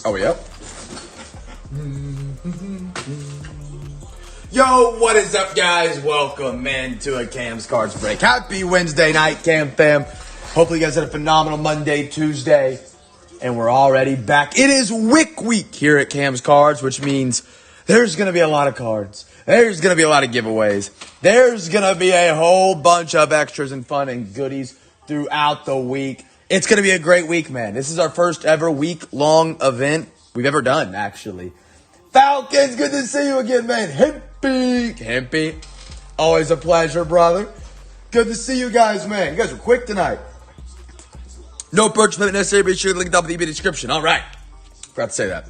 Oh, yep. Yo, what is up, guys? Welcome, man, to a Cam's Cards Break. Happy Wednesday night, Cam fam. Hopefully you guys had a phenomenal Monday, Tuesday, and we're already back. It is WYCK week here at Cam's Cards, which means there's going to be a lot of cards. There's going to be a lot of giveaways. There's going to be a whole bunch of extras and fun and goodies throughout the week. It's going to be a great week, man. This is our first ever week-long event we've ever done, actually. Falcons, good to see you again, man. Hempy. Always a pleasure, brother. Good to see you guys, man. You guys were quick tonight. No purchase limit necessary. Be sure to link it up in the eBay description. All right. Forgot to say that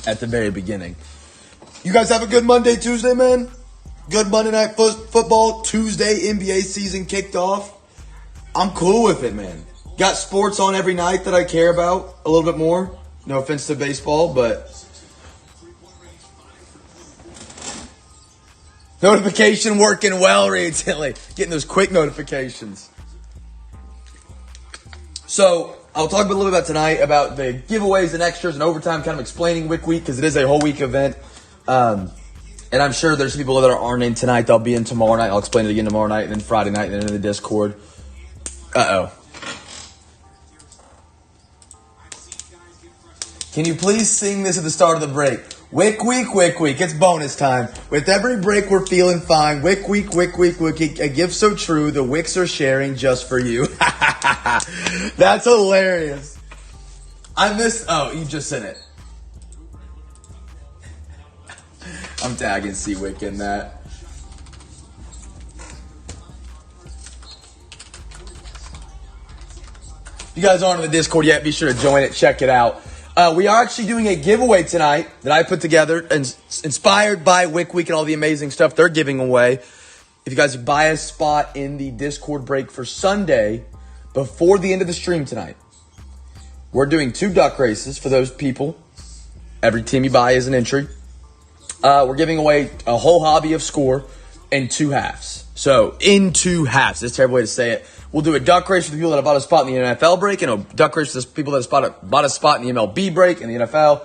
at the very beginning. You guys have a good Monday, Tuesday, man? Good Monday night football. Tuesday, NBA season kicked off. I'm cool with it, man. Got sports on every night that I care about a little bit more. No offense to baseball, but notification working well recently. Getting those quick notifications. So, I'll talk a little bit about tonight, about the giveaways and extras and overtime, kind of explaining WYCK week, because it is a whole week event. And I'm sure there's people that aren't in tonight. They'll be in tomorrow night. I'll explain it again tomorrow night, and then Friday night, and then in the Discord. Uh-oh. Can you please sing this at the start of the break? WYCK week. It's bonus time. With every break, we're feeling fine. WYCK week. A gift so true. The Wicks are sharing just for you. That's hilarious. I missed. Oh, you just sent it. I'm tagging CWYCK in that. If you guys aren't in the Discord yet, be sure to join it. Check it out. We are actually doing a giveaway tonight that I put together and inspired by WYCK week and all the amazing stuff they're giving away. If you guys buy a spot in the Discord break for Sunday before the end of the stream tonight, we're doing 2 duck races for those people. Every team you buy is an entry. We're giving away a whole hobby of score in 2 halves. So, in 2 halves. That's a terrible way to say it. We'll do a duck race for the people that have bought a spot in the NFL break, and a duck race for the people that have bought a spot in the MLB break and the NFL.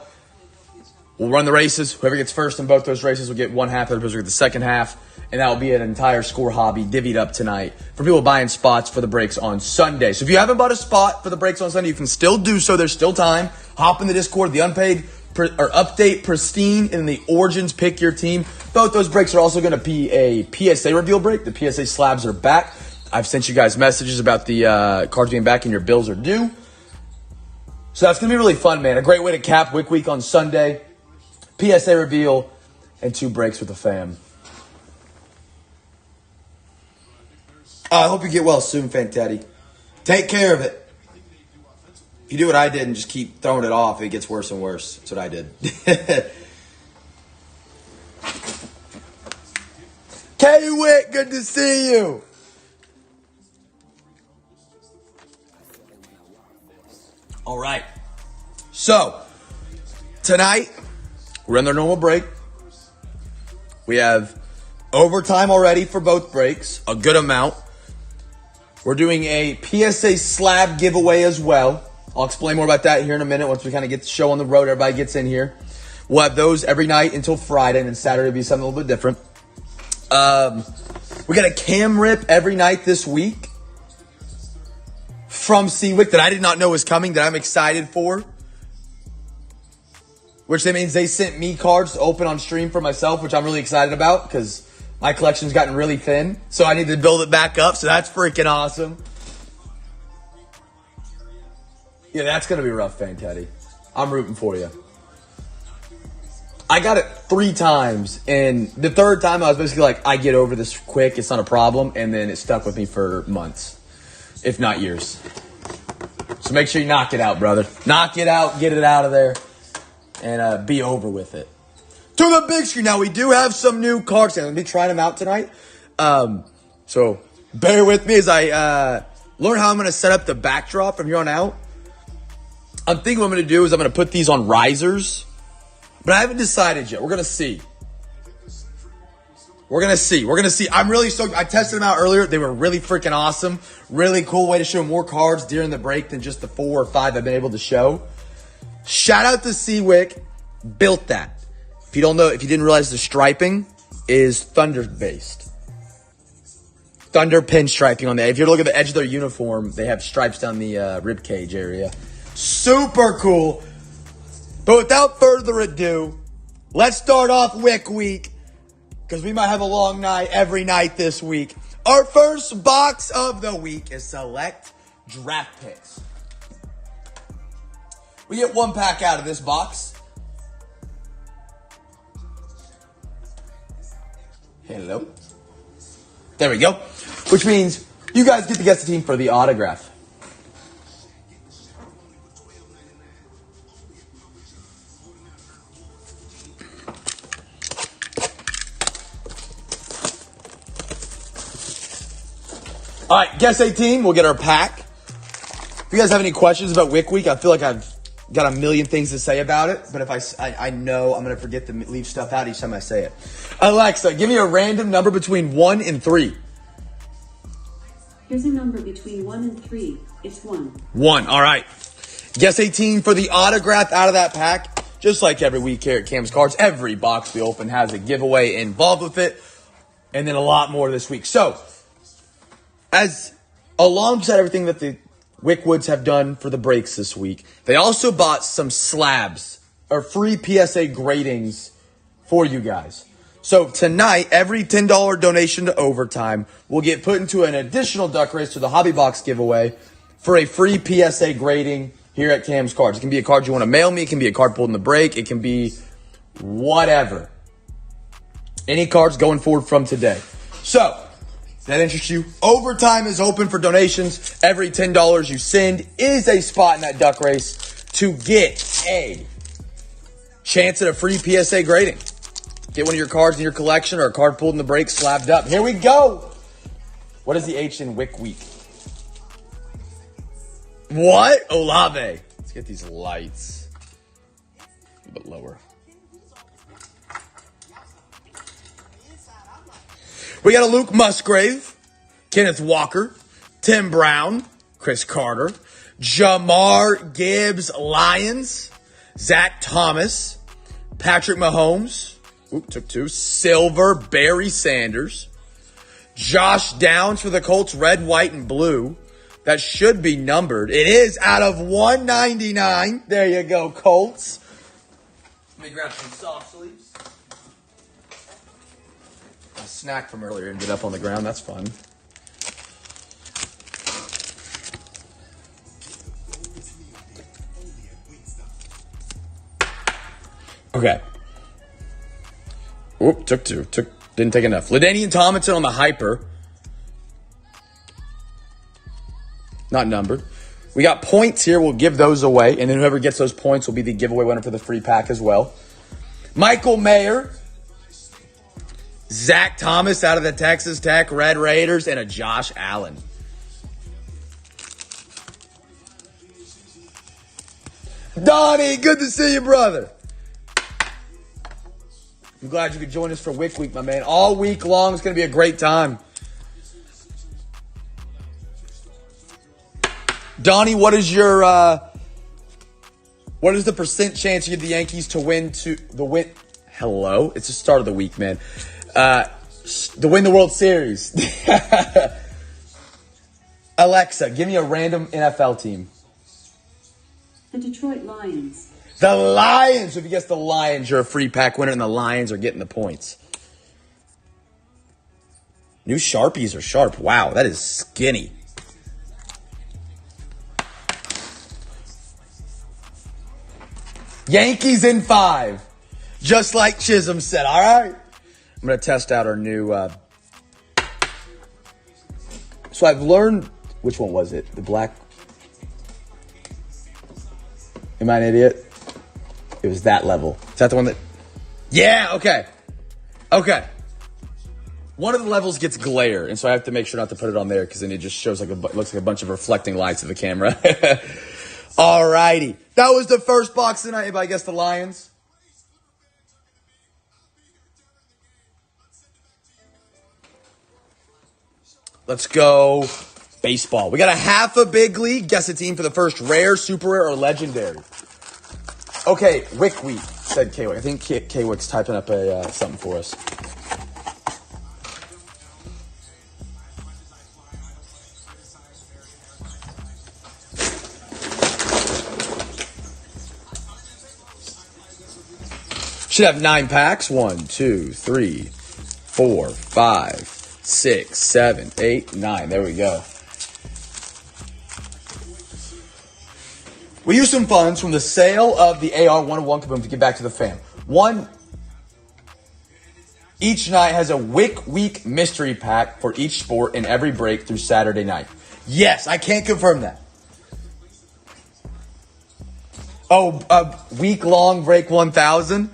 We'll run the races. Whoever gets first in both those races will get 1 half, the other person will get the second half, and that will be an entire score hobby divvied up tonight for people buying spots for the breaks on Sunday. So if you haven't bought a spot for the breaks on Sunday, you can still do so. There's still time. Hop in the Discord, the unpaid or update pristine in the Origins, pick your team. Both those breaks are also going to be a PSA reveal break. The PSA slabs are back. I've sent you guys messages about the cards being back and your bills are due. So that's going to be really fun, man. A great way to cap WYCK week on Sunday. PSA reveal and 2 breaks with the fam. I hope you get well soon, Fantetti. Take care of it. If you do what I did and just keep throwing it off, it gets worse and worse. That's what I did. K-WYCK, good to see you. All right. So, tonight, we're in their normal break. We have overtime already for both breaks, a good amount. We're doing a PSA slab giveaway as well. I'll explain more about that here in a minute once we kind of get the show on the road. Everybody gets in here. We'll have those every night until Friday, and then Saturday will be something a little bit different. We got a cam rip every night this week from CWYCK that I did not know was coming, that I'm excited for. Which that means they sent me cards to open on stream for myself, which I'm really excited about because my collection's gotten really thin. So I need to build it back up. So that's freaking awesome. Yeah, that's going to be rough, Fantetti. I'm rooting for you. I got it 3 times, and the 3rd time I was basically like, I get over this quick, it's not a problem, and then it stuck with me for months, if not years. So make sure you knock it out, brother. Knock it out, get it out of there, and be over with it. To the big screen. Now, we do have some new cards. I'm going to be trying them out tonight. So bear with me as I learn how I'm going to set up the backdrop from here on out. I'm thinking what I'm going to do is I'm going to put these on risers. But I haven't decided yet. We're going to see. We're going to see. I'm really stoked. I tested them out earlier. They were really freaking awesome. Really cool way to show more cards during the break than just the 4 or 5 I've been able to show. Shout out to WYCK. Built that. If you don't know, if you didn't realize, the striping is thunder-based. Thunder pinstriping on there. If you look at the edge of their uniform, they have stripes down the rib cage area. Super cool. But without further ado, let's start off WYCK week, because we might have a long night every night this week. Our first box of the week is select draft picks. We get one pack out of this box. Hello. There we go. Which means you guys get to guess the team for the autograph. All right, guess a team. We'll get our pack. If you guys have any questions about WYCK week, I feel like I've got a million things to say about it, but if I know I'm going to forget to leave stuff out each time I say it. Alexa, give me a random number between 1 and 3. Here's a number between 1 and 3. It's 1. 1, all right. Guess a team for the autograph out of that pack. Just like every week here at Cam's Cards, every box we open has a giveaway involved with it, and then a lot more this week. So, as alongside everything that the WYCK Woods have done for the breaks this week, they also bought some slabs or free PSA gradings for you guys. So tonight, every $10 donation to Overtime will get put into an additional duck race to the Hobby Box giveaway for a free PSA grading here at Cam's Cards. It can be a card you want to mail me. It can be a card pulled in the break. It can be whatever. Any cards going forward from today. So, that interests you? Overtime is open for donations. Every $10 you send is a spot in that duck race to get a chance at a free PSA grading. Get one of your cards in your collection or a card pulled in the break slabbed up. Here we go. What is the H in WYCK week? What? Olave. Let's get these lights a little bit lower. We got a Luke Musgrave, Kenneth Walker, Tim Brown, Chris Carter, Jamar Gibbs Lions, Zach Thomas, Patrick Mahomes, took 2, Silver Barry Sanders, Josh Downs for the Colts, red, white, and blue. That should be numbered. It is out of 199. There you go, Colts. Let me grab some soft sleeves. A snack from earlier ended up on the ground. That's fun. Okay. Oop, took 2. Didn't take enough. LaDainian Tomlinson on the hyper. Not numbered. We got points here. We'll give those away. And then whoever gets those points will be the giveaway winner for the free pack as well. Michael Mayer. Zach Thomas out of the Texas Tech Red Raiders, and a Josh Allen. Donnie, good to see you, brother. I'm glad you could join us for WYCK week, my man. All week long, it's going to be a great time. Donnie, what is the percent chance you get the Yankees to win Hello? It's the start of the week, man. To win the World Series. Alexa, give me a random NFL team. The Detroit Lions. The Lions. So if you guess the Lions, you're a free pack winner, and the Lions are getting the points. New Sharpies are sharp. Wow, that is skinny. Yankees in 5. Just like Chisholm said. All right. I'm going to test out our new... So I've learned... Which one was it? The black... Am I an idiot? It was that level. Is that the one that... Yeah, okay. Okay. One of the levels gets glare, and so I have to make sure not to put it on there because then it just shows like looks like a bunch of reflecting lights of the camera. Alrighty. That was the first box tonight. If I guess the Lions. Let's go baseball. We got a half a big league. Guess a team for the first rare, super rare, or legendary. Okay, Wick Week, said K-Wick. I think K-Wick's typing up a something for us. Should have 9 packs. 1, 2, 3, 4, 5, 6, 7, 8, 9. There we go. We used some funds from the sale of the AR-101 Kaboom to give back to the fam. One, each night has a WYCK Week mystery pack for each sport in every break through Saturday night. Yes, I can't confirm that. Oh, a week-long break 1,000?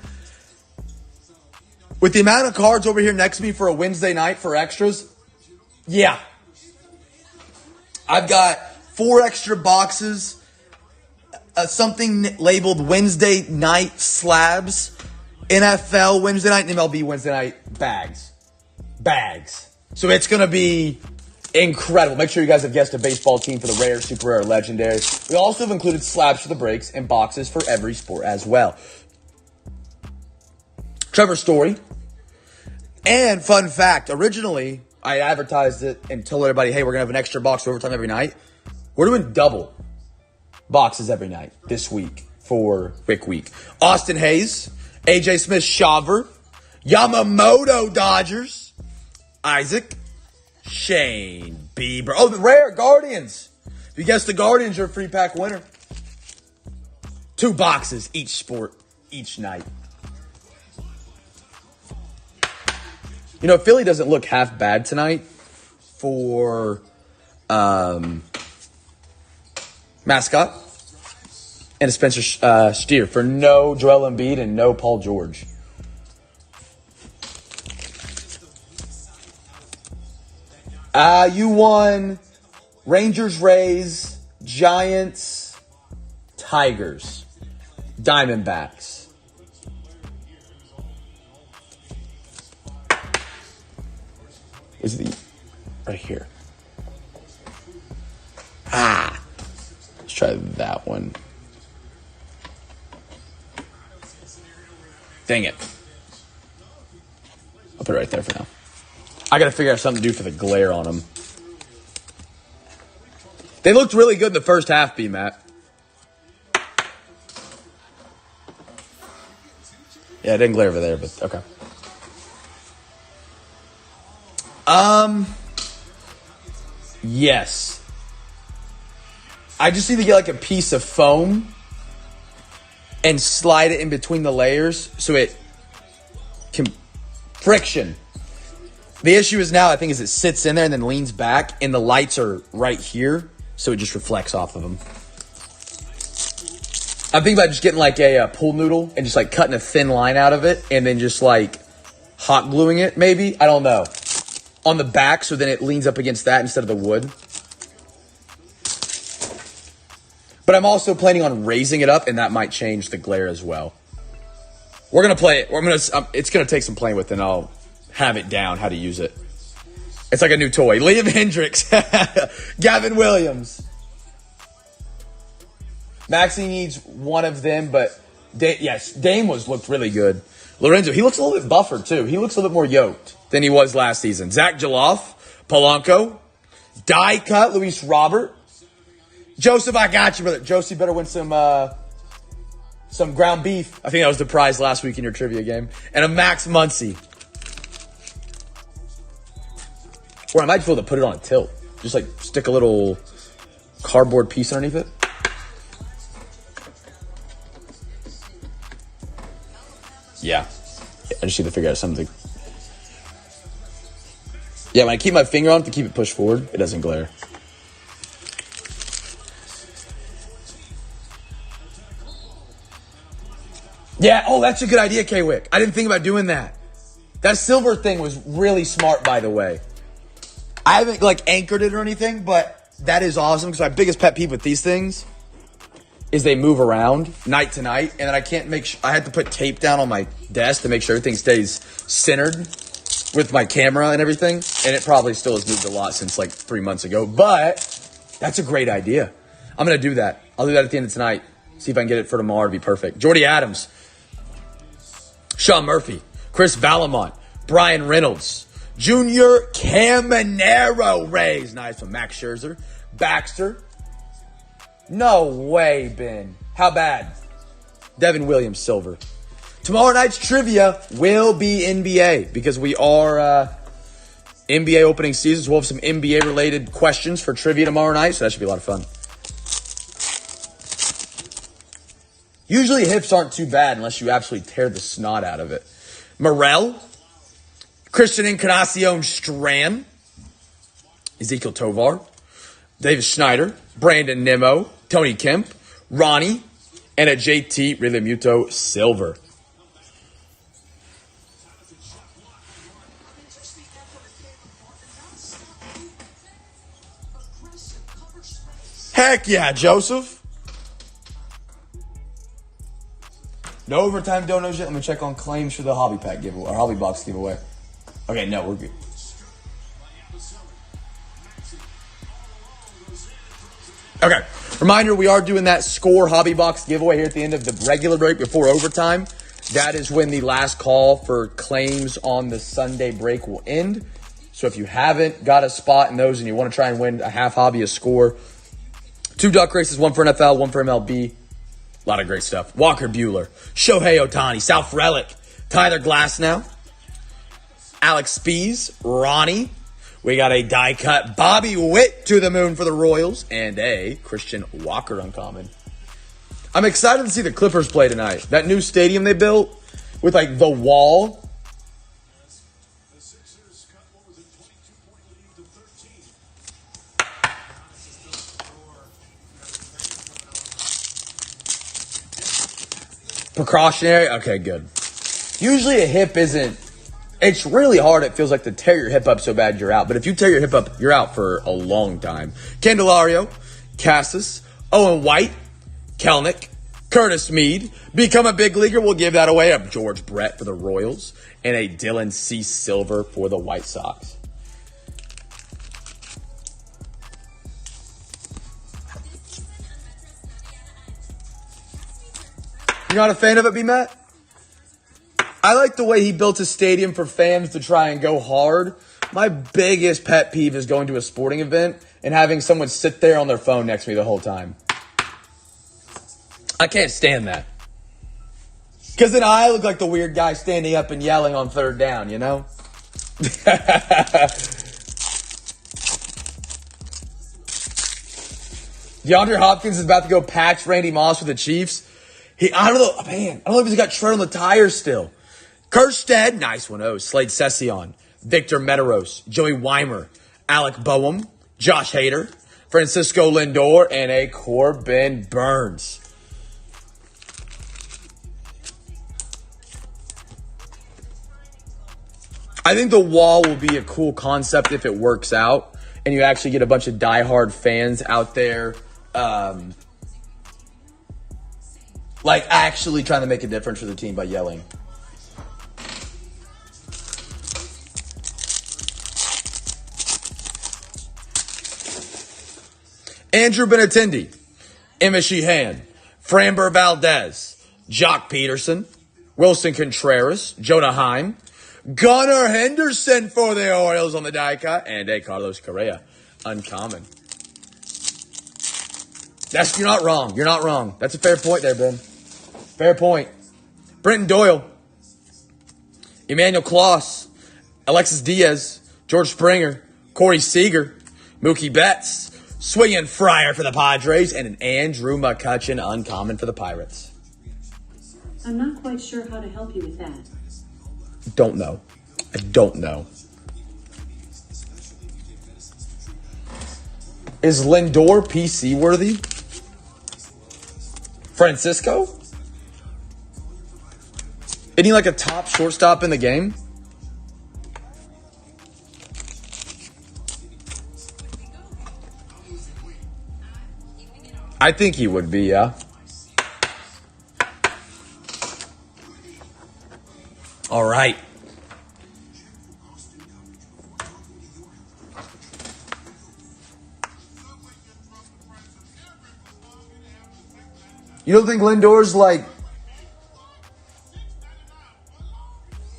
With the amount of cards over here next to me for a Wednesday night for extras, yeah. I've got 4 extra boxes, something labeled Wednesday night slabs, NFL Wednesday night, and MLB Wednesday night bags. So it's going to be incredible. Make sure you guys have guessed a baseball team for the rare, super rare, legendary. We also have included slabs for the breaks and boxes for every sport as well. Trevor Story. And fun fact, originally, I advertised it and told everybody, hey, we're going to have an extra box for overtime every night. We're doing double boxes every night this week for WYCK Week. Austin Hayes, AJ Smith Shaver, Yamamoto Dodgers, Isaac, Shane Bieber. Oh, the rare Guardians. If you guess the Guardians, you're a free pack winner. 2 boxes each sport, each night. You know, Philly doesn't look half bad tonight for mascot and a Spencer Steer for no Joel Embiid and no Paul George. You won Rangers, Rays, Giants, Tigers, Diamondbacks. Is the right here? Let's try that one. Dang it! I'll put it right there for now. I gotta figure out something to do for the glare on them. They looked really good in the first half, B-Matt. Yeah, it didn't glare over there, but okay. Yes. I just need to get like a piece of foam and slide it in between the layers so it can friction. The issue is now, I think, is it sits in there and then leans back and the lights are right here, so it just reflects off of them. I'm thinking about just getting like a pool noodle and just like cutting a thin line out of it and then just like hot gluing it, maybe. I don't know. On the back, so then it leans up against that instead of the wood. But I'm also planning on raising it up, and that might change the glare as well. We're gonna play it. It's gonna take some playing with, and I'll have it down how to use it. It's like a new toy. Liam Hendricks, Gavin Williams. Maxie needs one of them, but Dame looked really good. Lorenzo, he looks a little bit buffer too. He looks a little bit more yoked than he was last season. Zach Jaloff, Polanco, die cut, Luis Robert. Joseph, I got you, brother. Josie better win some ground beef. I think that was the prize last week in your trivia game. And a Max Muncy. Or I might be able to put it on a tilt. Just like stick a little cardboard piece underneath it. Yeah. I just need to figure out something. Yeah, when I keep my finger on it to keep it pushed forward, it doesn't glare. Yeah, oh, that's a good idea, K-Wick. I didn't think about doing that. That silver thing was really smart, by the way. I haven't, like, anchored it or anything, but that is awesome because my biggest pet peeve with these things is they move around night to night, and then I can't I had to put tape down on my desk to make sure everything stays centered with my camera and everything, and it probably still has moved a lot since, like, 3 months ago, but that's a great idea. I'm going to do that. I'll do that at the end of tonight. See if I can get it for tomorrow to be perfect. Jordy Adams, Sean Murphy, Chris Valamont, Brian Reynolds, Junior Caminero Rays. Nice one. Max Scherzer, Baxter. No way, Ben. How bad? Devin Williams, silver. Tomorrow night's trivia will be NBA because we are NBA opening seasons. We'll have some NBA-related questions for trivia tomorrow night, so that should be a lot of fun. Usually hips aren't too bad unless you absolutely tear the snot out of it. Morel, Christian Encarnacion Strand, Ezekiel Tovar, David Schneider, Brandon Nimmo, Tony Kemp, Ronnie, and a JT Realmuto silver. Heck yeah, Joseph. No overtime donos yet. Let me check on claims for the hobby pack giveaway or hobby box giveaway. Okay, no, we're good. Okay. Reminder, we are doing that score hobby box giveaway here at the end of the regular break before overtime. That is when the last call for claims on the Sunday break will end. So if you haven't got a spot in those and you want to try and win a half hobby, a score, 2 duck races, 1 for NFL, 1 for MLB. A lot of great stuff. Walker Buehler, Shohei Ohtani, South Relic, Tyler Glasnow, Alex Spees, Ronnie. We got a die cut Bobby Witt to the moon for the Royals and a Christian Walker uncommon. I'm excited to see the Clippers play tonight. That new stadium they built with like the wall. Precautionary? Okay, good. Usually a hip isn't, it's really hard, it feels like, to tear your hip up so bad you're out. But if you tear your hip up, you're out for a long time. Candelario, Cassis, Owen White, Kelnick, Curtis Mead. Become a big leaguer. We'll give that away. A George Brett for the Royals and a Dylan C. Silver for the White Sox. You're not a fan of it, B-Matt? I like the way he built a stadium for fans to try and go hard. My biggest pet peeve is going to a sporting event and having someone sit there on their phone next to me the whole time. I can't stand that. Because then I look like the weird guy standing up and yelling on third down, you know? DeAndre Hopkins is about to go patch Randy Moss with the Chiefs. I don't know if he's got tread on the tires still. Kerstead, nice one. Oh, Slade Session, Victor Metaros, Joey Weimer, Alec Boehm, Josh Hader, Francisco Lindor, and a Corbin Burns. I think the wall will be a cool concept if it works out and you actually get a bunch of diehard fans out there like actually trying to make a difference for the team by yelling. Andrew Benintendi, Emma Sheehan, Framber Valdez, Jock Peterson, Wilson Contreras, Jonah Heim, Gunnar Henderson for the Orioles on the die cut, and a Carlos Correa uncommon. You're not wrong. You're not wrong. That's a fair point there, Ben. Fair point. Brenton Doyle, Emmanuel Kloss, Alexis Diaz, George Springer, Corey Seager, Mookie Betts, Swinging Fryer for the Padres, and an Andrew McCutchen uncommon for the Pirates. I'm not quite sure how to help you with that. Don't know. I don't know. Is Lindor PC worthy? Francisco? Isn't he like a top shortstop in the game? I think he would be, yeah. All right. You don't think Lindor's like...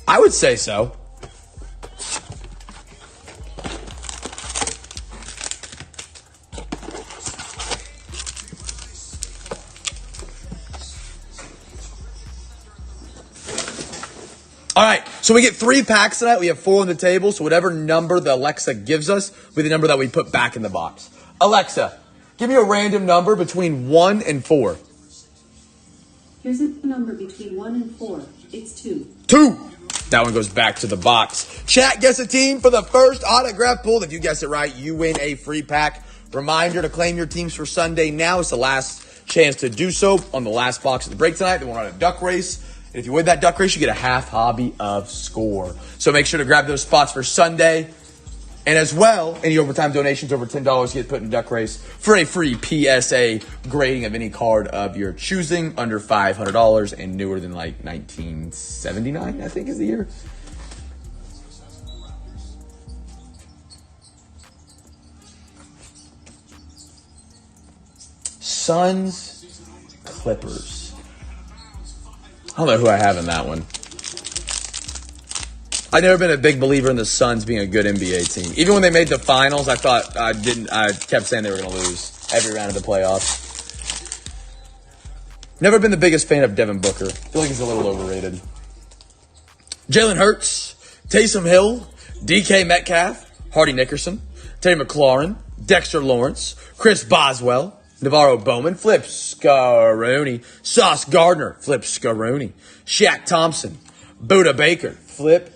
I would say so. All right, so we get 3 packs tonight. We have 4 on the table, so whatever number the Alexa gives us will be the number that we put back in the box. Alexa, give me a random number between 1 and 4. Here's a number between 1 and 4. It's 2. 2. That one goes back to the box. Chat, guess a team for the first autograph pull. If you guess it right, you win a free pack. Reminder to claim your teams for Sunday now. It's the last chance to do so on the last box of the break tonight. Then we'll run a duck race. And if you win that duck race, you get a half hobby of score. So make sure to grab those spots for Sunday. And as well, any overtime donations over $10 get put in duck race for a free PSA grading of any card of your choosing under $500 and newer than like 1979, I think is the year. Suns, Clippers. I don't know who I have in that one. I've never been a big believer in the Suns being a good NBA team. Even when they made the finals, I kept saying they were going to lose every round of the playoffs. Never been the biggest fan of Devin Booker. I feel like he's a little overrated. Jalen Hurts, Taysom Hill, DK Metcalf, Hardy Nickerson, Terry McLaurin, Dexter Lawrence, Chris Boswell, Navarro Bowman, Flip Scaroni, Sauce Gardner, Flip Scaroni, Shaq Thompson, Buda Baker, Flip.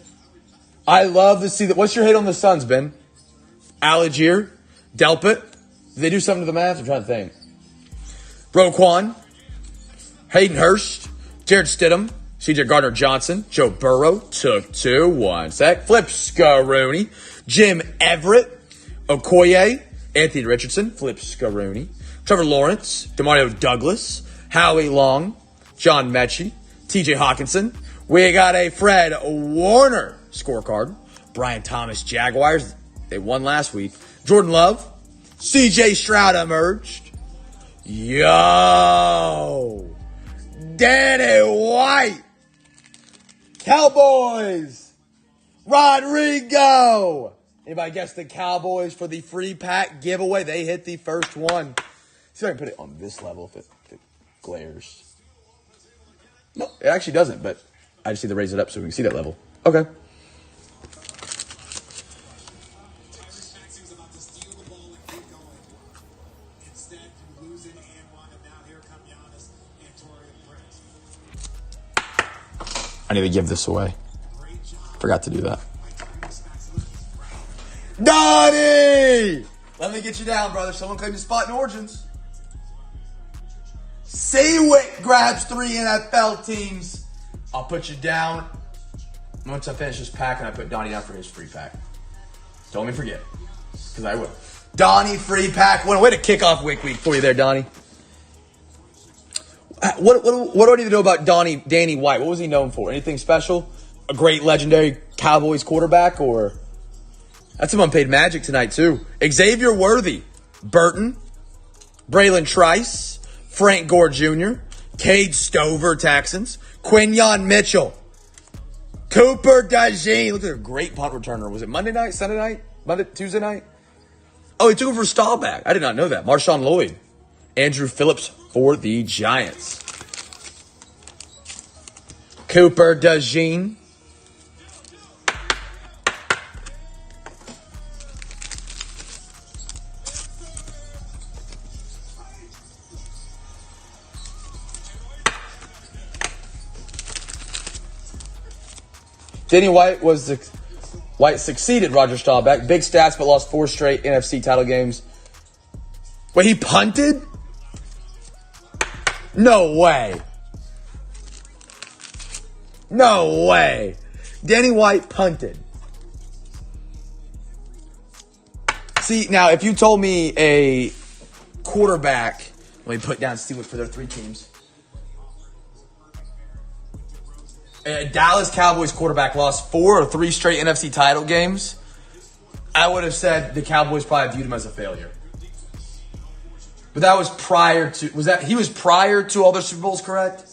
I love to see that. What's your hate on the Suns, Ben? Algier, Delpit. Did they do something to the Mavs? I'm trying to think. Roquan, Hayden Hurst, Jared Stidham, CJ Gardner-Johnson, Joe Burrow, took 2, 1 sec. Flip Scaroni, Jim Everett, Okoye, Anthony Richardson, Flip Scaroni, Trevor Lawrence, DeMario Douglas, Howie Long, John Mechie, TJ Hawkinson. We got a Fred Warner scorecard. Brian Thomas Jaguars. They won last week. Jordan Love. CJ Stroud emerged. Yo. Danny White. Cowboys. Rodrigo. Anybody guess the Cowboys for the free pack giveaway? They hit the first one. See if I can put it on this level if it glares. No, it actually doesn't, but I just need to raise it up so we can see that level. Okay. I need to give this away. Forgot to do that. Donnie! Let me get you down, brother. Someone claim the spot in Origins. WYCK grabs 3 NFL teams. I'll put you down once I finish this pack and I put Donnie down for his free pack. Don't let me forget, because I will. Donnie free pack. What a way to kick off WYCK week for you there, Donnie. What do I need to know about Danny White? What was he known for? Anything special? A great legendary Cowboys quarterback, or that's some unpaid magic tonight too. Xavier Worthy, Burton, Braylon Trice, Frank Gore Jr., Cade Stover, Texans, Quinyon Mitchell, Cooper DeJean. Look at a great punt returner. Was it Monday night, Sunday night, Tuesday night? Oh, he took over for Staubach. I did not know that. Marshawn Lloyd, Andrew Phillips for the Giants. Cooper DeJean. Danny White succeeded Roger Staubach. Big stats, but lost 4 straight NFC title games. Wait, he punted? No way. No way. Danny White punted. See, now, if you told me a quarterback, let me put down Steelers for their 3 teams. A Dallas Cowboys quarterback lost 4 or 3 straight NFC title games, I would have said the Cowboys probably viewed him as a failure. But that was prior to, he was prior to all their Super Bowls, correct?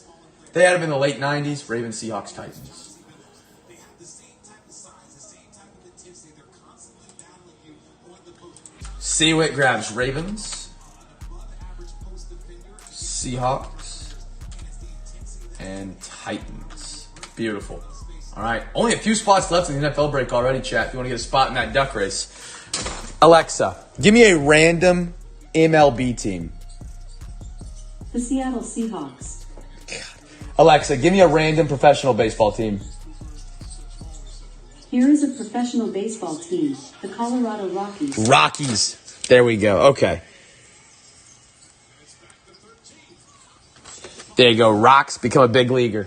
They had him in the late 90s. Ravens, Seahawks, Titans. WYCK grabs Ravens, Seahawks, and Titans. Beautiful. All right. Only a few spots left in the NFL break already, chat, if you want to get a spot in that duck race. Alexa, give me a random MLB team. The Seattle Seahawks. Alexa, give me a random professional baseball team. Here is a professional baseball team, the Colorado Rockies. Rockies. There we go. Okay. There you go. Rocks, become a big leaguer.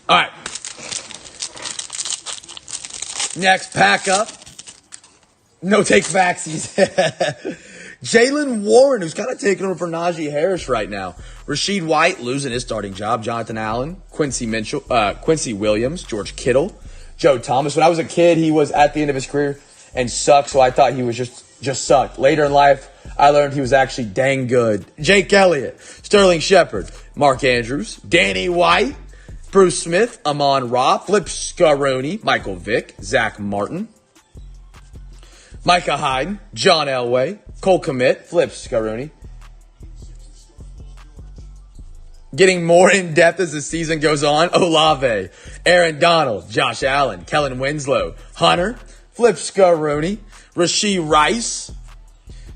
All right. Next, pack up. No take backsies. Jalen Warren, who's kind of taking over for Najee Harris right now. Rashid White losing his starting job. Jonathan Allen, Quincy Williams, George Kittle, Joe Thomas. When I was a kid, he was at the end of his career and sucked, so I thought he was just sucked. Later in life, I learned he was actually dang good. Jake Elliott, Sterling Shepard, Mark Andrews, Danny White, Bruce Smith, Amon Ra, Flip Scaroni, Michael Vick, Zach Martin, Micah Hyde, John Elway, Cole Kmet, Flip Scaroni. Getting more in depth as the season goes on. Olave, Aaron Donald, Josh Allen, Kellen Winslow, Hunter, Flip Scaroni, Rashee Rice,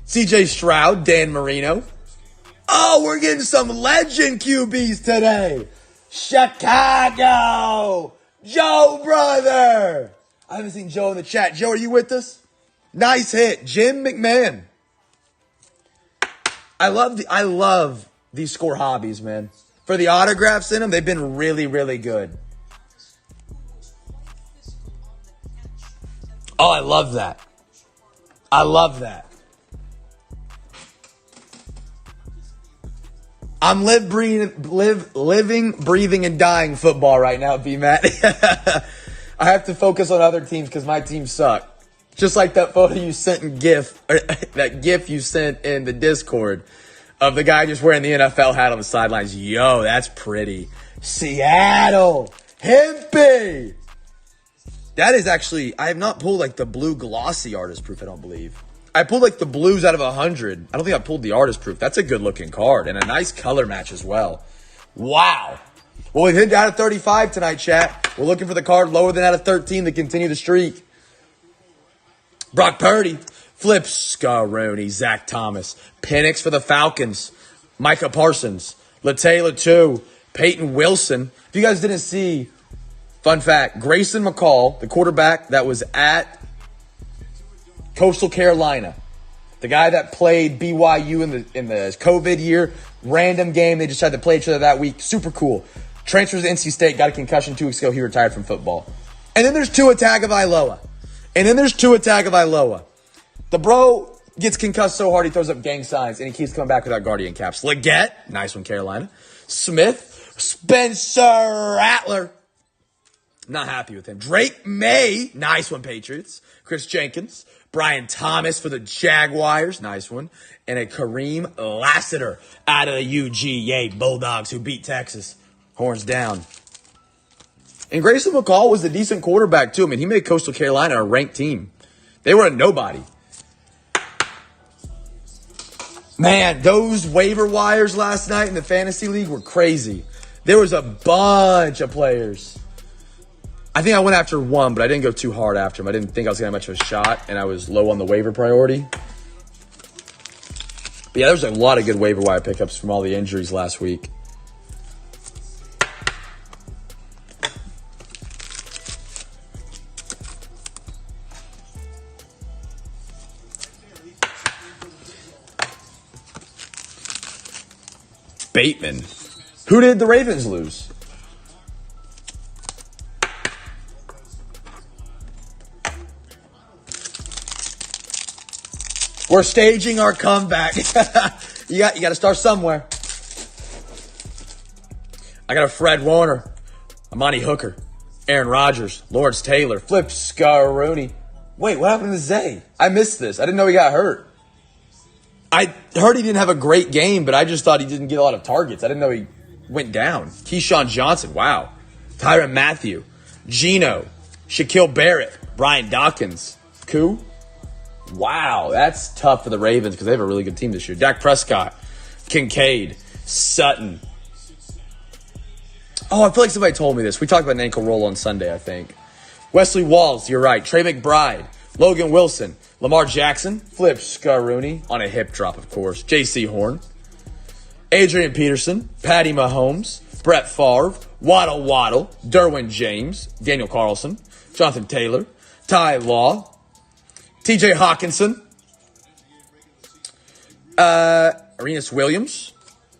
CJ Stroud, Dan Marino. Oh, we're getting some legend QBs today. Chicago, Joe brother. I haven't seen Joe in the chat. Joe, are you with us? Nice hit. Jim McMahon. I love these score hobbies, man. For the autographs in them, they've been really, really good. Oh, I love that. I love that. I'm living, breathing, and dying football right now, B-Matt. I have to focus on other teams because my teams suck. Just like that photo you sent in that GIF you sent in the Discord of the guy just wearing the NFL hat on the sidelines. Yo, that's pretty. Seattle. Himpy. That is actually, I have not pulled like the blue glossy artist proof, I don't believe. I pulled like the blues out of 100. I don't think I pulled the artist proof. That's a good looking card and a nice color match as well. Wow. Well, we've hit out of 35 tonight, chat. We're looking for the card lower than out of 13 to continue the streak. Brock Purdy, Flip Scaroni, Zach Thomas, Penix for the Falcons, Micah Parsons, LaTaylor 2, Peyton Wilson. If you guys didn't see, fun fact, Grayson McCall, the quarterback that was at Coastal Carolina, the guy that played BYU in the COVID year, random game, they just had to play each other that week. Super cool. Transfers to NC State, got a concussion 2 weeks ago. He retired from football. And then there's Tua Tagovailoa. The bro gets concussed so hard he throws up gang signs, and he keeps coming back without guardian caps. Leggett, nice one, Carolina. Smith, Spencer Rattler. Not happy with him. Drake May, nice one, Patriots. Chris Jenkins, Brian Thomas for the Jaguars, nice one. And a Kareem Lassiter out of the UGA Bulldogs who beat Texas. Horns down. And Grayson McCall was a decent quarterback, too. I mean, he made Coastal Carolina a ranked team. They were a nobody. Man, those waiver wires last night in the fantasy league were crazy. There was a bunch of players. I think I went after one, but I didn't go too hard after him. I didn't think I was going to have much of a shot, and I was low on the waiver priority. But yeah, there was a lot of good waiver wire pickups from all the injuries last week. Bateman. Who did the Ravens lose? We're staging our comeback. you got to start somewhere. I got a Fred Warner, Amani Hooker, Aaron Rodgers, Lawrence Taylor, Flip Scaroni, Wait, what happened to Zay? I missed this. I didn't know he got hurt. I heard he didn't have a great game, but I just thought he didn't get a lot of targets. I didn't know he went down. Keyshawn Johnson, wow. Tyrann Mathieu, Geno, Shaquille Barrett, Brian Dawkins, Koo. Wow, that's tough for the Ravens because they have a really good team this year. Dak Prescott, Kincaid, Sutton. Oh, I feel like somebody told me this. We talked about an ankle roll on Sunday, I think. Wesley Walls, you're right. Trey McBride, Logan Wilson, Lamar Jackson, Flip Scarooney on a hip drop, of course. J.C. Horn, Adrian Peterson, Patty Mahomes, Brett Favre, Waddle, Derwin James, Daniel Carlson, Jonathan Taylor, Ty Law, T.J. Hawkinson, Arenas Williams,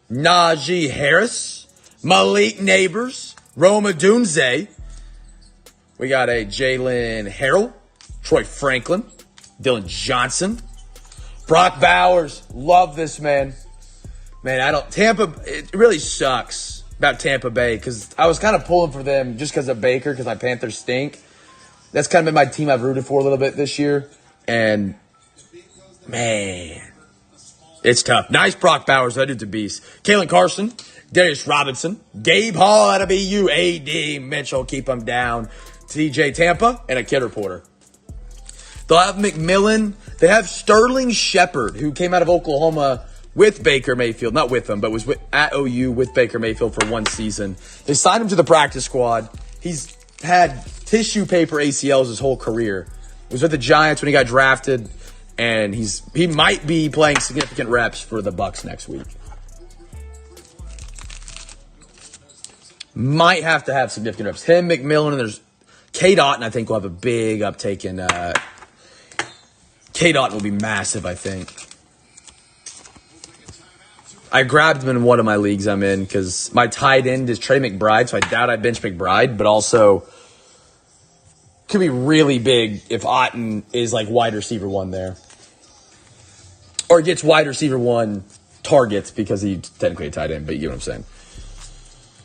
Najee Harris, Malik Neighbors, Rome Odunze. We got a Jalen Harrell, Troy Franklin, Dylan Johnson, Brock Bowers. Love this man. Man, Tampa, it really sucks about Tampa Bay because I was kind of pulling for them just because of Baker because my Panthers stink. That's kind of been my team I've rooted for a little bit this year. And, man, it's tough. Nice Brock Bowers. That dude's a beast. Kalen Carson, Darius Robinson, Gabe Hall out of BU, A.D. Mitchell, keep him down. TJ Tampa, and a kid reporter. They'll have McMillan. They have Sterling Shepard, who came out of Oklahoma with Baker Mayfield. Not with him, but was at OU with Baker Mayfield for one season. They signed him to the practice squad. He's had tissue paper ACLs his whole career. He was with the Giants when he got drafted, and he might be playing significant reps for the Bucs next week. Might have to have significant reps. Him, McMillan, and there's K-Dot, and I think will have a big uptake in K-Dot will be massive, I think. I grabbed him in one of my leagues I'm in because my tight end is Trey McBride, so I doubt I bench McBride, but also could be really big if Otten is like wide receiver one there. Or gets wide receiver one targets because he's technically a tight end, but you get what I'm saying.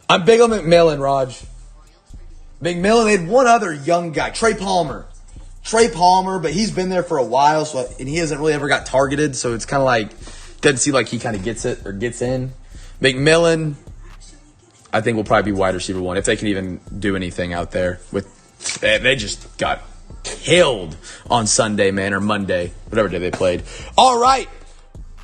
I'm big on McMillan, Raj. McMillan, they had one other young guy, Trey Palmer, but he's been there for a while, and he hasn't really ever got targeted, so it's kind of like, doesn't seem like he kind of gets it or gets in. McMillan, I think will probably be wide receiver one, if they can even do anything out there. They just got killed on Sunday, man, or Monday, whatever day they played. All right,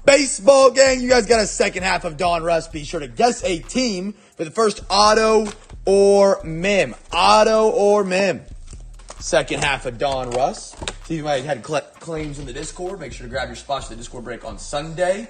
baseball gang, you guys got a second half of Donruss. Be sure to guess a team for the first auto or mem. Auto or mem. Second half of Donruss. See if you might have had claims in the Discord. Make sure to grab your spots for the Discord break on Sunday.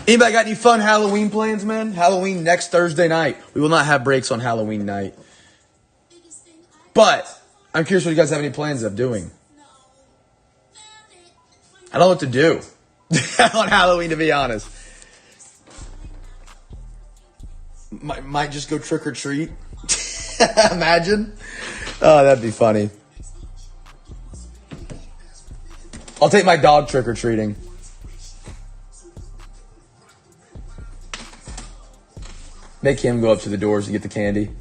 Anybody got any fun Halloween plans, man? Halloween next Thursday night. We will not have breaks on Halloween night. But I'm curious what you guys have any plans of doing. I don't know what to do on Halloween, to be honest. Might just go trick or treat. Imagine. Oh, that'd be funny. I'll take my dog trick or treating. Make him go up to the doors and get the candy.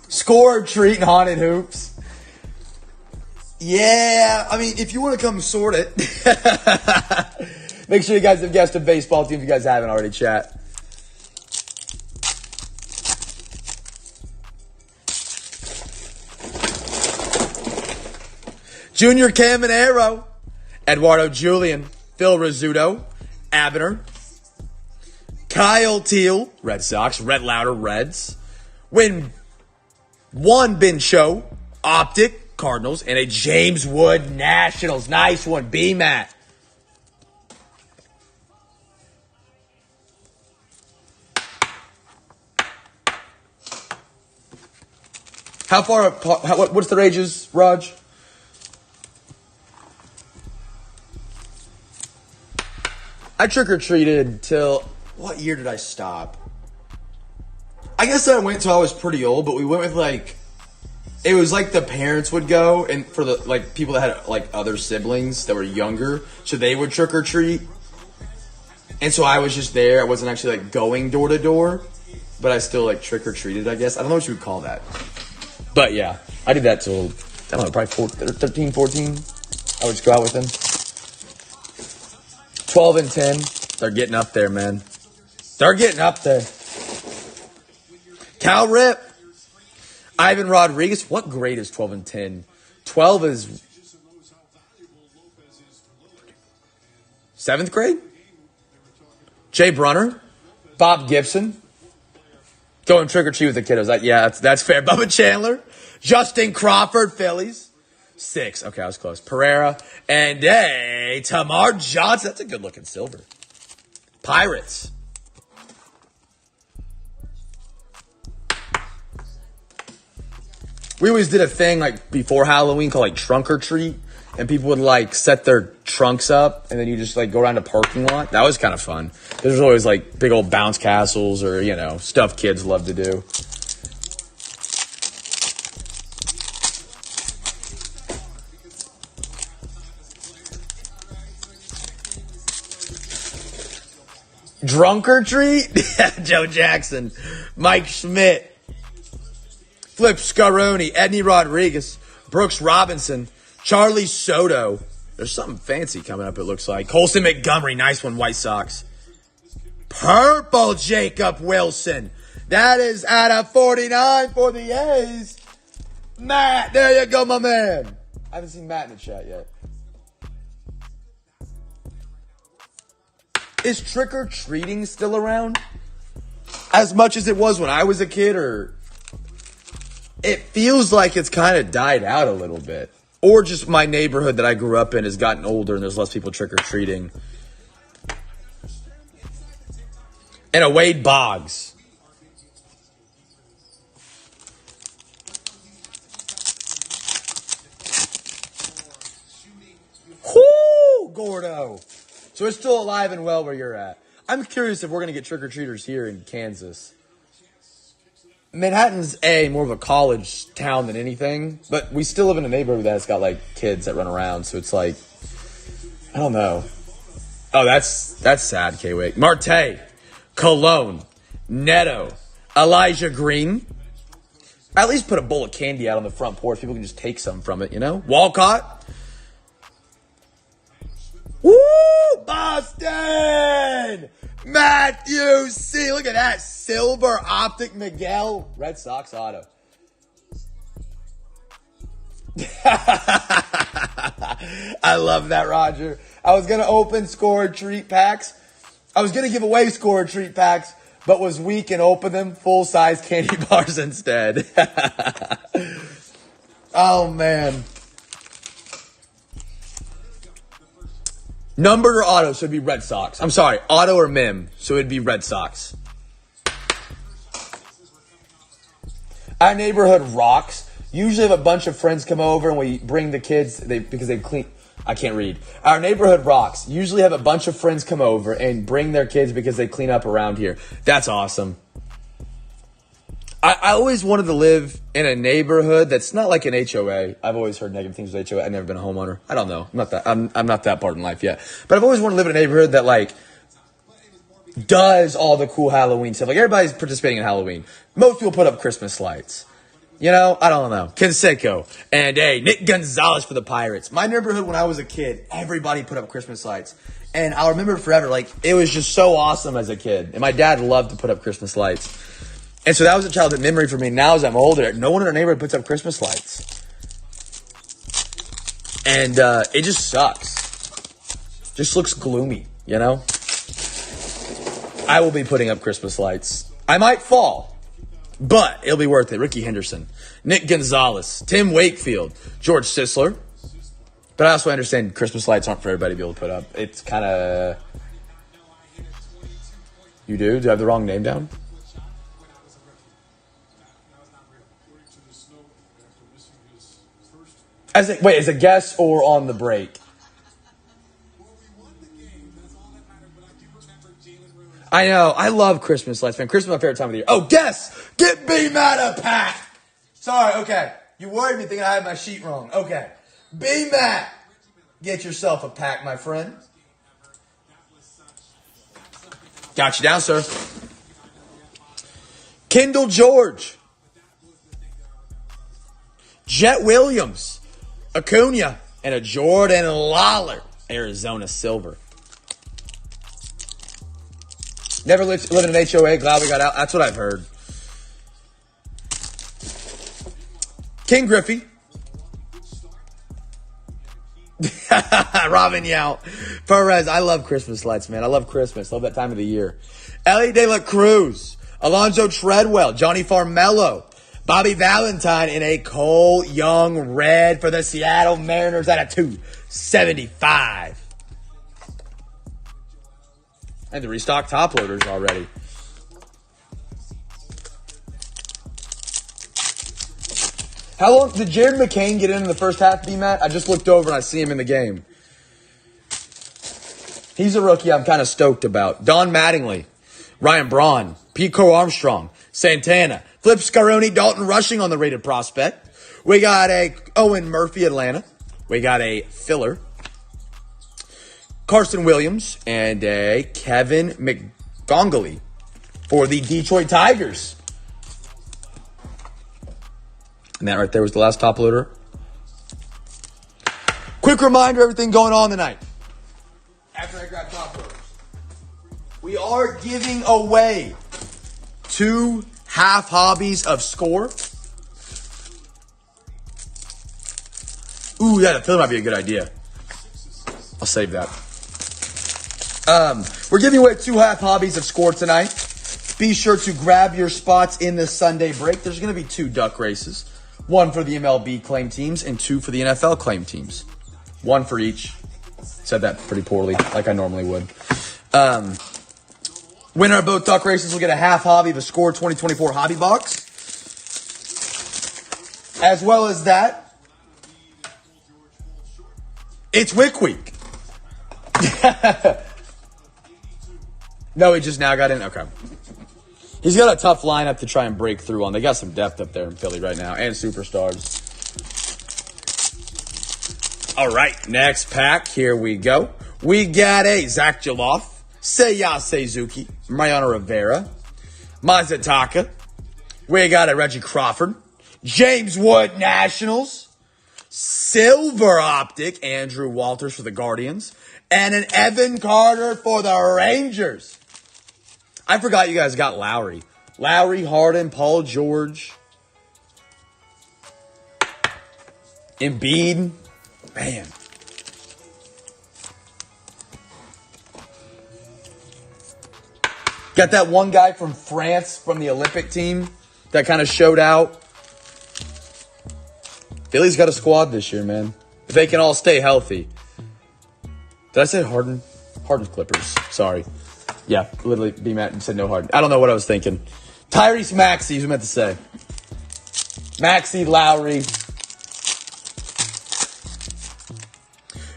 Score, treat, and haunted hoops. Yeah, I mean, if you want to come sort it. Make sure you guys have guessed a baseball team if you guys haven't already, chat. Junior Caminero, Eduardo Julian, Phil Rizzuto, Abner, Kyle Teal, Red Sox, Red Lauder, Reds. Win one Ben Show, Optic, Cardinals, and a James Wood, Nationals. Nice one, B-Matt. How far apart, what's their ages, Raj? I trick-or-treated till... What year did I stop? I guess I went till I was pretty old, but we went with like it was like the parents would go, and for the like people that had like other siblings that were younger, so they would trick or treat. And so I was just there. I wasn't actually like going door to door, but I still like trick or treated, I guess. I don't know what you would call that. But yeah, I did that till, I don't know, probably 13, 14. I would just go out with them. 12 and 10. They're getting up there, man. They're getting up there. Cal Rip. Ivan Rodriguez. What grade is 12 and 10? 12 is 7th grade? Jay Brunner. Bob Gibson. Going trick-or-treat with the kiddos. Yeah, that's fair. Bubba Chandler. Justin Crawford, Phillies. 6. Okay, I was close. Pereira. And Tamar Johnson. That's a good-looking silver. Pirates. We always did a thing like before Halloween called like trunk or treat, and people would like set their trunks up, and then you just like go around a parking lot. That was kind of fun. There's always like big old bounce castles or, you know, stuff kids love to do. Drunk or treat? Joe Jackson, Mike Schmidt. Flip Scaroni, Edney Rodriguez, Brooks Robinson, Charlie Soto. There's something fancy coming up, it looks like. Colson Montgomery, nice one, White Sox. Purple Jacob Wilson. That is out of 49 for the A's. Matt, there you go, my man. I haven't seen Matt in the chat yet. Is trick-or-treating still around? As much as it was when I was a kid, or... It feels like it's kind of died out a little bit. Or just my neighborhood that I grew up in has gotten older and there's less people trick-or-treating. And a Wade Boggs. Whoo, Gordo. So it's still alive and well where you're at. I'm curious if we're going to get trick-or-treaters here in Kansas. Manhattan's more of a college town than anything, but we still live in a neighborhood that's got like kids that run around, so it's like, I don't know. Oh, that's sad, K-Wake. Marte, Cologne, Neto, Elijah Green. At least put a bowl of candy out on the front porch. People can just take some from it, you know? Walcott. Woo! Boston! Matthew C. Look at that. Silver Optic Miguel. Red Sox auto. I love that, Roger. I was going to open score treat packs. I was going to give away score treat packs, but was weak and open them full-size candy bars instead. Oh, man. Numbered or auto, so it'd be Red Sox. I'm sorry, auto or mim, so it'd be Red Sox. Our neighborhood rocks. Usually have a bunch of friends come over and we bring the kids because they clean. I can't read. Our neighborhood rocks. Usually have a bunch of friends come over and bring their kids because they clean up around here. That's awesome. I always wanted to live in a neighborhood that's not like an HOA. I've always heard negative things with HOA. I've never been a homeowner. I don't know. I'm not that part in life yet. But I've always wanted to live in a neighborhood that like does all the cool Halloween stuff. Like everybody's participating in Halloween. Most people put up Christmas lights. You know, I don't know. Canseco. And Nick Gonzalez for the Pirates. My neighborhood when I was a kid, everybody put up Christmas lights. And I'll remember it forever. Like it was just so awesome as a kid. And my dad loved to put up Christmas lights. And so that was a childhood memory for me. Now as I'm older, no one in our neighborhood puts up Christmas lights. And it just sucks. Just looks gloomy, you know? I will be putting up Christmas lights. I might fall, but it'll be worth it. Ricky Henderson, Nick Gonzalez, Tim Wakefield, George Sisler. But I also understand Christmas lights aren't for everybody to be able to put up. It's kind of... You do? Do I have the wrong name down? Wait, as a guest or on the break? I know. I love Christmas lights, man. Christmas is my favorite time of the year. Oh, guess! Get me mad at Pat! Sorry, okay. You worried me thinking I had my sheet wrong. Okay. B-Mac. Get yourself a pack, my friend. Got you down, sir. Kendall George. Jet Williams. Acuna. And a Jordan Lawler. Arizona Silver. Never lived in an HOA. Glad we got out. That's what I've heard. King Griffey. Robin Yount. Perez. I love Christmas lights, man. I love Christmas. Love that time of the year. Ellie De La Cruz. Alonzo Treadwell. Johnny Farmello. Bobby Valentine in a Cole Young red for the Seattle Mariners at a 275. And to restock top loaders already. How long did Jared McCain get in the first half, B-Matt? I just looked over and I see him in the game. He's a rookie I'm kind of stoked about. Don Mattingly, Ryan Braun, Pico Armstrong, Santana, Flip Scaroni, Dalton Rushing on the rated prospect. We got a Owen Murphy, Atlanta. We got a filler. Carson Williams and a Kevin McGongoley for the Detroit Tigers. And that right there was the last top loader. Quick reminder, everything going on tonight. After I grab top loaders. We are giving away 2 half hobbies of Score. Ooh, yeah, that filler might be a good idea. I'll save that. We're giving away 2 half hobbies of Score tonight. Be sure to grab your spots in the Sunday break. There's going to be 2 duck races. 1 for the MLB claim teams and 2 for the NFL claim teams. 1 for each. Said that pretty poorly, like I normally would. Winner of both duck races will get a half hobby of a Score 2024 hobby box. As well as that, it's WYCK week. No, he just now got in. Okay. He's got a tough lineup to try and break through on. They got some depth up there in Philly right now and superstars. All right, next pack. Here we go. We got a Zach Jaloff, Seiya Suzuki, Mariano Rivera, Mazataka. We got a Reggie Crawford, James Wood Nationals, Silver Optic, Andrew Walters for the Guardians, and an Evan Carter for the Rangers. I forgot you guys got Lowry. Lowry, Harden, Paul George, Embiid. Man. Got that one guy from France from the Olympic team that kind of showed out. Philly's got a squad this year, man. If they can all stay healthy. Did I say Harden? Harden's Clippers. Sorry. Yeah, literally B-Matt said no Harden. I don't know what I was thinking. Tyrese Maxey is what I meant to say. Maxey, Lowry.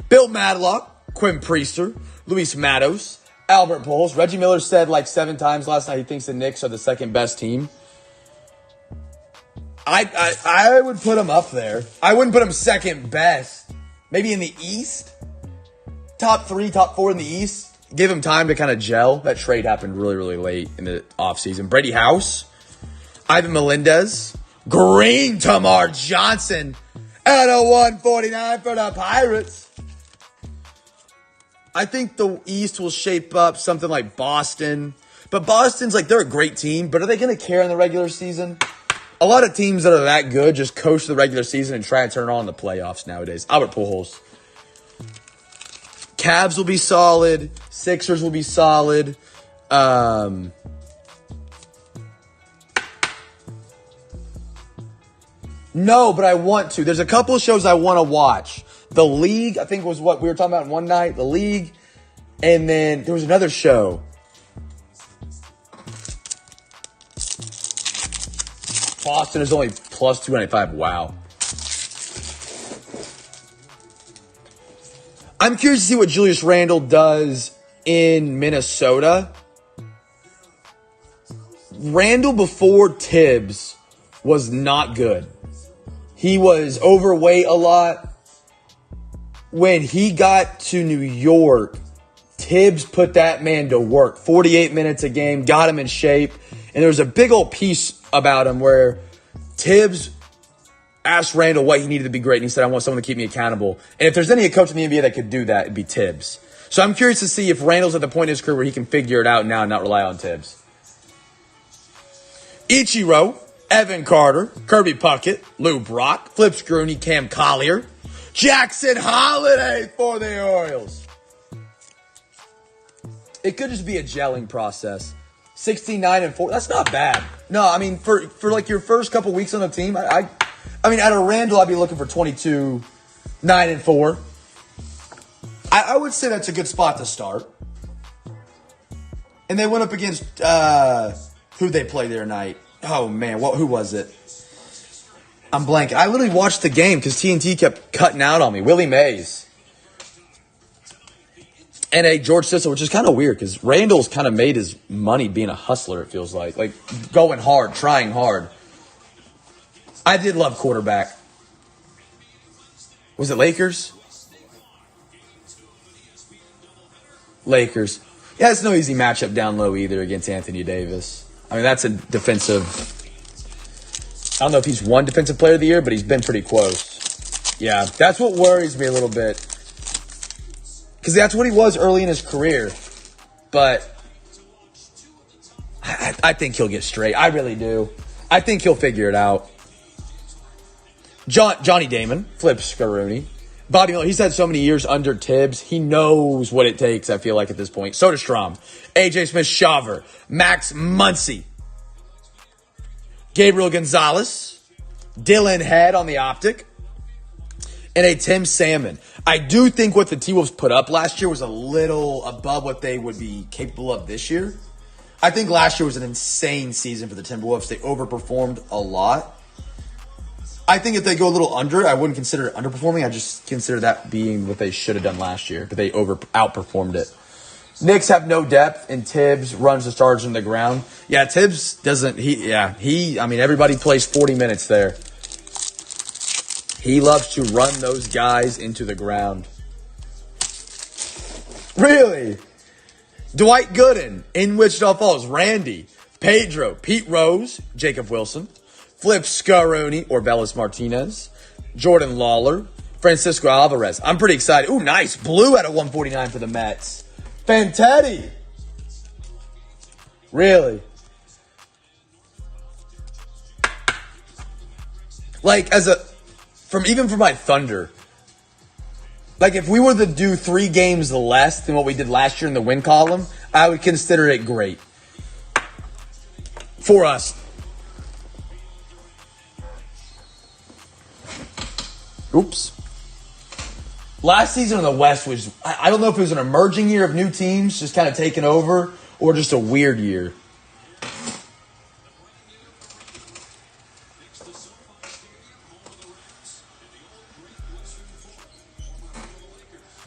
Bill Madlock, Quinn Priester, Luis Matos, Albert Pujols. Reggie Miller said like 7 times last night he thinks the Knicks are the second best team. I would put them up there. I wouldn't put them second best. Maybe in the East. Top 3, top 4 in the East. Give him time to kind of gel. That trade happened really, really late in the offseason. Brady House, Ivan Melendez, Green Tamar Johnson, at a 149 for the Pirates. I think the East will shape up something like Boston. But Boston's like, they're a great team, but are they going to care in the regular season? A lot of teams that are that good just coast the regular season and try and turn it on in the playoffs nowadays. Albert Pujols. Cavs will be solid. Sixers will be solid. No, but I want to. There's a couple of shows I want to watch. The League, I think was what we were talking about one night. The League. And then there was another show. Boston is only plus 295. Wow. I'm curious to see what Julius Randle does in Minnesota. Randle before Tibbs was not good. He was overweight a lot. When he got to New York, Tibbs put that man to work. 48 minutes a game, got him in shape. And there was a big old piece about him where Tibbs asked Randall what he needed to be great. And he said, I want someone to keep me accountable. And if there's any coach in the NBA that could do that, it'd be Tibbs. So I'm curious to see if Randall's at the point in his career where he can figure it out now and not rely on Tibbs. Ichiro, Evan Carter, Kirby Puckett, Lou Brock, Flip Scrooney, Cam Collier, Jackson Holiday for the Orioles. It could just be a gelling process. 16-9-4. That's not bad. No, I mean, for like your first couple weeks on the team, I mean, out of Randall, I'd be looking for 22-9-4. I would say that's a good spot to start. And they went up against who they played the other night. Oh, man, who was it? I'm blanking. I literally watched the game because TNT kept cutting out on me. Willie Mays. And a George Sissel, which is kind of weird because Randall's kind of made his money being a hustler, it feels like. Like, going hard, trying hard. I did love quarterback. Was it Lakers? Lakers. Yeah, it's no easy matchup down low either against Anthony Davis. I mean, that's a defensive... I don't know if he's won Defensive Player of the Year, but he's been pretty close. Yeah, that's what worries me a little bit. Because that's what he was early in his career. But I think he'll get straight. I really do. I think he'll figure it out. Johnny Damon, Flip Scrooney. Bobby Miller, he's had so many years under Tibbs. He knows what it takes, I feel like, at this point. Soderstrom, AJ Smith-Shawver, Max Muncy, Gabriel Gonzalez, Dylan Head on the optic, and a Tim Salmon. I do think what the T-Wolves put up last year was a little above what they would be capable of this year. I think last year was an insane season for the Timberwolves. They overperformed a lot. I think if they go a little under, I wouldn't consider it underperforming. I just consider that being what they should have done last year, but they outperformed it. Knicks have no depth, and Tibbs runs the starters in the ground. Yeah, Tibbs doesn't. I mean, everybody plays 40 minutes there. He loves to run those guys into the ground. Really? Dwight Gooden in Wichita Falls. Randy, Pedro, Pete Rose, Jacob Wilson, Flip Scrooney or Bellis Martinez, Jordan Lawler, Francisco Alvarez. I'm pretty excited. Ooh, nice. Blue at a 149 for the Mets. Fantetti. Really? Like, even for my Thunder, like if we were to do 3 games less than what we did last year in the win column, I would consider it great. For us. Oops. Last season in the West was, I don't know if it was an emerging year of new teams just kind of taking over or just a weird year.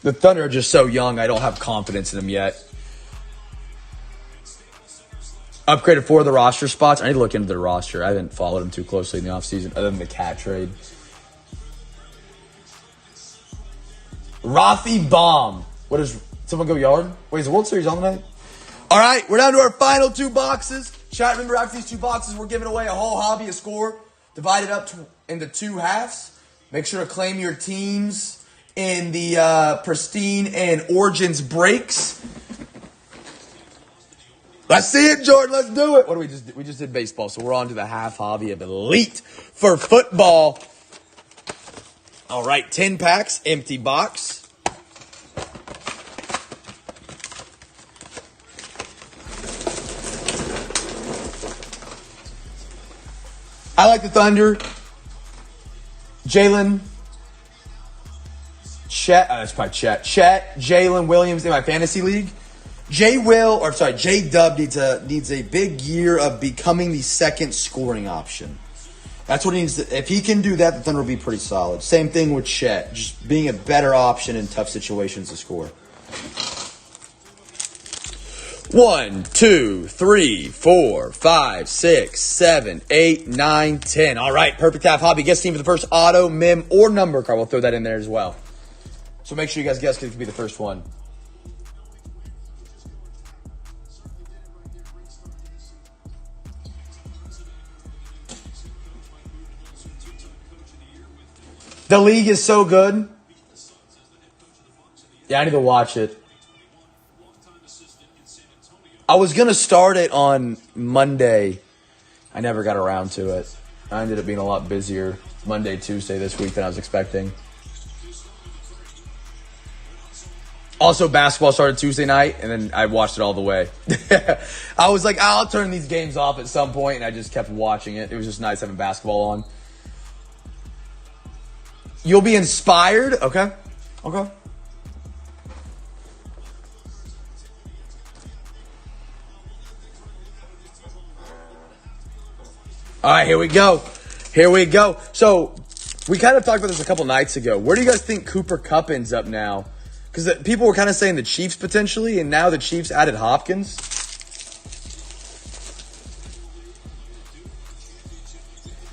The Thunder are just so young, I don't have confidence in them yet. Upgraded 4 of the roster spots. I need to look into their roster. I haven't followed them too closely in the offseason other than the cat trade. Rafi Baum. What is... Someone go yard? Wait, is the World Series on tonight? All right, we're down to our final 2 boxes. Chat, remember after these 2 boxes, we're giving away a whole hobby, a score, divided up into 2 halves. Make sure to claim your teams in the Pristine and Origins breaks. Let's see it, Jordan. Let's do it. What do we just do? We just did baseball, so we're on to the half hobby of Elite for football. All right, 10 packs, empty box. I like the Thunder. Jalen. Chet. That's probably Chet. Chet, Jalen Williams in my fantasy league. J-Dub needs a big year of becoming the second scoring option. That's what he needs. If he can do that, the Thunder will be pretty solid. Same thing with Chet, just being a better option in tough situations to score. 1, 2, 3, 4, 5, 6, 7, 8, 9, 10. All right, Perfect Half Hobby. Guess team for the first auto, mem, or number card. We'll throw that in there as well. So make sure you guys guess because it could be the first one. The league is so good. Yeah, I need to watch it. I was going to start it on Monday. I never got around to it. I ended up being a lot busier Monday, Tuesday this week than I was expecting. Also, basketball started Tuesday night, and then I watched it all the way. I was like, I'll turn these games off at some point, and I just kept watching it. It was just nice having basketball on. You'll be inspired? Okay. Okay. All right, here we go. Here we go. So, we kind of talked about this a couple nights ago. Where do you guys think Cooper Kupp ends up now? Because people were kind of saying the Chiefs potentially, and now the Chiefs added Hopkins.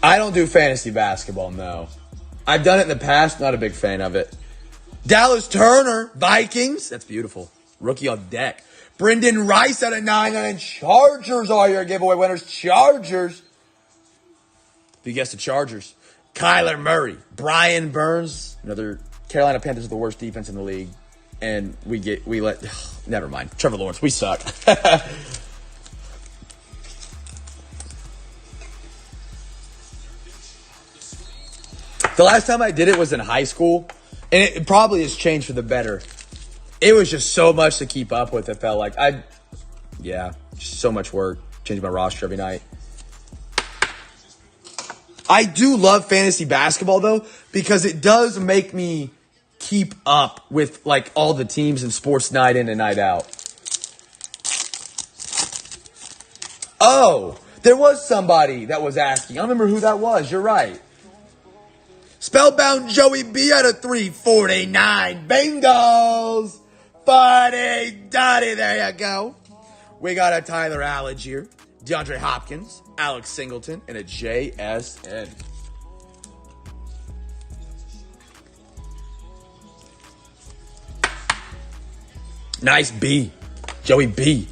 I don't do fantasy basketball, no. I've done it in the past, not a big fan of it. Dallas Turner, Vikings. That's beautiful. Rookie on deck. Brendan Rice out of 9-9. Chargers are your giveaway winners. Chargers. If you guessed the Chargers. Kyler Murray. Brian Burns. Another Carolina Panthers are the worst defense in the league. And never mind. Trevor Lawrence, we suck. The last time I did it was in high school, and it probably has changed for the better. It was just so much to keep up with. It felt like just so much work. Changing my roster every night. I do love fantasy basketball though, because it does make me keep up with like all the teams in sports night in and night out. Oh, there was somebody that was asking. I don't remember who that was. You're right. Spellbound Joey B out of 349. Bengals. Buddy Duddy. There you go. We got a Tyler Algier, DeAndre Hopkins, Alex Singleton, and a JSN. Nice B. Joey B.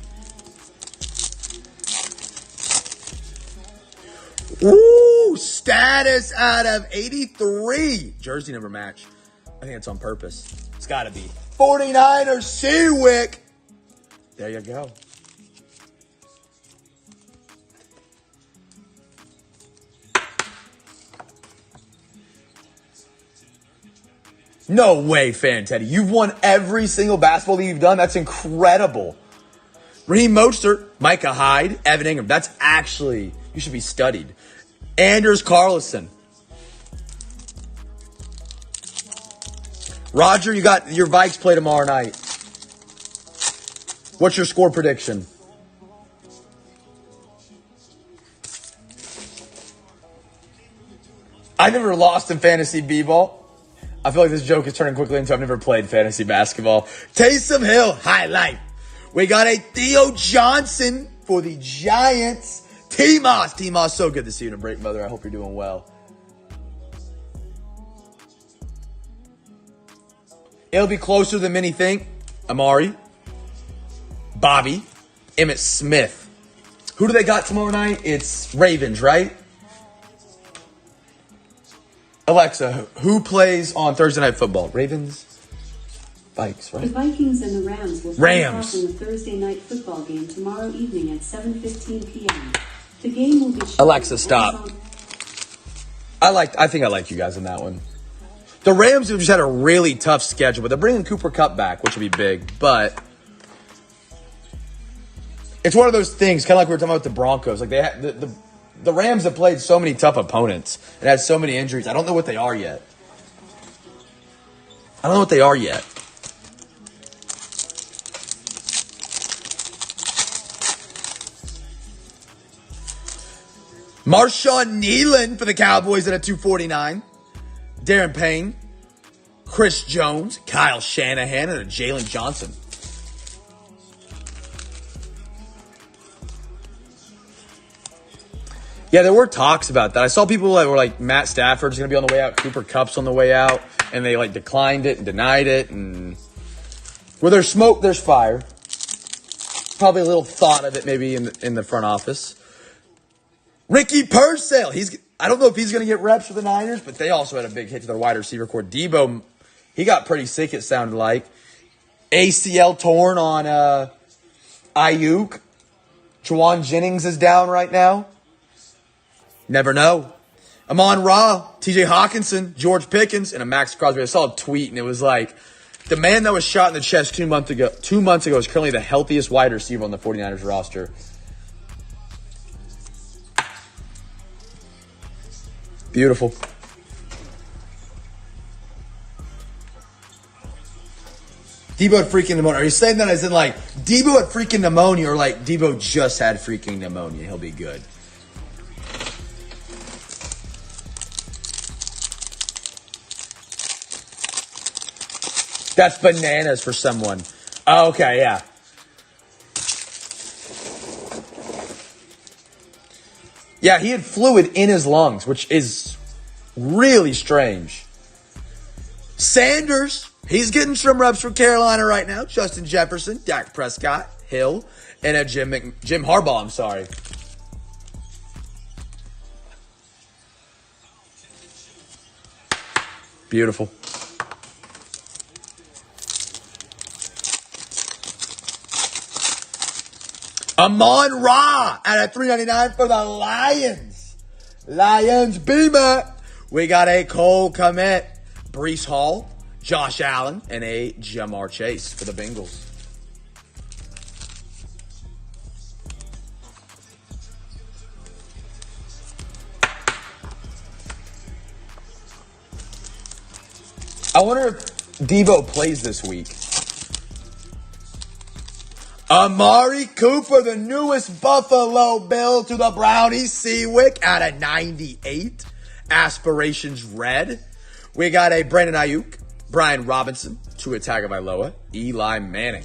Ooh, status out of 83. Jersey number match. I think it's on purpose. It's got to be. 49ers WYCK. There you go. No way, Fan Teddy. You've won every single basketball league you've done. That's incredible. Raheem Mostert, Micah Hyde, Evan Ingram. That's actually, you should be studied. Anders Carlson. Roger, you got your Vikes play tomorrow night. What's your score prediction? I never lost in fantasy b-ball. I feel like this joke is turning quickly into I've never played fantasy basketball. Taysom Hill, highlight. We got a Theo Johnson for the Giants. T-Moss. T-Moss, so good to see you in a break, mother. I hope you're doing well. It'll be closer than many think. Amari. Bobby. Emmitt Smith. Who do they got tomorrow night? It's Ravens, right? Alexa, who plays on Thursday Night Football? Ravens? Vikes, right? The Vikings and the Rams will face off in the Thursday Night Football game tomorrow evening at 7:15 p.m. The game will be shown. Alexa, stop. I think I like you guys in that one. The Rams have just had a really tough schedule, but they're bringing Cooper Kupp back, which will be big. But it's one of those things, kind of like we were talking about with the Broncos. Like the Rams have played so many tough opponents and had so many injuries. I don't know what they are yet. Marshawn Nealon for the Cowboys at a 249. Darren Payne, Chris Jones, Kyle Shanahan, and a Jalen Johnson. Yeah, there were talks about that. I saw people that were like, Matt Stafford's going to be on the way out, Cooper Kupp's on the way out, and they like declined it and denied it. And where there's smoke, there's fire. Probably a little thought of it maybe in the front office. Ricky Purcell. I don't know if he's going to get reps for the Niners, but they also had a big hit to their wide receiver core. Debo, he got pretty sick, it sounded like. ACL torn on Ayuk. Juwan Jennings is down right now. Never know. Amon-Ra, TJ Hawkinson, George Pickens, and a Max Crosby. I saw a tweet, and it was like, the man that was shot in the chest 2 months ago is currently the healthiest wide receiver on the 49ers roster. Beautiful. Debo had freaking pneumonia. Are you saying that as in like, Debo had freaking pneumonia, or like, Debo just had freaking pneumonia? He'll be good. That's bananas for someone. Oh, okay, yeah. Yeah, he had fluid in his lungs, which is really strange. Sanders, he's getting some reps for Carolina right now. Justin Jefferson, Dak Prescott, Hill, and a Jim Harbaugh, I'm sorry. Beautiful. Amon-Ra at a $3.99 for the Lions. Lions Beamer. We got a Cole Kmet, Breece Hall, Josh Allen, and a Jamar Chase for the Bengals. I wonder if Debo plays this week. Amari Cooper, the newest Buffalo Bill to the Brownies. WYCK at a 98. Aspirations red. We got a Brandon Ayuk, Brian Robinson, Tua Tagovailoa, Eli Manning.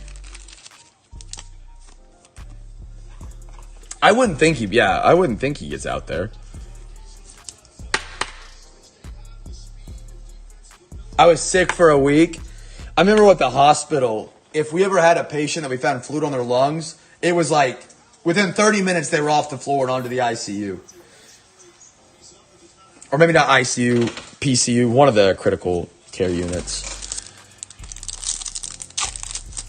I wouldn't think he gets out there. I was sick for a week. I remember at the hospital, if we ever had a patient that we found fluid on their lungs, it was like within 30 minutes they were off the floor and onto the ICU. Or maybe not ICU, PCU, one of the critical care units.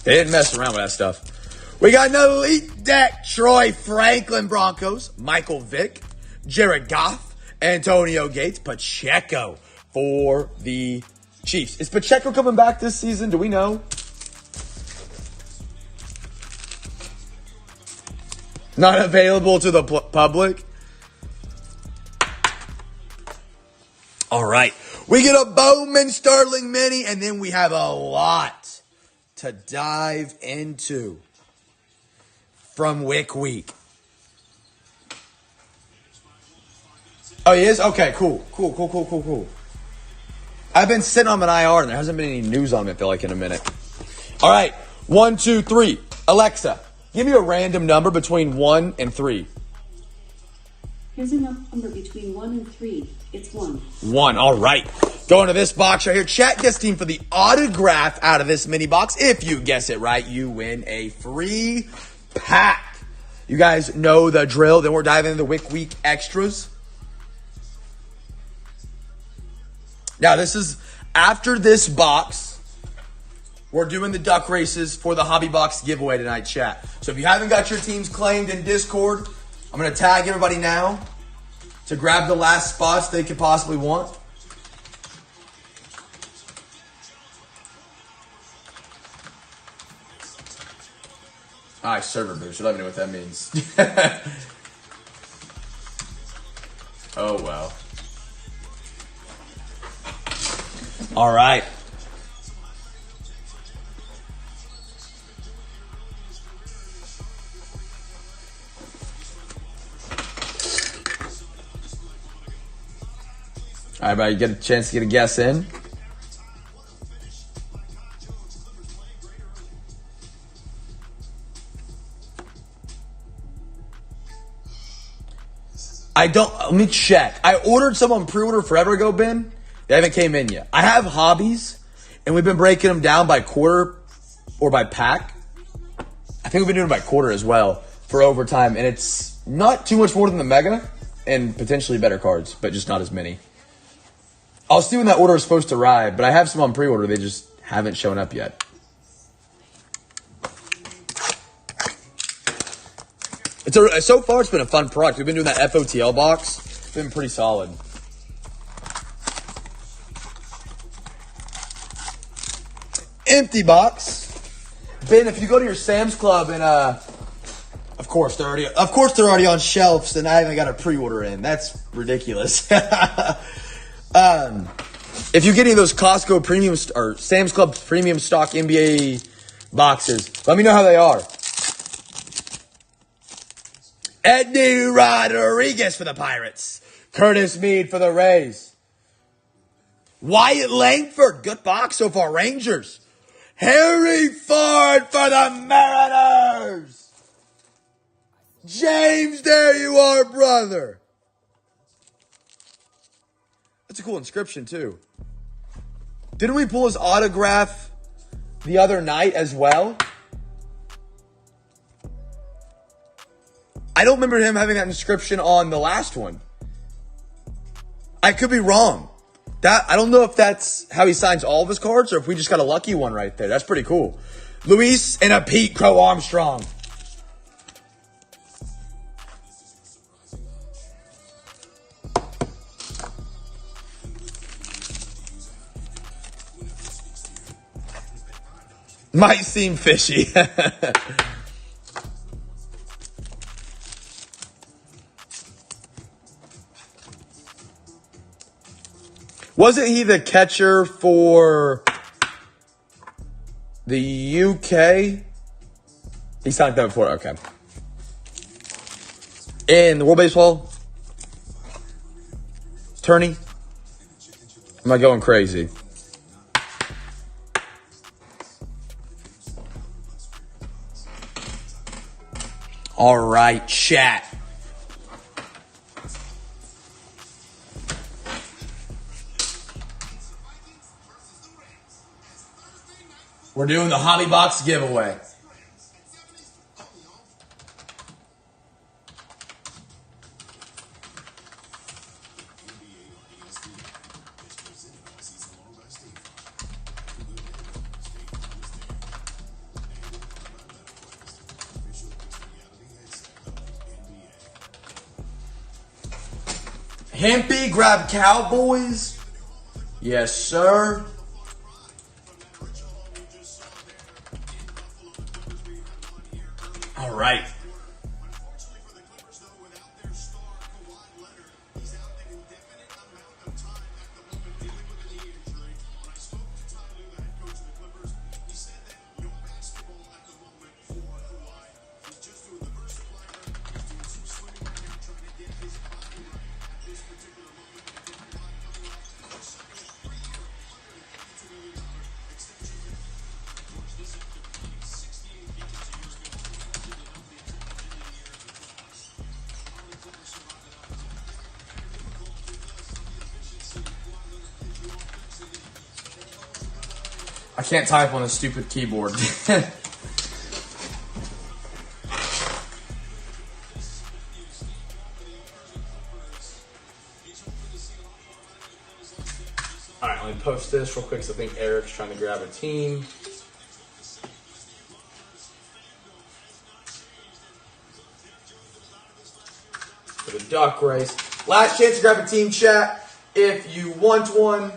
They didn't mess around with that stuff. We got an elite deck. Troy Franklin Broncos, Michael Vick, Jared Goff, Antonio Gates, Pacheco for the Chiefs. Is Pacheco coming back this season? Do we know? Not available to the public. All right. We get a Bowman Sterling mini, and then we have a lot to dive into from WYCK Week. Oh, he is? Okay, cool. I've been sitting on an IR, and there hasn't been any news on him, I feel like, in a minute. All right. 1, 2, 3. Alexa, give me a random number between 1 and 3. Here's a number between 1 and 3. It's 1. 1. All right. Going to this box right here. Chat guest team for the autograph out of this mini box. If you guess it right, you win a free pack. You guys know the drill. Then we're diving into the WYCK Week extras. Now, this is after this box. We're doing the duck races for the Hobby Box giveaway tonight, chat. So if you haven't got your teams claimed in Discord, I'm going to tag everybody now to grab the last spots they could possibly want. All right, server boost. Let me know what that means. Oh, well. All right. All right, everybody, get a chance to get a guess in. Let me check. I ordered some on pre-order forever ago, Ben. They haven't came in yet. I have hobbies, and we've been breaking them down by quarter or by pack. I think we've been doing it by quarter as well for overtime, and it's not too much more than the Mega and potentially better cards, but just not as many. I'll see when that order is supposed to arrive, but I have some on pre-order. They just haven't shown up yet. So far, it's been a fun product. We've been doing that FOTL box. It's been pretty solid. Empty box. Ben, if you go to your Sam's Club and of course they're already on shelves, and I haven't got a pre-order in. That's ridiculous. If you get any of those Costco premium or Sam's Club premium stock NBA boxes, let me know how they are. Eddie Rodriguez for the Pirates. Curtis Mead for the Rays. Wyatt Langford, good box so far. Rangers. Harry Ford for the Mariners. James, there you are, brother. That's a cool inscription, too. Didn't we pull his autograph the other night as well? I don't remember him having that inscription on the last one. I could be wrong. I don't know if that's how he signs all of his cards or if we just got a lucky one right there. That's pretty cool. Luis and a Pete Crow Armstrong. Might seem fishy. Wasn't he the catcher for the UK? He signed that before. Okay. In the World Baseball tourney? Am I going crazy? All right, chat. We're doing the Hobby Box giveaway. Hempy, grab Cowboys. Yes, sir. All right. I can't type on a stupid keyboard. Alright, let me post this real quick because I think Eric's trying to grab a team. For the duck race. Last chance to grab a team, chat. If you want one.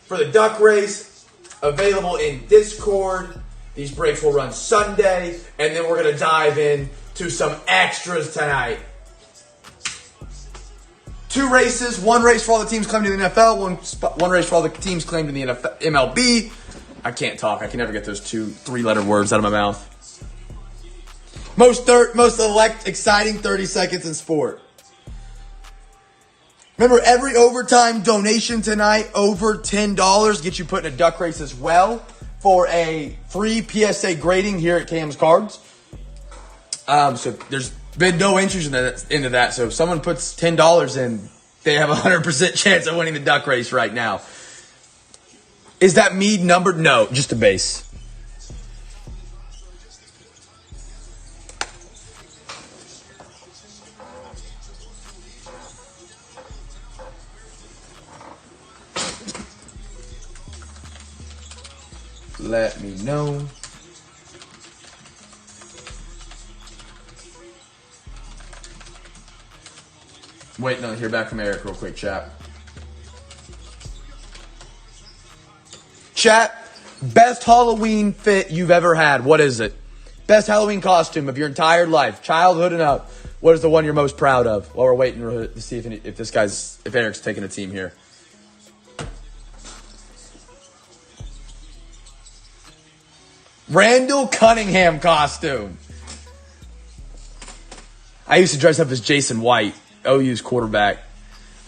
For the duck race, available in Discord. These breaks will run Sunday, and then we're going to dive in to some extras tonight. 2 races, 1 race for all the teams claimed in the NFL, one race for all the teams claimed in the MLB. I can't talk. I can never get those 3-letter words out of my mouth. Most exciting 30 seconds in sport. Remember, every overtime donation tonight over $10 gets you put in a duck race as well for a free PSA grading here at Cam's Cards. So there's been no interest into that. So if someone puts $10 in, they have a 100% chance of winning the duck race right now. Is that mead numbered? No, just a base. Let me know. Waiting to hear back from Eric real quick, chat. Chat, best Halloween fit you've ever had. What is it? Best Halloween costume of your entire life, childhood and up. What is the one you're most proud of? While we're waiting to see if Eric's taking a team here. Randall Cunningham costume. I used to dress up as Jason White, OU's quarterback.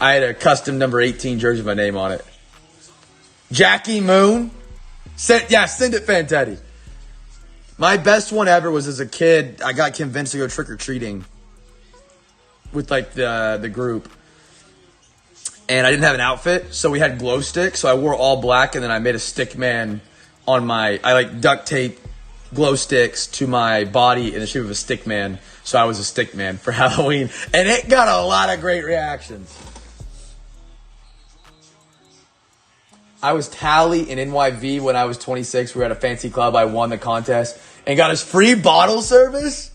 I had a custom number 18 jersey with my name on it. Jackie Moon. Send it, Fantetti. My best one ever was as a kid. I got convinced to go trick-or-treating with like the group. And I didn't have an outfit, so we had glow sticks. So I wore all black, and then I made a stick man on I like duct tape glow sticks to my body in the shape of a stick man. So I was a stick man for Halloween. And it got a lot of great reactions. I was Tally in NYV when I was 26. We were at a fancy club. I won the contest and got us free bottle service.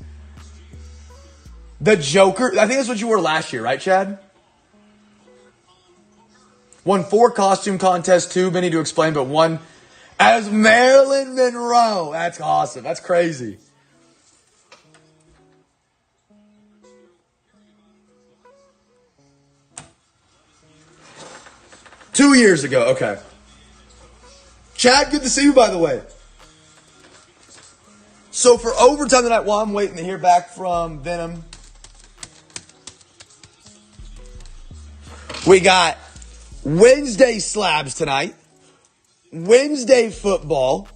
The Joker. I think that's what you wore last year, right, Chad? Won 4 costume contests, 2 many to explain, but 1 as Marilyn Monroe. That's awesome. That's crazy. Two years ago. Okay. Chad, good to see you, by the way. So for overtime tonight, while I'm waiting to hear back from Venom, we got Wednesday slabs tonight, Wednesday football,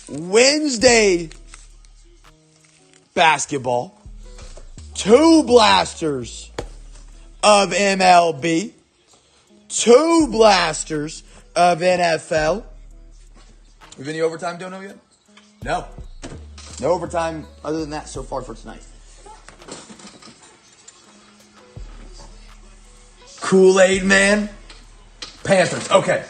Wednesday basketball, 2 blasters of MLB, 2 blasters of NFL. We've any overtime, Dono, yet? No. No overtime other than that so far for tonight. Kool-Aid Man. Panthers. Okay.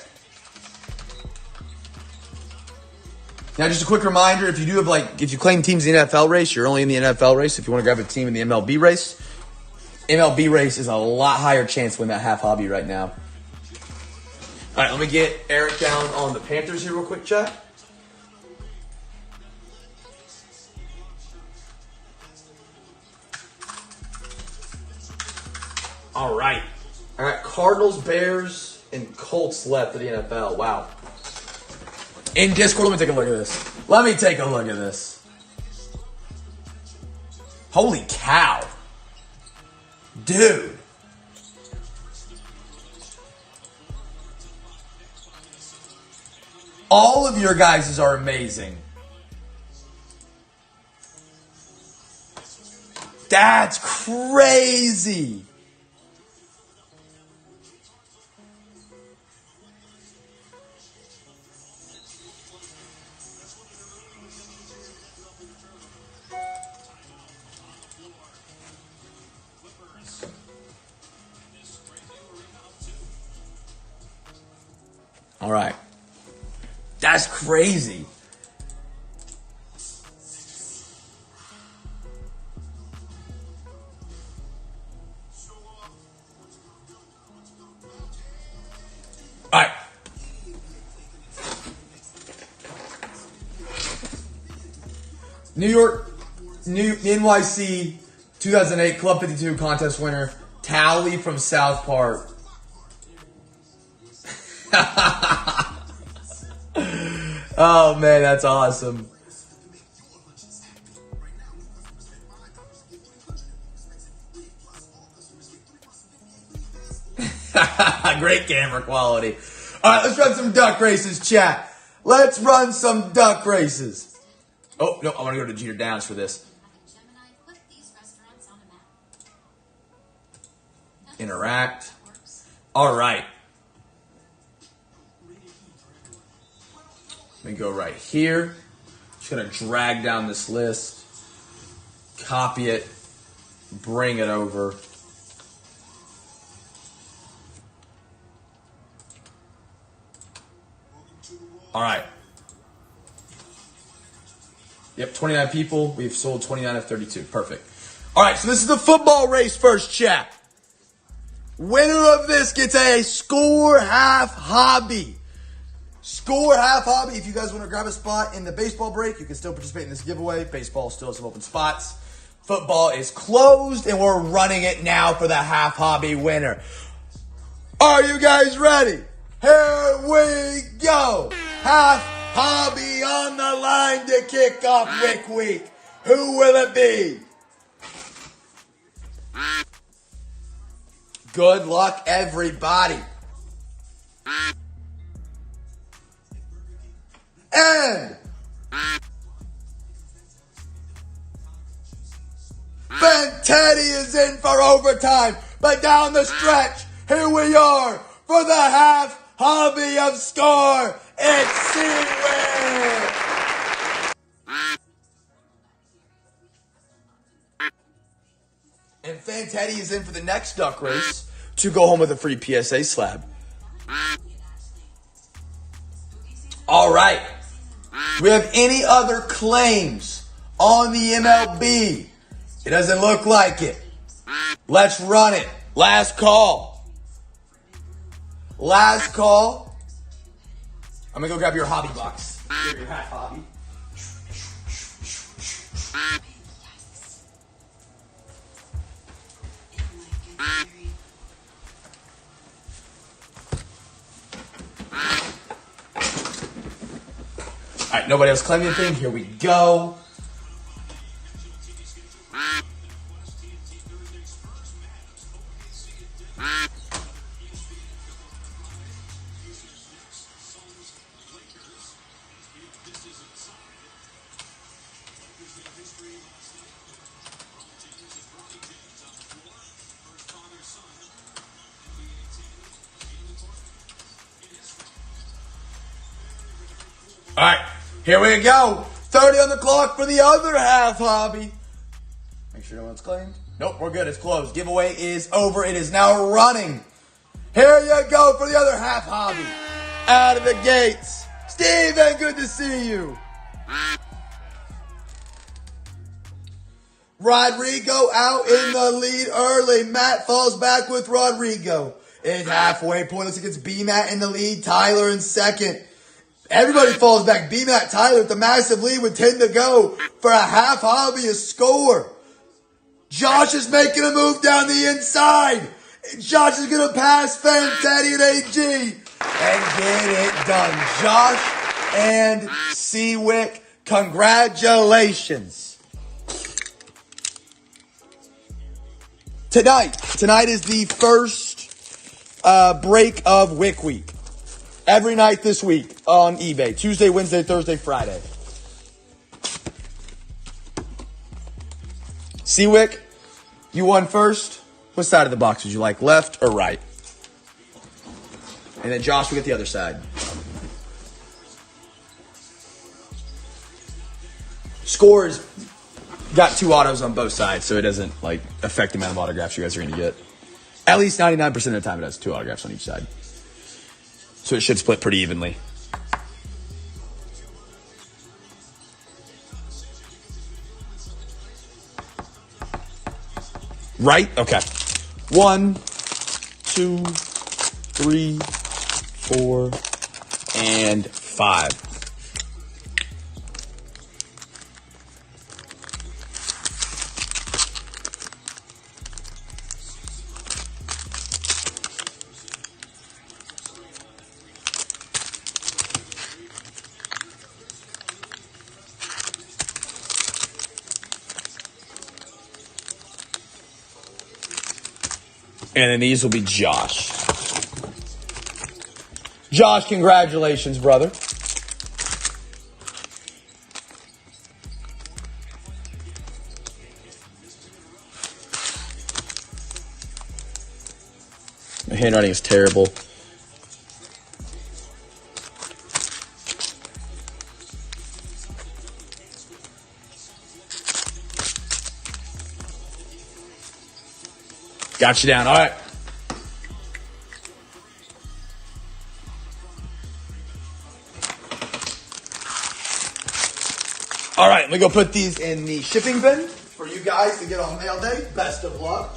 Now, just a quick reminder, if you do have if you claim teams in the NFL race, you're only in the NFL race. If you want to grab a team in the MLB race is a lot higher chance to win that half hobby right now. All right, let me get Eric down on the Panthers here real quick, chat. All right. I got Cardinals, Bears, and Colts left for the NFL. Wow. In Discord, let me take a look at this. Holy cow. Dude. All of your guys are amazing. That's crazy. All right. That's crazy. All right. NYC 2008 Club 52 contest winner, Tally from South Park. Oh, man, that's awesome. Great camera quality. All right, let's run some duck races, chat. Let's run some duck races. Oh, no, I want to go to Jeter Downs for this. interact. All right. Let me go right here. Just going to drag down this list, copy it, bring it over. All right. Yep, 29 people. We've sold 29 of 32. Perfect. All right, so this is the football race first, chat. Winner of this gets a score half hobby. Score half hobby. If you guys want to grab a spot in the baseball break, you can still participate in this giveaway. Baseball still has some open spots. Football is closed, and we're running it now for the half hobby winner. Are you guys ready? Here we go. Half hobby on the line to kick off WYCK Week. Who will it be? Good luck, everybody. And Teddy is in for overtime. But down the stretch, here we are for the half hobby of score. It's CWYCK. And Fan Teddy is in for the next duck race to go home with a free PSA slab. All right. Do we have any other claims on the MLB? It doesn't look like it. Let's run it. Last call. Last call. I'm going to go grab your hobby box. Your half hobby. All right, nobody else claiming anything. Here we go. All right, here we go. 30 on the clock for the other half hobby. Make sure no one's claimed. Nope, we're good. It's closed. Giveaway is over. It is now running. Here you go for the other half hobby. Out of the gates. Steven, good to see you. Rodrigo out in the lead early. Matt falls back with Rodrigo. It's halfway point. Looks like it's B-Matt in the lead. Tyler in second. Everybody falls back. B-Matt, Tyler with the massive lead with 10 to go for a half hobby, a score. Josh is making a move down the inside. Josh is going to pass Fan Teddy and AG and get it done. Josh and CWYCK, congratulations. Tonight is the first break of WYCK Week. Every night this week on eBay. Tuesday, Wednesday, Thursday, Friday. CWYCK, you won first. What side of the box would you like? Left or right? And then Josh will get the other side. Scores got 2 autos on both sides, so it doesn't affect the amount of autographs you guys are going to get. At least 99% of the time it has 2 autographs on each side. So it should split pretty evenly. Right? Okay. 1, 2, 3, 4, and 5. And then these will be Josh. Josh, congratulations, brother. handwriting is terrible. Got you down. All right. All right, let me go put these in the shipping bin for you guys to get on mail day. Best of luck.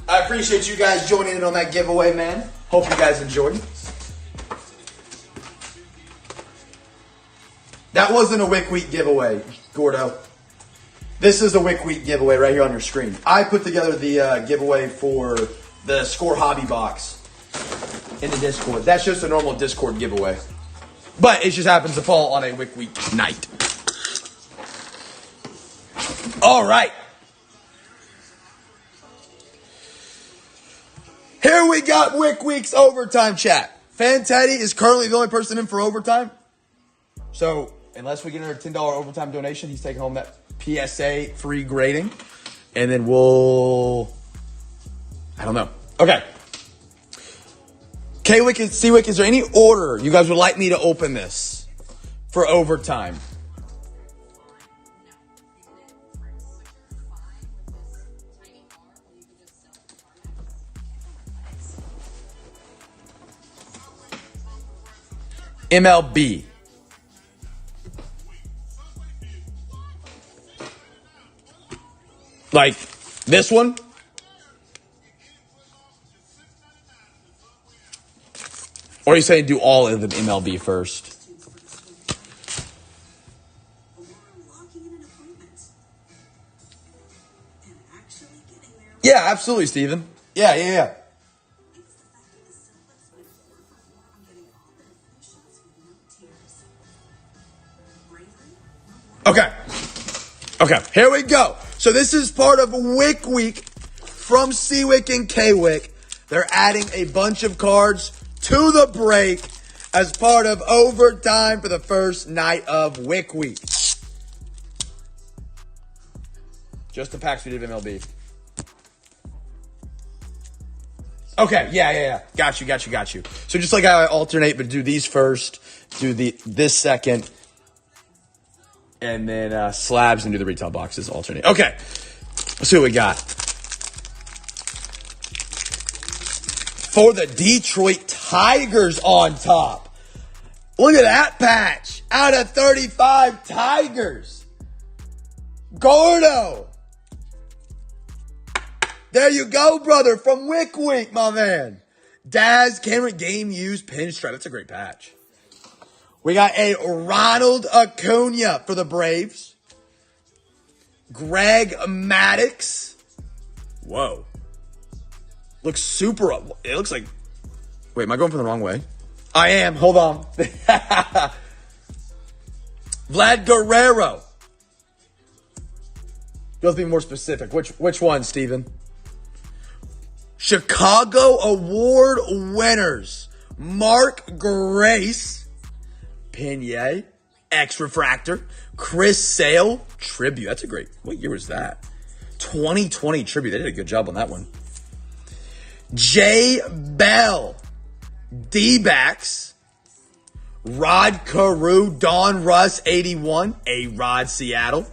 I appreciate you guys joining in on that giveaway, man. Hope you guys enjoyed. That wasn't a WYCK Week giveaway, Gordo. This is a WYCK Week giveaway right here on your screen. I put together the giveaway for the Score Hobby Box in the Discord. That's just a normal Discord giveaway. But it just happens to fall on a WYCK Week night. All right. Here we got WYCK Week's overtime chat. Fan Teddy is currently the only person in for overtime. So unless we get another $10 overtime donation, he's taking home that PSA free grading. And then I don't know. Okay. K-Wick and C-Wick, is there any order you guys would like me to open this for overtime? MLB. Like this one? Or are you saying do all of the MLB first? Yeah, absolutely, Steven. Yeah. Okay, here we go. So this is part of WYCK Week from C-Wick and K-Wick. They're adding a bunch of cards to the break as part of overtime for the first night of WYCK Week. Just the packs we did of MLB. Okay, yeah. Got you. So just like how I alternate, but do these first, do this second, and then slabs and do the retail boxes alternate. Okay, let's see what we got. For the Detroit Tigers on top. Look at that patch. Out of 35 Tigers. Gordo. There you go, brother, from WYCK Week, my man. Daz Cameron Game Used Pinstripe. That's a great patch. We got a Ronald Acuna for the Braves. Greg Maddux. Whoa. Looks super up. It looks like... Wait, am I going from the wrong way? I am. Hold on. Vlad Guerrero. You have to be more specific. Which one, Steven? Chicago Award winners. Mark Grace. Pena, X Refractor, Chris Sale, Tribute. That's a great. What year was that? 2020 Tribute. They did a good job on that one. Jay Bell, D-backs, Rod Carew, Donruss 81, A-Rod Seattle.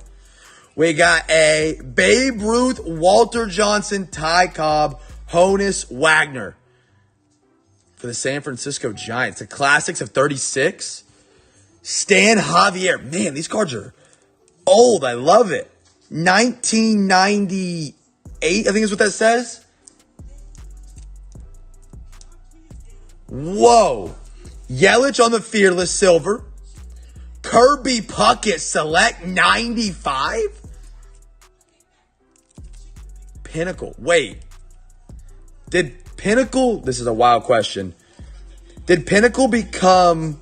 We got a Babe Ruth, Walter Johnson, Ty Cobb, Honus Wagner for the San Francisco Giants. The classics of 36. Stan Javier. Man, these cards are old. I love it. 1998, I think is what that says. Whoa. Yelich on the Fearless Silver. Kirby Puckett Select 95. Pinnacle. Wait. Did Pinnacle... This is a wild question. Did Pinnacle become...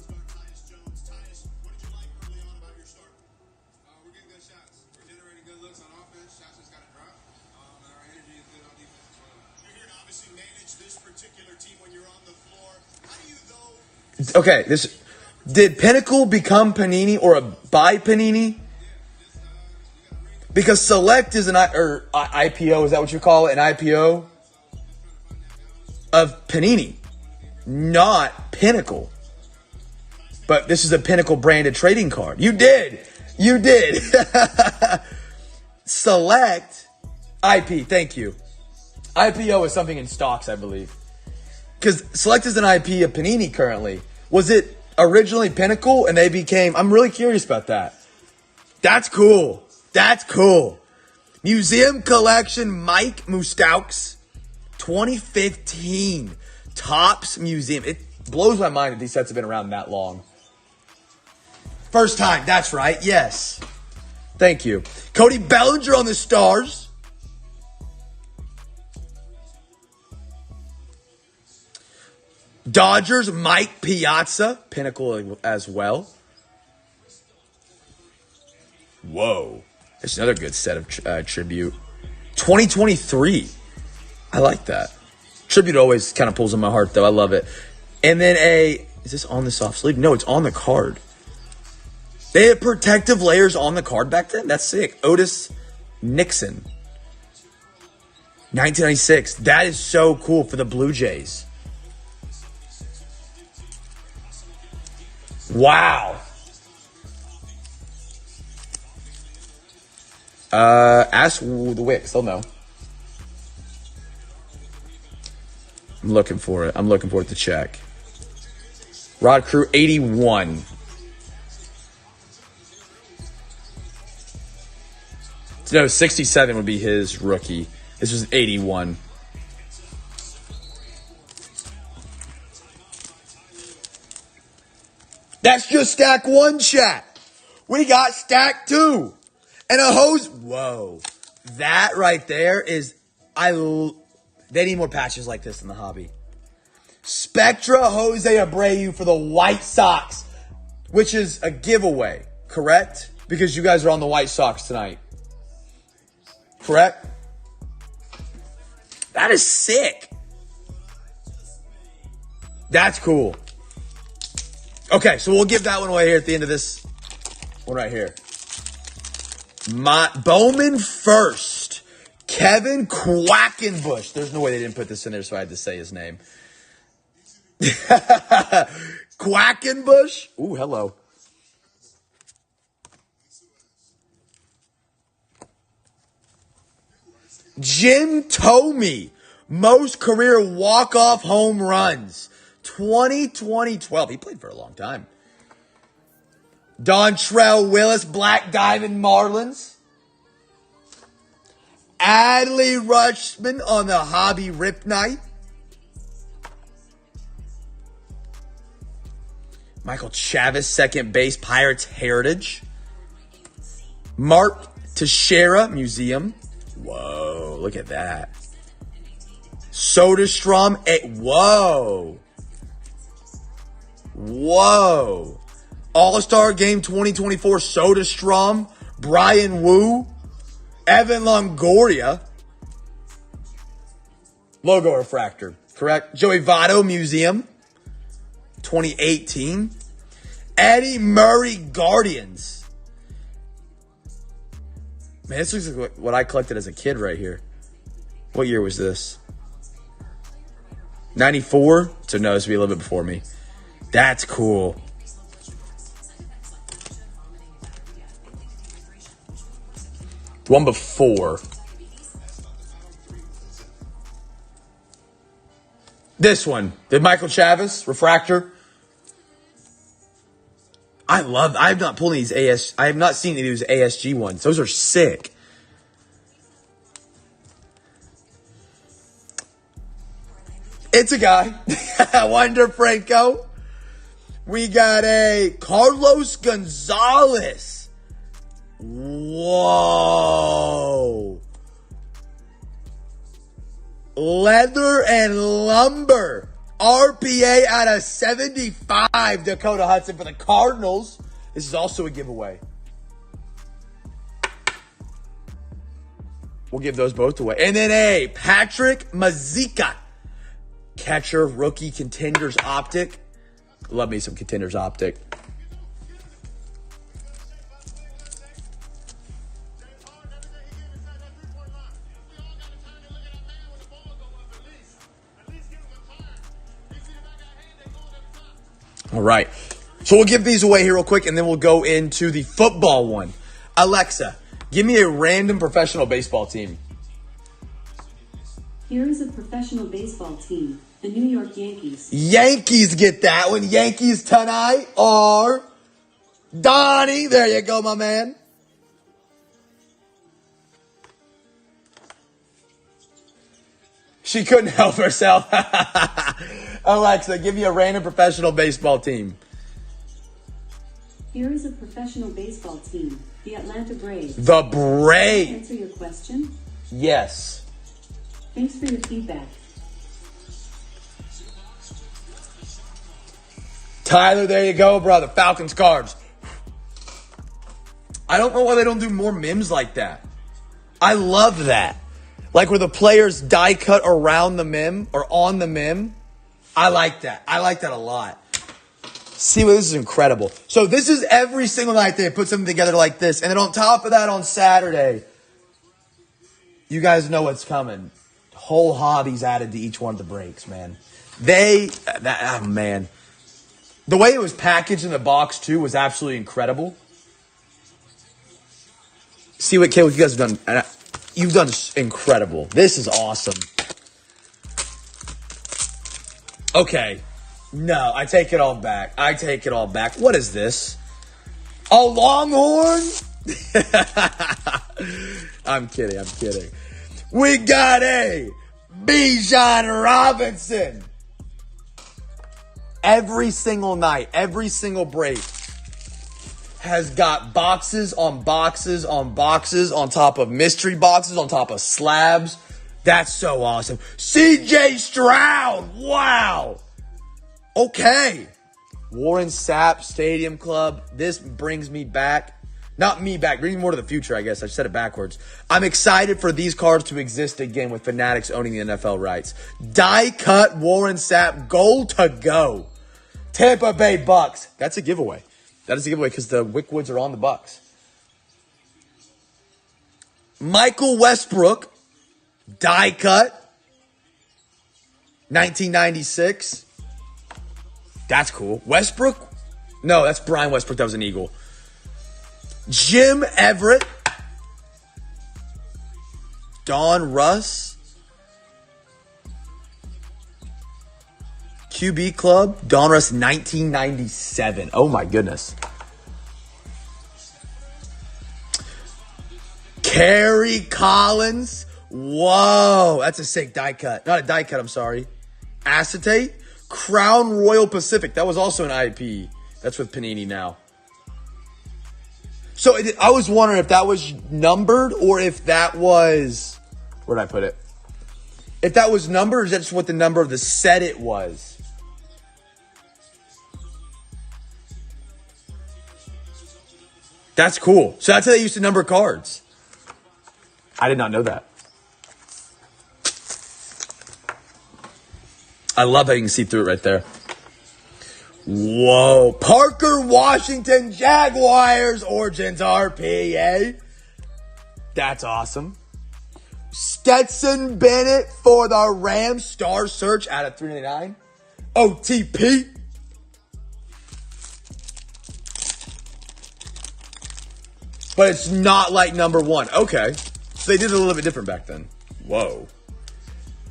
Okay, did Pinnacle become Panini or a by Panini? Because Select is an IPO. Is that what you call it? An IPO of Panini, not Pinnacle. But this is a Pinnacle branded trading card. You did. Select IP. Thank you. IPO is something in stocks, I believe. Because Select is an IP of Panini currently. Was it originally Pinnacle and they became... I'm really curious about that. That's cool. Museum Collection Mike Mustaux, 2015. Topps Museum. It blows my mind that these sets have been around that long. First time. That's right. Yes. Thank you. Cody Bellinger on the Stars. Dodgers, Mike Piazza, Pinnacle as well. Whoa. There's another good set of tribute. 2023. I like that. Tribute always kind of pulls on my heart, though. I love it. And then is this on the soft sleeve? No, it's on the card. They had protective layers on the card back then? That's sick. Otis Nixon. 1996. That is so cool for the Blue Jays. Wow. Ask the WYCK. They'll know. I'm looking for it. To check. Rod Crew 81. No, 67 would be his rookie. This was 81. That's just stack 1, chat. We got stack 2. And a hose. Whoa. That right there is... They need more patches like this in the hobby. Spectra Jose Abreu for the White Sox, which is a giveaway, correct? Because you guys are on the White Sox tonight. Correct? That is sick. That's cool. Okay, so we'll give that one away here at the end of this one right here. Bowman first. Kevin Quackenbush. There's no way they didn't put this in there, so I had to say his name. Quackenbush. Ooh, hello. Jim Thome. Most career walk-off home runs. 2012. He played for a long time. Dontrell Willis, Black Diamond Marlins. Adley Rutschman on the Hobby Rip Night. Michael Chavis, second base, Pirates Heritage. Mark Teixeira, Museum. Whoa, look at that. Soderstrom. Whoa. All-Star Game 2024, Soderstrom. Brian Wu. Evan Longoria. Logo refractor, correct? Joey Votto, Museum. 2018. Eddie Murray, Guardians. Man, this looks like what I collected as a kid right here. What year was this? 94? So no, this would be a little bit before me. That's cool. The one before. This one. The Michael Chavis refractor. I have not pulled these I have not seen any of these ASG ones. Those are sick. It's a guy. Wander Franco. We got a Carlos Gonzalez. Whoa. Leather and Lumber. RPA out of 75. Dakota Hudson for the Cardinals. This is also a giveaway. We'll give those both away. And then a Patrick Mazeika. Catcher, rookie, Contenders Optic. Love me some Contenders Optic. All right. So we'll give these away here real quick, and then we'll go into the football one. Alexa, give me a random professional baseball team. Here is a professional baseball team, the New York Yankees. Yankees get that one. Yankees tonight are Donnie. There you go, my man. She couldn't help herself. Alexa, give me a random professional baseball team. Here is a professional baseball team, the Atlanta Braves. The Braves. Answer your question? Yes. Thanks for your feedback. Tyler, there you go, brother. Falcons cards. I don't know why they don't do more memes like that. I love that. Like where the players die cut around the meme or on the meme. I like that. I like that a lot. See, well, this is incredible. So this is every single night they put something together like this. And then on top of that on Saturday, you guys know what's coming. Whole hobbies added to each one of the breaks, man. Man. The way it was packaged in the box, too, was absolutely incredible. See what you guys have done. You've done incredible. This is awesome. Okay. No, I take it all back. What is this? A Longhorn? I'm kidding. We got a Bijan Robinson. Every single night, every single break has got boxes on boxes on boxes on top of mystery boxes on top of slabs. That's so awesome. CJ Stroud. Wow. Okay. Warren Sapp Stadium Club. This brings me back. Not me back. Brings me more to the future, I guess. I said it backwards. I'm excited for these cards to exist again with Fanatics owning the NFL rights. Die cut Warren Sapp. Gold to go. Tampa Bay Bucks. That's a giveaway. That is a giveaway because the WYCK Woods are on the Bucks. Michael Westbrook. Die cut. 1996. That's cool. Westbrook? No, that's Brian Westbrook. That was an Eagle. Jim Everett. Donruss. QB Club. Donruss 1997. Oh my goodness. Kerry Collins. Whoa. That's a sick die cut. Not a die cut, I'm sorry. Acetate. Crown Royal Pacific. That was also an IP. That's with Panini now. So I was wondering if that was numbered or if that was... Where did I put it? If that was numbered or is that just what the number of the set it was? That's cool. So that's how they used to number cards. I did not know that. I love how you can see through it right there. Whoa. Parker Washington Jaguars Origins RPA. That's awesome. Stetson Bennett for the Rams Star Search out of 399. OTP. But it's not like number one. Okay. So they did it a little bit different back then. Whoa.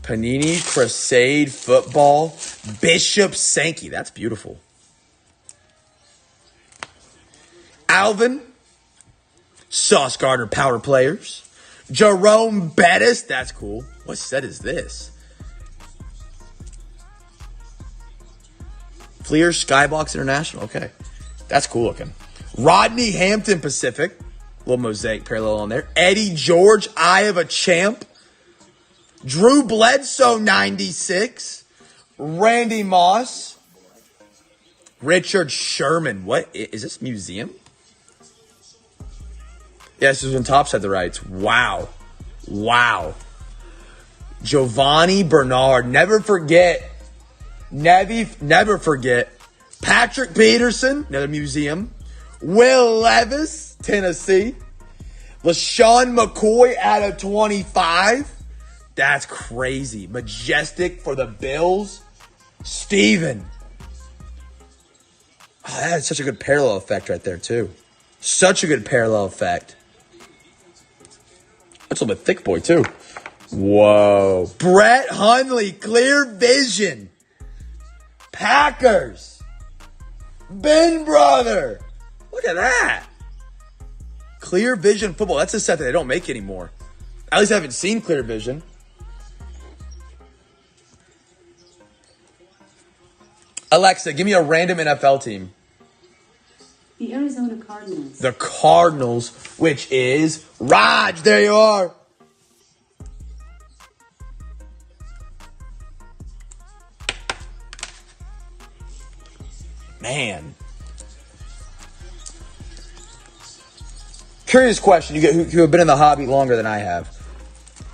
Panini Crusade Football. Bishop Sankey. That's beautiful. Alvin. Sauce Gardner Power Players. Jerome Bettis. That's cool. What set is this? Fleer Skybox International. Okay. That's cool looking. Rodney Hampton Pacific. Little mosaic parallel on there. Eddie George, Eye of a Champ. Drew Bledsoe, 96. Randy Moss. Richard Sherman. What? Is this museum? Yes, this is when Topps had the rights. Wow. Wow. Giovanni Bernard. Never forget. Never forget. Patrick Peterson. Another museum. Will Levis, Tennessee. LaShawn McCoy out of 25. That's crazy. Majestic for the Bills. Steven. Oh, that had such a good parallel effect right there, too. Such a good parallel effect. That's a little bit thick, boy, too. Whoa. Brett Hundley, clear vision. Packers. Ben Brother. Look at that. Clear vision football. That's a set that they don't make anymore. At least I haven't seen clear vision. Alexa, give me a random NFL team. The Arizona Cardinals. The Cardinals, which is Raj. There you are. Man. Curious question. You who have been in the hobby longer than I have.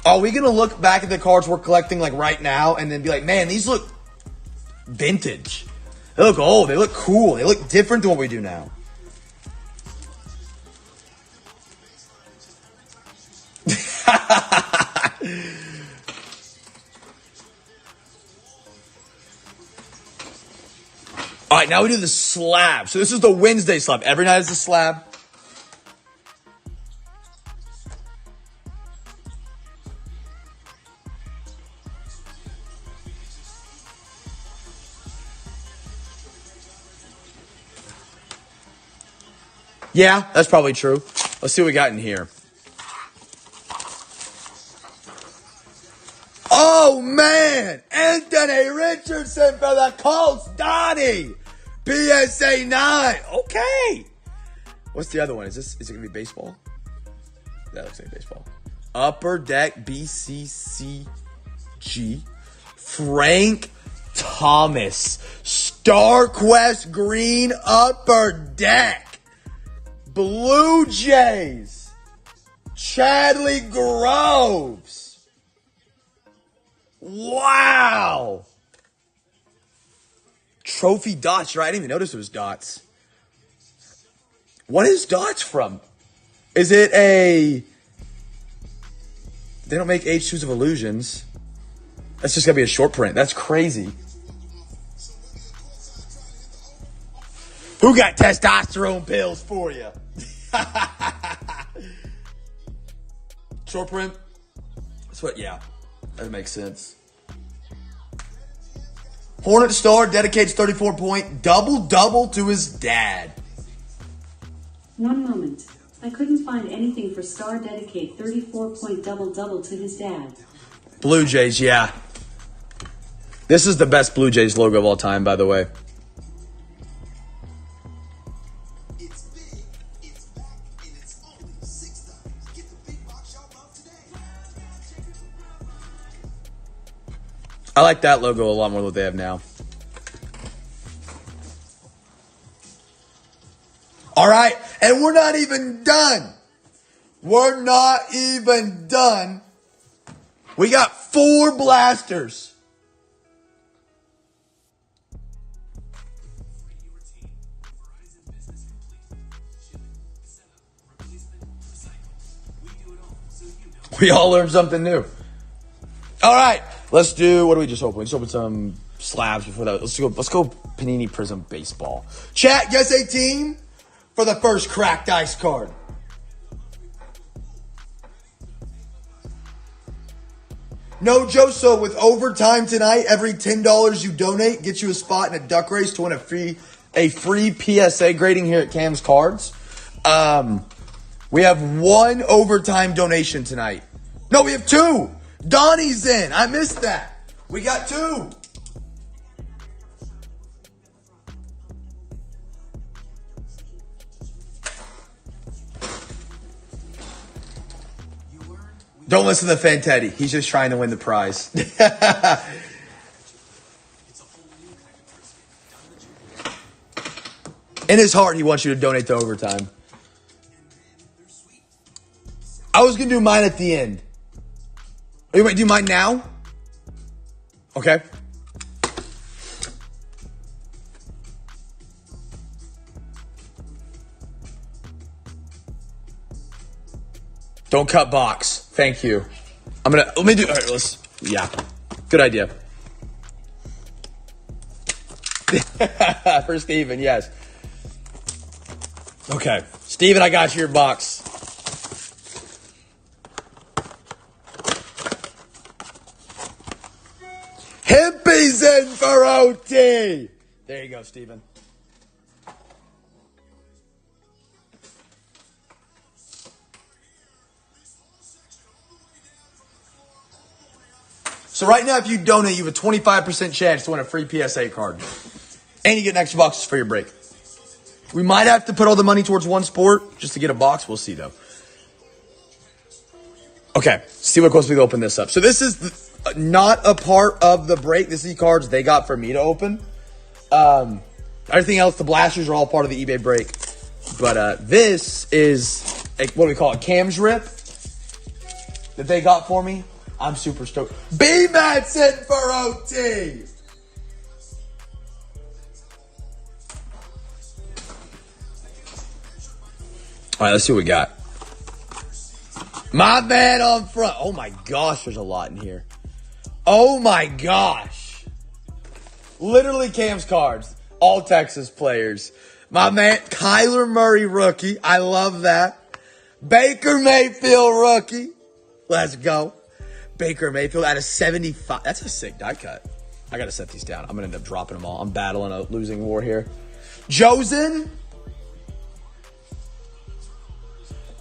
Are we going to look back at the cards we're collecting like right now and then be like, man, these look vintage. They look old. They look cool. They look different than what we do now. All right, now we do the slab. So this is the Wednesday slab. Every night is the slab. Yeah, that's probably true. Let's see what we got in here. Oh, man. Anthony Richardson for the Colts. Donnie. PSA 9. Okay. What's the other one? Is it going to be baseball? That looks like baseball. Upper Deck BCCG. Frank Thomas. StarQuest Green Upper Deck. Blue Jays. Chadley Groves. Wow. Trophy dots, right? I didn't even notice it was dots. What is dots from? Is it a... They don't make H2s of Illusions. That's just going to be a short print. That's crazy. Who got testosterone pills for you? Short print? That's what, yeah. That makes sense. Hornet Star dedicates 34-point double-double to his dad. One moment. I couldn't find anything for Star dedicate 34-point double-double to his dad. Blue Jays, yeah. This is the best Blue Jays logo of all time, by the way. I like that logo a lot more than what they have now. All right, and we're not even done. We're not even done. We got 4 blasters. We all learned something new. All right. Let's do, what do we just open? We just opened some slabs before that. Let's go Panini Prism Baseball. Chat, guess a team for the first cracked ice card. No, Joe, so with overtime tonight, every $10 you donate gets you a spot in a duck race to win a free PSA grading here at Cam's Cards. We have 1 overtime donation tonight. No, we have 2. Donnie's in. I missed that. We got 2. Don't listen to Fantetti. He's just trying to win the prize. In his heart, he wants you to donate to overtime. I was going to do mine at the end. You might do mine now? Okay. Don't cut box. Thank you. Let me do, all right, yeah. Good idea. For Steven, yes. Okay. Steven, I got you your box. Hippies in for OT. There you go, Steven. So right now, if you donate, you have a 25% chance to win a free PSA card. And you get an extra box for your break. We might have to put all the money towards one sport just to get a box. We'll see, though. Okay, see what goes we open this up. So this is not a part of the break. This is the cards they got for me to open. Everything else, the blasters are all part of the eBay break. But this is, what do we call it, Cam's Rip that they got for me. I'm super stoked. B-Mat's in for OT. All right, let's see what we got. My man on front. Oh my gosh, there's a lot in here. Oh my gosh. Literally Cam's cards. All Texas players. My man, Kyler Murray rookie. I love that. Baker Mayfield rookie. Let's go. Baker Mayfield out of 75. That's a sick die cut. I got to set these down. I'm going to end up dropping them all. I'm battling a losing war here. Joe's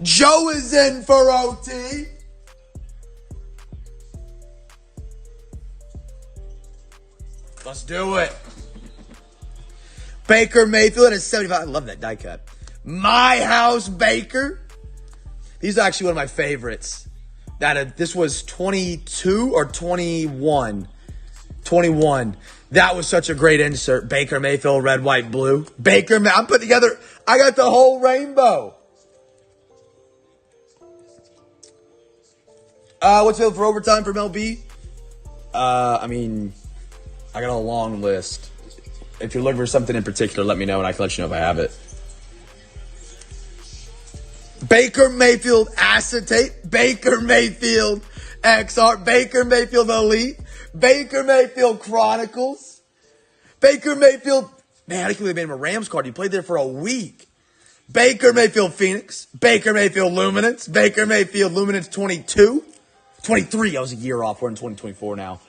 Joe is in for OT. Let's do it. Baker Mayfield at 75. I love that die cut. My House Baker. These are actually one of my favorites. This was 22 or 21. 21. That was such a great insert. Baker Mayfield, red, white, blue. I'm putting together. I got the whole rainbow. What's available for overtime for MLB? I mean, I got a long list. If you're looking for something in particular, let me know and I can let you know if I have it. Baker Mayfield Acetate. Baker Mayfield XR. Baker Mayfield Elite. Baker Mayfield Chronicles. Baker Mayfield. Man, I can't believe they made him a Rams card. He played there for a week. Baker Mayfield Phoenix. Baker Mayfield Luminance. Baker Mayfield Luminance 22. 23. I was a year off. We're in 2024 now.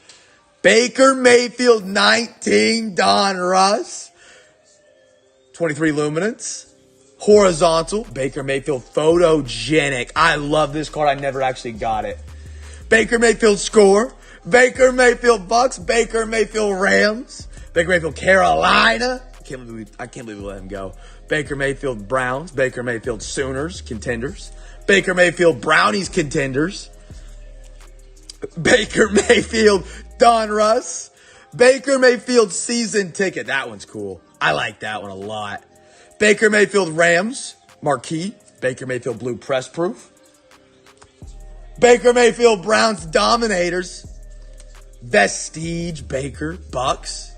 Baker Mayfield 19. Donruss. 23 Luminance. Horizontal. Baker Mayfield Photogenic. I love this card. I never actually got it. Baker Mayfield Score. Baker Mayfield Bucks. Baker Mayfield Rams. Baker Mayfield Carolina. I can't believe we let him go. Baker Mayfield Browns. Baker Mayfield Sooners. Contenders. Baker Mayfield Brownies. Contenders. Baker Mayfield Donruss. Baker Mayfield Season Ticket. That one's cool. I like that one a lot. Baker Mayfield Rams Marquee. Baker Mayfield Blue Press Proof. Baker Mayfield Browns Dominators. Vestige Baker Bucks.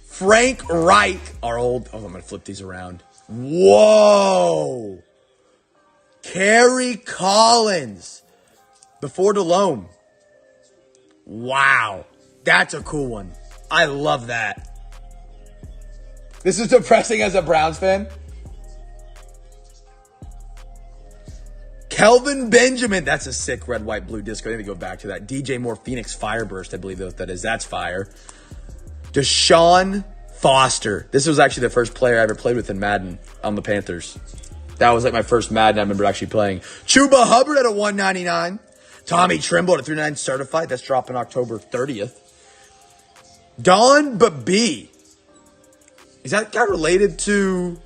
Frank Reich, our old. Oh, I'm going to flip these around. Whoa. Kerry Collins. Before Delhomme. Wow. That's a cool one. I love that. This is depressing as a Browns fan. Kelvin Benjamin. That's a sick red, white, blue disco. I need to go back to that. DJ Moore Phoenix Fireburst. I believe that is. That's fire. Deshaun Foster. This was actually the first player I ever played with in Madden on the Panthers. That was like my first Madden I remember actually playing. Chuba Hubbard at a 199. Tommy Trimble at a 399 certified. That's dropping October 30th. Don Babi. Is that guy related to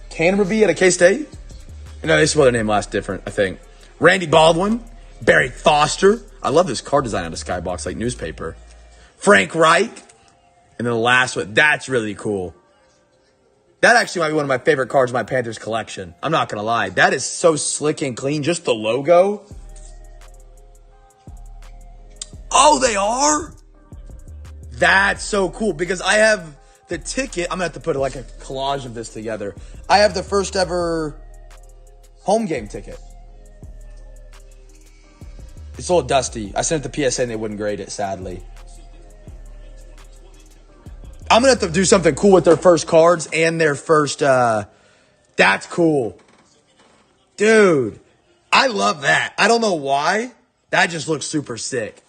Tanner Babi at a K-State? No, they spelled their name last different, I think. Randy Baldwin. Barry Foster. I love this card design on the skybox, like newspaper. Frank Reich. And then the last one. That's really cool. That actually might be one of my favorite cards in my Panthers collection. I'm not going to lie. That is so slick and clean. Just the logo. Oh, they are? That's so cool because I have the ticket. I'm going to have to put like a collage of this together. I have the first ever home game ticket. It's a little dusty. I sent it to PSA and they wouldn't grade it, sadly. I'm going to have to do something cool with their first cards and their first, that's cool. Dude, I love that. I don't know why. That just looks super sick.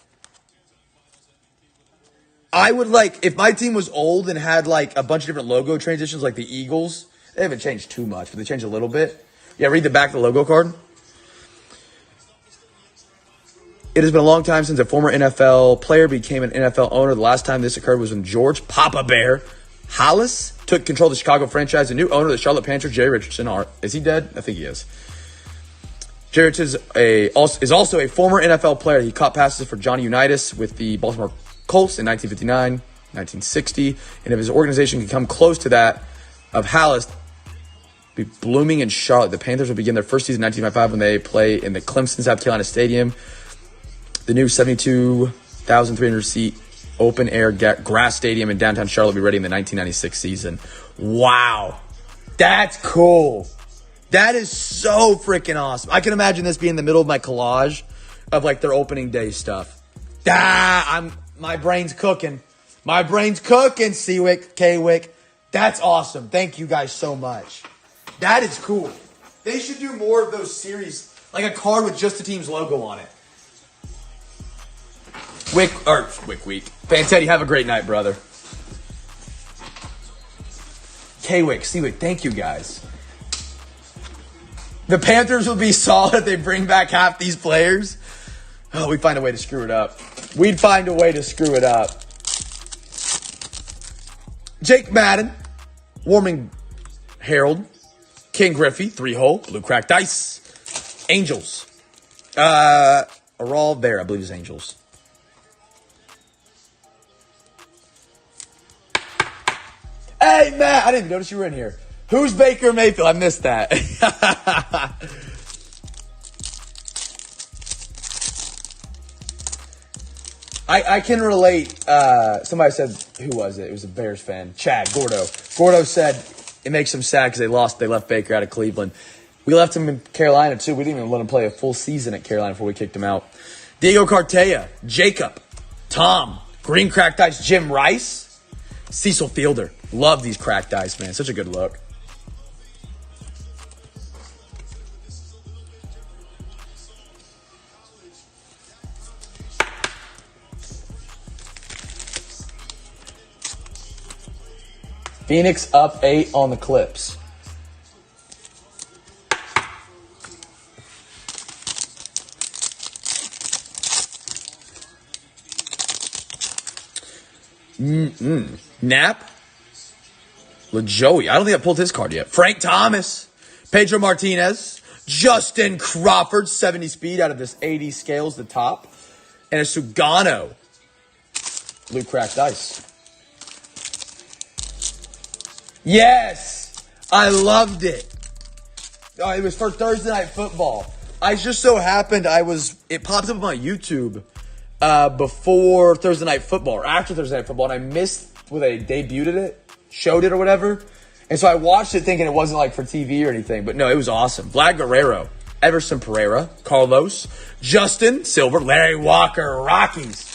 I would like, if my team was old and had like a bunch of different logo transitions like the Eagles, they haven't changed too much, but they changed a little bit. Yeah, read the back of the logo card. It has been a long time since a former NFL player became an NFL owner. The last time this occurred was when George Papa Bear Hollis took control of the Chicago franchise. The new owner of the Charlotte Panthers, Jerry Richardson, is he dead? I think he is. Jerry Richardson is also a former NFL player. He caught passes for Johnny Unitas with the Baltimore Colts in 1959, 1960. And if his organization can come close to that of Hollis, be blooming in Charlotte. The Panthers will begin their first season in 1995 when they play in the Clemson, South Carolina Stadium. The new 72,300-seat open-air grass stadium in downtown Charlotte will be ready in the 1996 season. Wow. That's cool. That is so freaking awesome. I can imagine this being in the middle of my collage of like their opening day stuff. My brain's cooking. My brain's cooking, CWYCK, KWYCK. That's awesome. Thank you guys so much. That is cool. They should do more of those series, like a card with just the team's logo on it. WYCK Week. Fantetti, have a great night, brother. KWYCK, CWYCK, thank you guys. The Panthers will be solid if they bring back half these players. Oh, we'd find a way to screw it up. We'd find a way to screw it up. Jake Madden, Warming Herald, King Griffey, 3-hole, Blue Cracked Dice, Angels. Are all there, I believe it's Angels. Hey, Matt, I didn't even notice you were in here. Who's Baker Mayfield? I missed that. I can relate. Somebody said, who was it? It was a Bears fan. Chad, Gordo. Gordo said it makes him sad because they left Baker out of Cleveland. We left him in Carolina, too. We didn't even let him play a full season at Carolina before we kicked him out. Diego Cartaya, Jacob, Tom, Green Cracked Ice, Jim Rice, Cecil Fielder. Love these cracked ice, man. Such a good look. Phoenix up 8 on the Clips. Knapp. LaJoey. I don't think I pulled his card yet. Frank Thomas. Pedro Martinez. Justin Crawford. 70 speed out of this 80 scales, the top. And a Sugano. Blue Cracked Ice. Yes! I loved it. Oh, it was for Thursday Night Football. I just so happened it popped up on my YouTube before Thursday Night Football or after Thursday Night Football, and I missed when they debuted it, showed it or whatever. And so I watched it thinking it wasn't like for TV or anything, but no, it was awesome. Vlad Guerrero, Everson Pereira, Carlos, Justin Silver, Larry Walker, Rockies.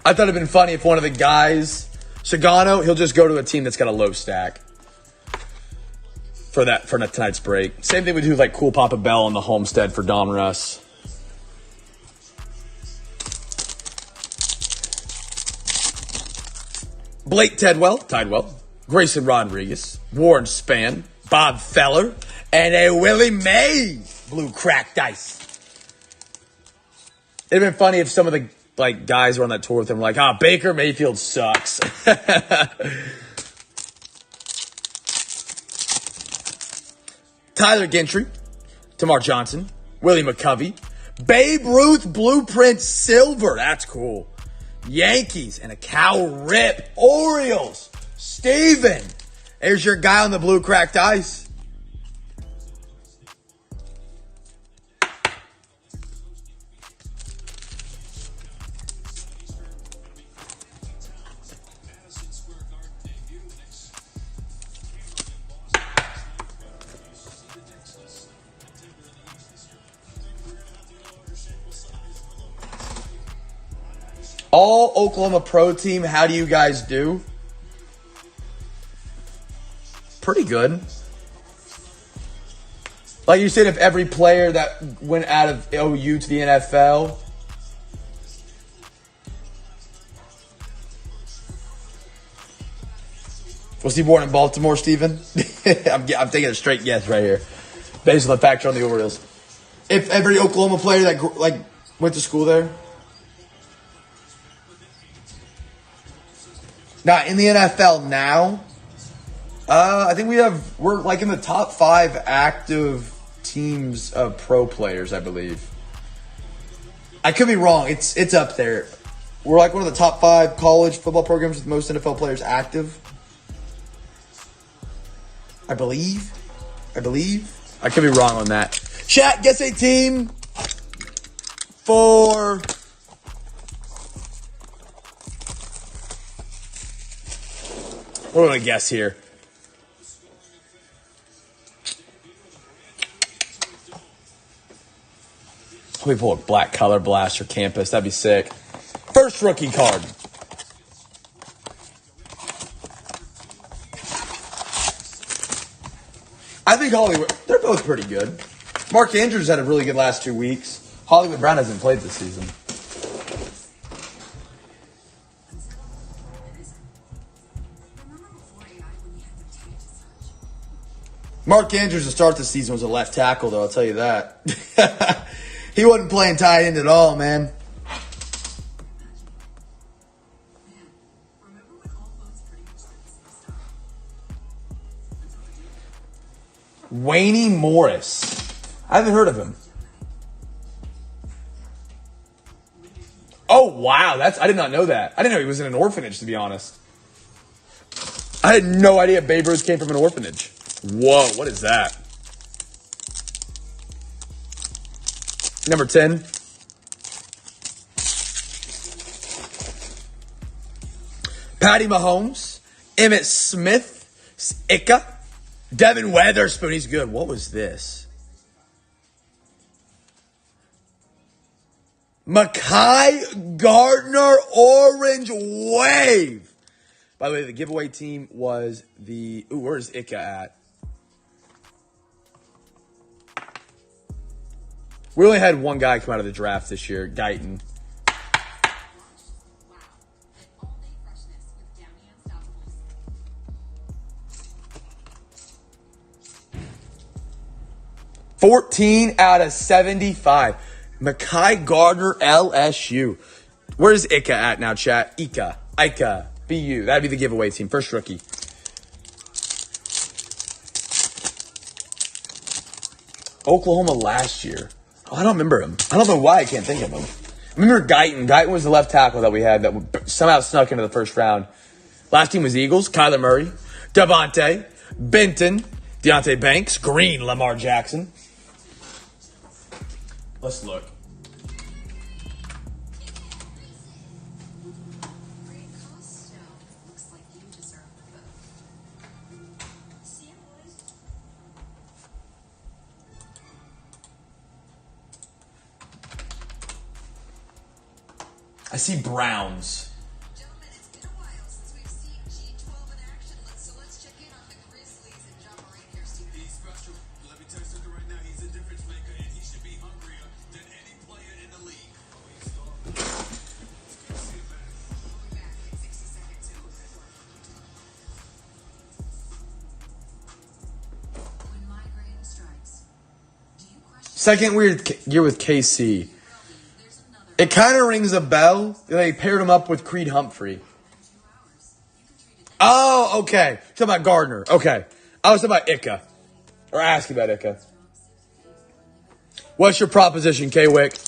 I thought it'd been funny if one of the guys, Sagano, he'll just go to a team that's got a low stack for tonight's break. Same thing we do with like Cool Papa Bell on the Homestead for Donruss. Blake Tidwell, Grayson Rodriguez, Warren Spann, Bob Feller, and a Willie Mays Blue Cracked Ice. It'd been funny if some of the guys were on that tour with him were like, Baker Mayfield sucks. Tyler Gentry, Tamar Johnson, Willie McCovey, Babe Ruth Blueprint Silver. That's cool. Yankees and a Cal Rip. Orioles. Steven. There's your guy on the Blue Cracked Ice. All Oklahoma Pro Team, how do you guys do? Pretty good. Like you said, if every player that went out of OU to the NFL. Was he born in Baltimore, Steven? I'm taking a straight guess right here. Based on the factor on the Orioles. If every Oklahoma player that went to school there. Now, in the NFL now, I think we're like in the top 5 active teams of pro players, I believe. I could be wrong. It's up there. We're like one of the top 5 college football programs with most NFL players active. I believe. I could be wrong on that. Chat, guess a team for... What do I guess here? Let me pull a black color blaster campus. That'd be sick. First rookie card. I think Hollywood, they're both pretty good. Mark Andrews had a really good last 2 weeks. Hollywood Brown hasn't played this season. Mark Andrews to start the season was a left tackle, though, I'll tell you that. He wasn't playing tight end at all, man. Wayne Morris. I haven't heard of him. Oh, wow. I did not know that. I didn't know he was in an orphanage, to be honest. I had no idea Babe Ruth came from an orphanage. Whoa, what is that? Number 10. Patty Mahomes. Emmitt Smith. Ika. Devin Weatherspoon. He's good. What was this? Mekhi Gardner Orange Wave. By the way, the giveaway team was the... Ooh, where's Ika at? We only had one guy come out of the draft this year, Guyton. $14/75. Mekhi Gardner, LSU. Where's Ika at now, chat? Ika. BU. That'd be the giveaway team. First rookie. Oklahoma last year. Oh, I don't remember him. I don't know why I can't think of him. I remember Guyton. Guyton was the left tackle that we had that somehow snuck into the first round. Last team was Eagles. Kyler Murray. Devontae. Benton. Deontay Banks. Green. Lamar Jackson. Let's look. I see Browns. Gentlemen, it's been a while since we've seen G12 in action. Let's check in on the Grizzlies and John Moran here, Steve. He's special. Let me tell you something right now. He's a difference maker, and he should be hungrier than any player in the league. We'll be back in 60 seconds. When migraine strikes, do you question... Second weird year with KC. It kind of rings a bell. They paired him up with Creed Humphrey. Oh, okay. Talking about Gardner. Okay. I was talking about Ika. Or asking about Ika. What's your proposition, K-Wick?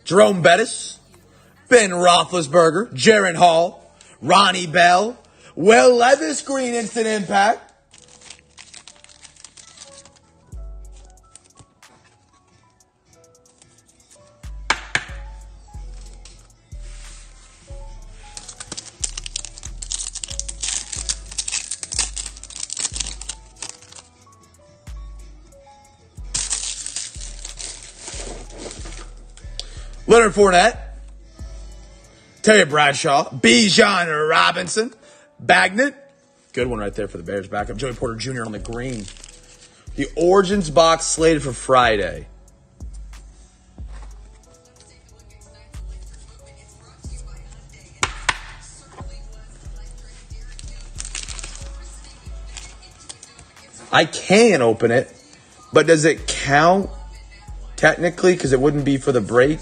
Jerome Bettis. Ben Roethlisberger. Jaron Hall. Ronnie Bell. Will Levis Green instant impact. Leonard Fournette. Terry Bradshaw. Bijan Robinson. Bagnett. Good one right there for the Bears backup. Joey Porter Jr. on the green. The Origins box slated for Friday. I can open it, but does it count technically? Because it wouldn't be for the break.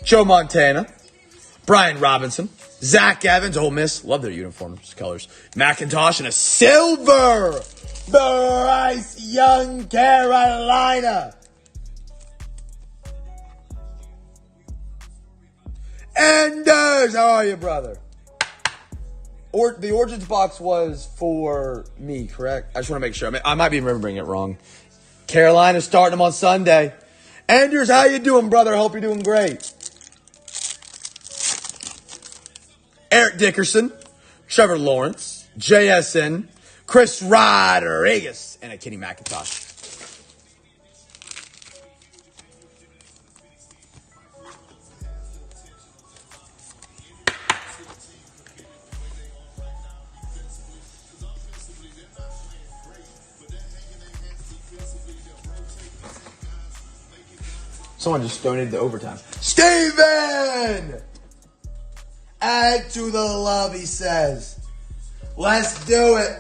Joe Montana, Brian Robinson, Zach Evans, Ole Miss, love their uniforms colors. McIntosh and a silver, Bryce Young, Carolina. Anders, how are you, brother? Or the Origins box was for me, correct? I just want to make sure. I might be remembering it wrong. Carolina starting them on Sunday. Anders, how you doing, brother? I hope you're doing great. Eric Dickerson, Trevor Lawrence, JSN, Chris Rodriguez, and a Kenny McIntosh. Someone just donated the overtime. Steven! Add to the love, he says. Let's do it.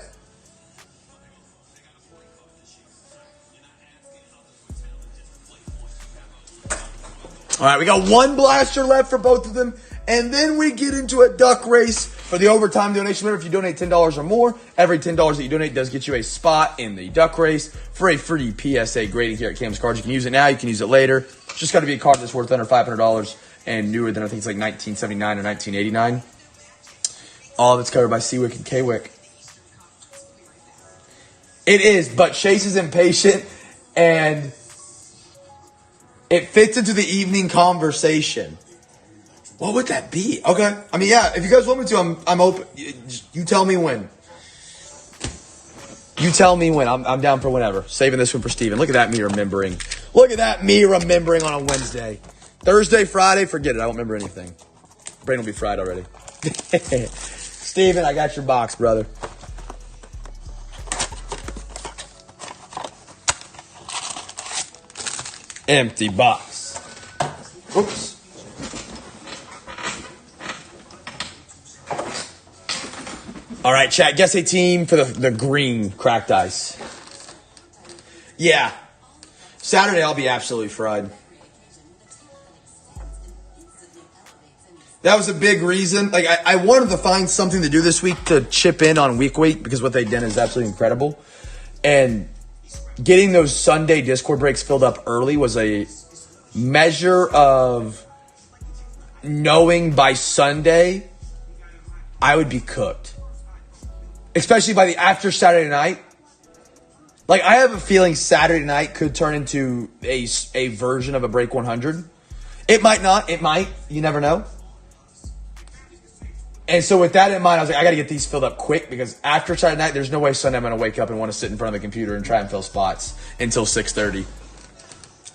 All right, we got one blaster left for both of them. And then we get into a duck race for the overtime donation. Remember, if you donate $10 or more, every $10 that you donate does get you a spot in the duck race for a free PSA grading here at Cam's Cards. You can use it now. You can use it later. It's just got to be a card that's worth under $500 and newer than, I think it's like 1979 or 1989. All of it's covered by CWYCK and KWYCK. It is, but Chase is impatient and it fits into the evening conversation. What would that be? Okay. I mean, yeah, if you guys want me to, I'm open. You tell me when. You tell me when. I'm down for whenever. Saving this one for Steven. Look at that, me remembering. Look at that, me remembering on a Wednesday. Thursday, Friday, forget it. I won't remember anything. Brain will be fried already. Steven, I got your box, brother. Empty box. Oops. All right, chat. Guess a team for the green cracked ice. Yeah. Saturday, I'll be absolutely fried. That was a big reason. Like, I wanted to find something to do this week to chip in on week because what they did is absolutely incredible. And getting those Sunday Discord breaks filled up early was a measure of knowing by Sunday I would be cooked. Especially by the after Saturday night. Like, I have a feeling Saturday night could turn into a version of a Break 100. It might not. It might. You never know. And so with that in mind, I was like, I got to get these filled up quick because after Saturday night, there's no way Sunday I'm going to wake up and want to sit in front of the computer and try and fill spots until 6:30.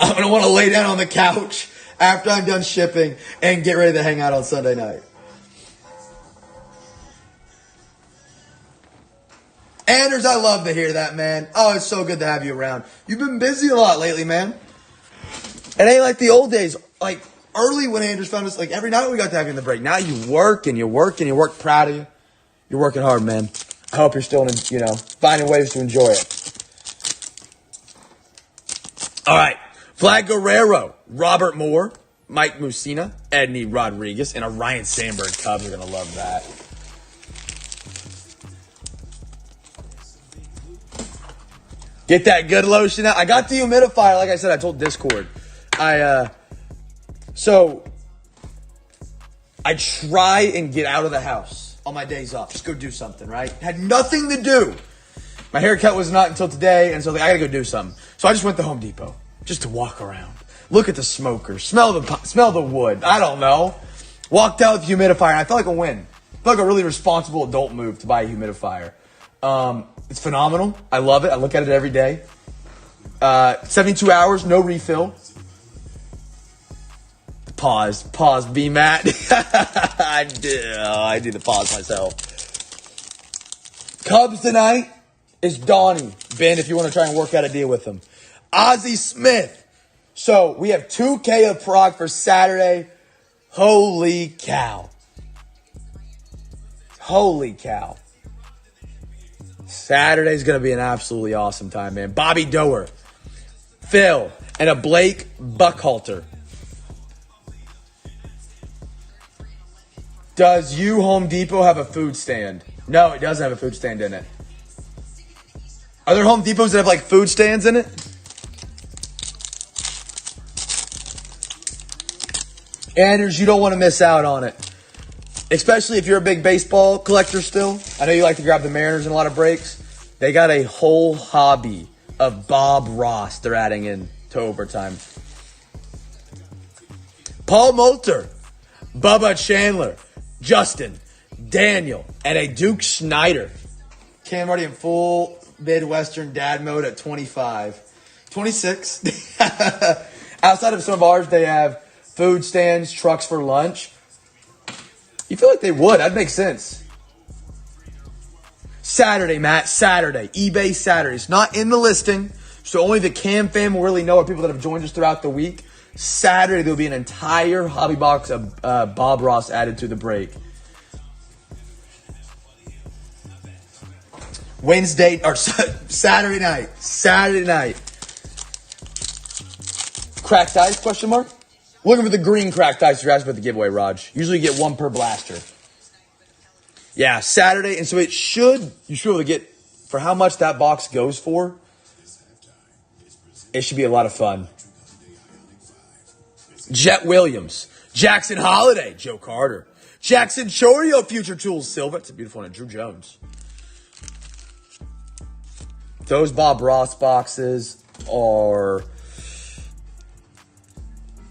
I'm going to want to lay down on the couch after I'm done shipping and get ready to hang out on Sunday night. Anders, I love to hear that, man. Oh, it's so good to have you around. You've been busy a lot lately, man. It ain't like the old days. Like, early when Anders found us, like, every night we got to have you in the break. Now you work and you work and you work. Proud of you. You're working hard, man. I hope you're still, finding ways to enjoy it. All right. Vlad Guerrero, Robert Moore, Mike Mussina, Edney Rodriguez, and a Ryan Sandberg. Cubs are going to love that. Get that good lotion out. I got the humidifier. Like I said, I told Discord. So I try and get out of the house on my days off. Just go do something, right? Had nothing to do. My haircut was not until today, and so I got to go do something. So I just went to Home Depot just to walk around. Look at the smokers. Smell the wood. I don't know. Walked out with the humidifier, and I felt like a win. like a really responsible adult move to buy a humidifier. It's phenomenal. I love it. I look at it every day. 72 hours, no refill. Pause, B Matt. I do the pause myself. Cubs tonight is Donnie. Ben, if you want to try and work out a deal with him. Ozzie Smith. So we have 2K of Prague for Saturday. Holy cow. Holy cow. Saturday's going to be an absolutely awesome time, man. Bobby Doer, Phil, and a Blake Buckhalter. Does you Home Depot have a food stand? No, it doesn't have a food stand in it. Are there Home Depots that have like food stands in it? Anders, you don't want to miss out on it. Especially if you're a big baseball collector still. I know you like to grab the Mariners in a lot of breaks. They got a whole hobby of Bob Ross they're adding in to overtime. Paul Moulter, Bubba Chandler, Justin, Daniel, and a Duke Snyder. Cam already in full Midwestern dad mode at 25. 26. Outside of some of ours, they have food stands, trucks for lunch. You feel like they would. That'd make sense. Saturday, Matt. Saturday. eBay Saturday. It's not in the listing, so only the Cam fam will really know, or people that have joined us throughout the week. Saturday, there'll be an entire hobby box of Bob Ross added to the break. Wednesday, or Saturday night. Saturday night. Cracked ice, question mark? Looking for the green cracked ice. You're asking about the giveaway, Raj. Usually you get one per blaster. Yeah, Saturday. And so you should be able to get, for how much that box goes for, it should be a lot of fun. Jet Williams, Jackson Holiday, Joe Carter, Jackson Chorio, Future Tools, Silva. It's a beautiful one. And Drew Jones. Those Bob Ross boxes are...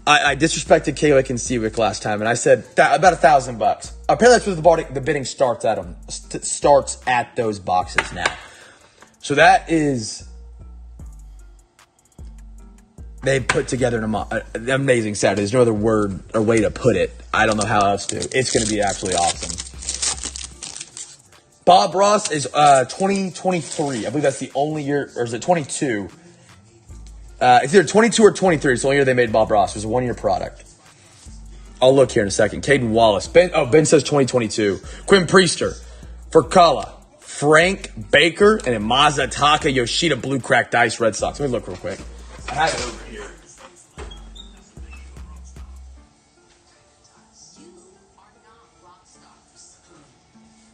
I disrespected Kaywick and Seawick last time, and I said about $1,000. Apparently, that's what the bidding starts at them. Starts at those boxes now. So that is, they put together an amazing Saturday. There's no other word or way to put it. I don't know how else to. It's going to be absolutely awesome. Bob Ross is 2023. I believe that's the only year, or is it 22? It's either 22 or 23. It's the only year they made Bob Ross. It was a one-year product. I'll look here in a second. Caden Wallace. Ben says 2022. Quinn Priester. Furcala. Frank Baker. And then Mazataka Yoshida Blue Cracked Ice Red Sox. Let me look real quick. I have it over here. You are not rock stars.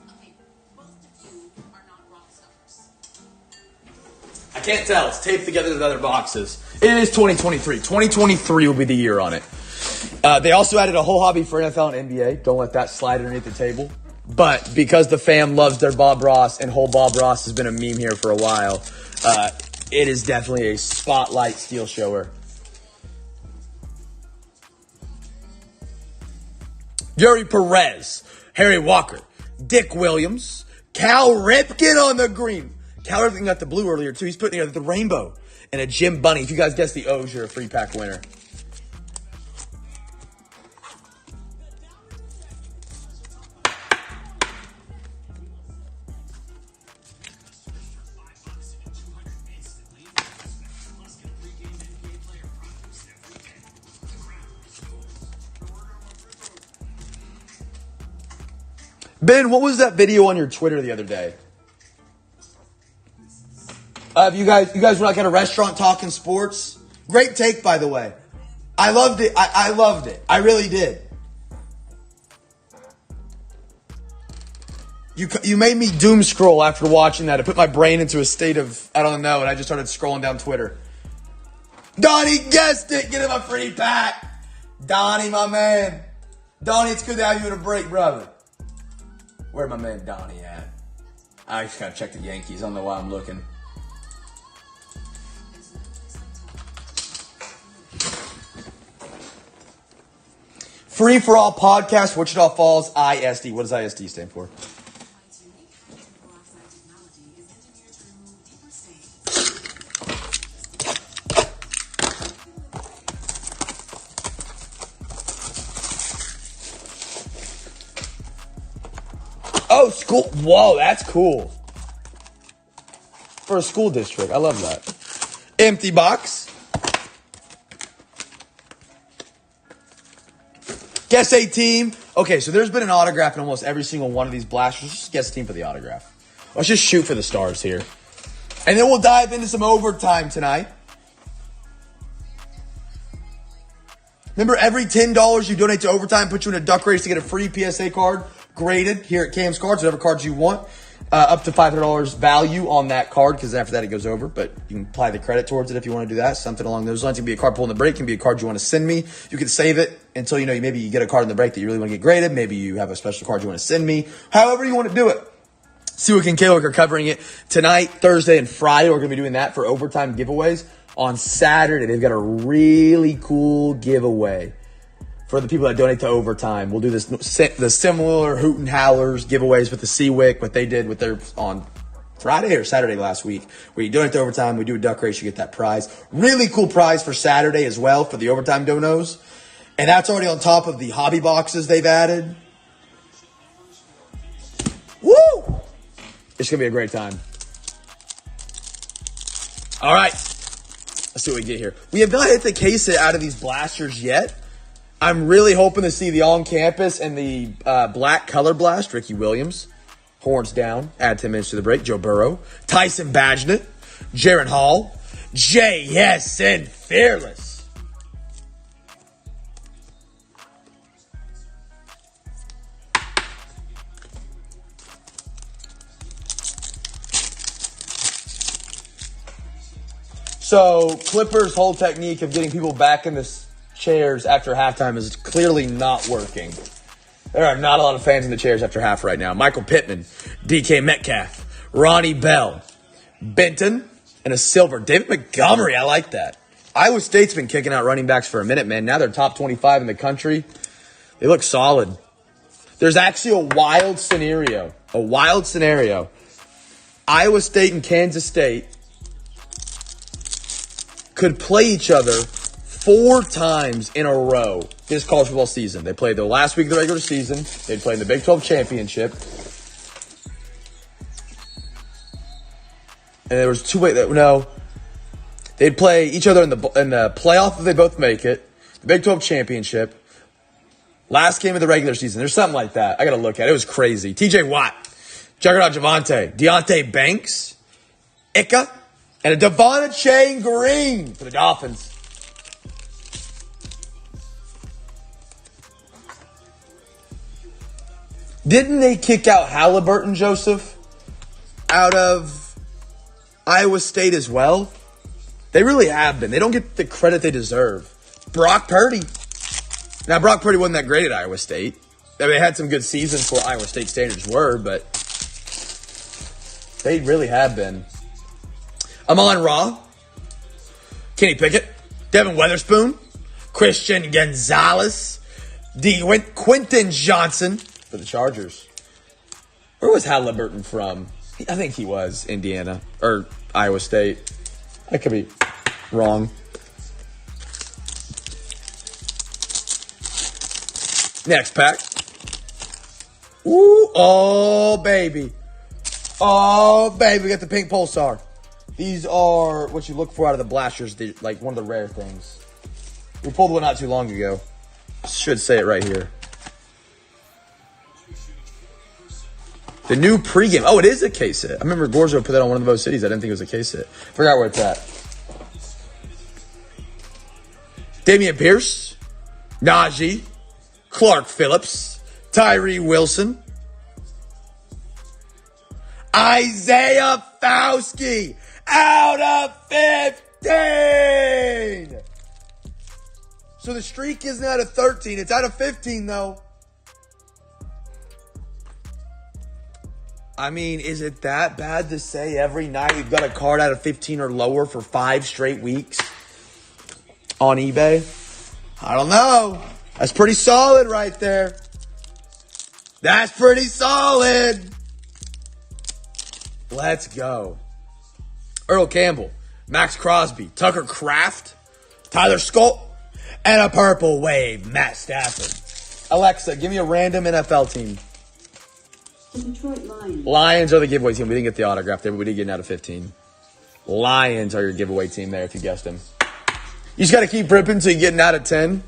Okay, most of you are not rock stars. I can't tell. It's taped together with other boxes. It is 2023. 2023 will be the year on it. They also added a whole hobby for NFL and NBA. Don't let that slide underneath the table. But because the fam loves their Bob Ross, and whole Bob Ross has been a meme here for a while, it is definitely a spotlight steel shower. Yuri Perez, Harry Walker, Dick Williams, Cal Ripken on the green. Cal Ripken got the blue earlier, too. He's putting together the rainbow. And a Jim Bunny. If you guys guess the O's, you're a free pack winner. Ben, what was that video on your Twitter the other day? You guys were like at a restaurant talking sports. Great take, by the way. I loved it. I loved it. I really did. You made me doom scroll after watching that. It put my brain into a state of, I don't know, and I just started scrolling down Twitter. Donnie guessed it. Get him a free pack. Donnie, my man. Donnie, it's good to have you in a break, brother. Where's my man Donnie at? I just gotta check the Yankees. I don't know why I'm looking. Free for All Podcast, Wichita Falls, ISD. What does ISD stand for? WYCK unique hydrogen peroxide technology is engineered to remove deeper stains. Oh, school. Whoa, that's cool. For a school district. I love that. Empty box. Guess a team. Okay, so there's been an autograph in almost every single one of these blasters. Just guess a team for the autograph. Let's just shoot for the stars here. And then we'll dive into some overtime tonight. Remember, every $10 you donate to overtime puts you in a duck race to get a free PSA card graded here at Cam's Cards, whatever cards you want. Up to $500 value on that card, because after that it goes over, but you can apply the credit towards it if you want to do that. Something along those lines. It can be a card pull in the break. It can be a card you want to send me. You can save it until maybe you get a card in the break that you really want to get graded. Maybe you have a special card you want to send me. However you want to do it. WYCK and KWYCK are covering it tonight, Thursday, and Friday. We're going to be doing that for overtime giveaways. On Saturday, they've got a really cool giveaway for the people that donate to overtime. We'll do the similar Hoot and Howlers giveaways with the CWYCK, what they did with their on Friday or Saturday last week, where you donate to overtime, we do a duck race, you get that prize. Really cool prize for Saturday as well for the overtime donos. And that's already on top of the hobby boxes they've added. Woo! It's going to be a great time. All right. Let's see what we get here. We have not hit the case out of these blasters yet. I'm really hoping to see the on-campus and the black color blast. Ricky Williams, horns down, add 10 minutes to the break. Joe Burrow, Tyson Badgett, Jaron Hall, JSN Fearless. So Clippers' whole technique of getting people back in this chairs after halftime is clearly not working. There are not a lot of fans in the chairs after half right now. Michael Pittman, DK Metcalf, Ronnie Bell, Benton, and a silver. David Montgomery, I like that. Iowa State's been kicking out running backs for a minute, man. Now they're top 25 in the country. They look solid. There's actually a wild scenario. Iowa State and Kansas State could play each other 4 times in a row this college football season. They played the last week of the regular season. They'd play in the Big 12 championship. And there was 2 ways. They'd play each other in the playoff if they both make it. The Big 12 championship. Last game of the regular season. There's something like that. I got to look at it. It was crazy. TJ Watt, Juggernaut Javante, Deontay Banks, Ika, and a Devon Chain Green for the Dolphins. Didn't they kick out Halliburton, Joseph, out of Iowa State as well? They really have been. They don't get the credit they deserve. Brock Purdy. Now, Brock Purdy wasn't that great at Iowa State. I mean, they had some good seasons for what Iowa State standards were, but they really have been. Amon Ra, Kenny Pickett, Devin Weatherspoon, Christian Gonzalez, Quentin Johnson for the Chargers. Where was Halliburton from? I think he was Indiana or Iowa State. I could be wrong. Next pack. Ooh, oh, baby. Oh, baby, we got the pink Pulsar. These are what you look for out of the blasters, like one of the rare things. We pulled one not too long ago. Should say it right here. The new pregame. Oh, it is a case hit. I remember Gorzo put that on one of those cities. I didn't think it was a case hit. Forgot where it's at. Damian Pierce, Najee, Clark Phillips, Tyree Wilson, Isaiah Fauski out of 15. So the streak isn't out of 13. It's out of 15, though. I mean, is it that bad to say every night we've got a card out of 15 or lower for 5 straight weeks on eBay? I don't know. That's pretty solid right there. That's pretty solid. Let's go. Earl Campbell, Max Crosby, Tucker Kraft, Tyler Scott, and a purple wave, Matt Stafford. Alexa, give me a random NFL team. The Detroit Lions. Lions are the giveaway team. We didn't get the autograph there, but we did get out of 15. Lions are your giveaway team there if you guessed them. You just got to keep ripping until you're getting out of 10.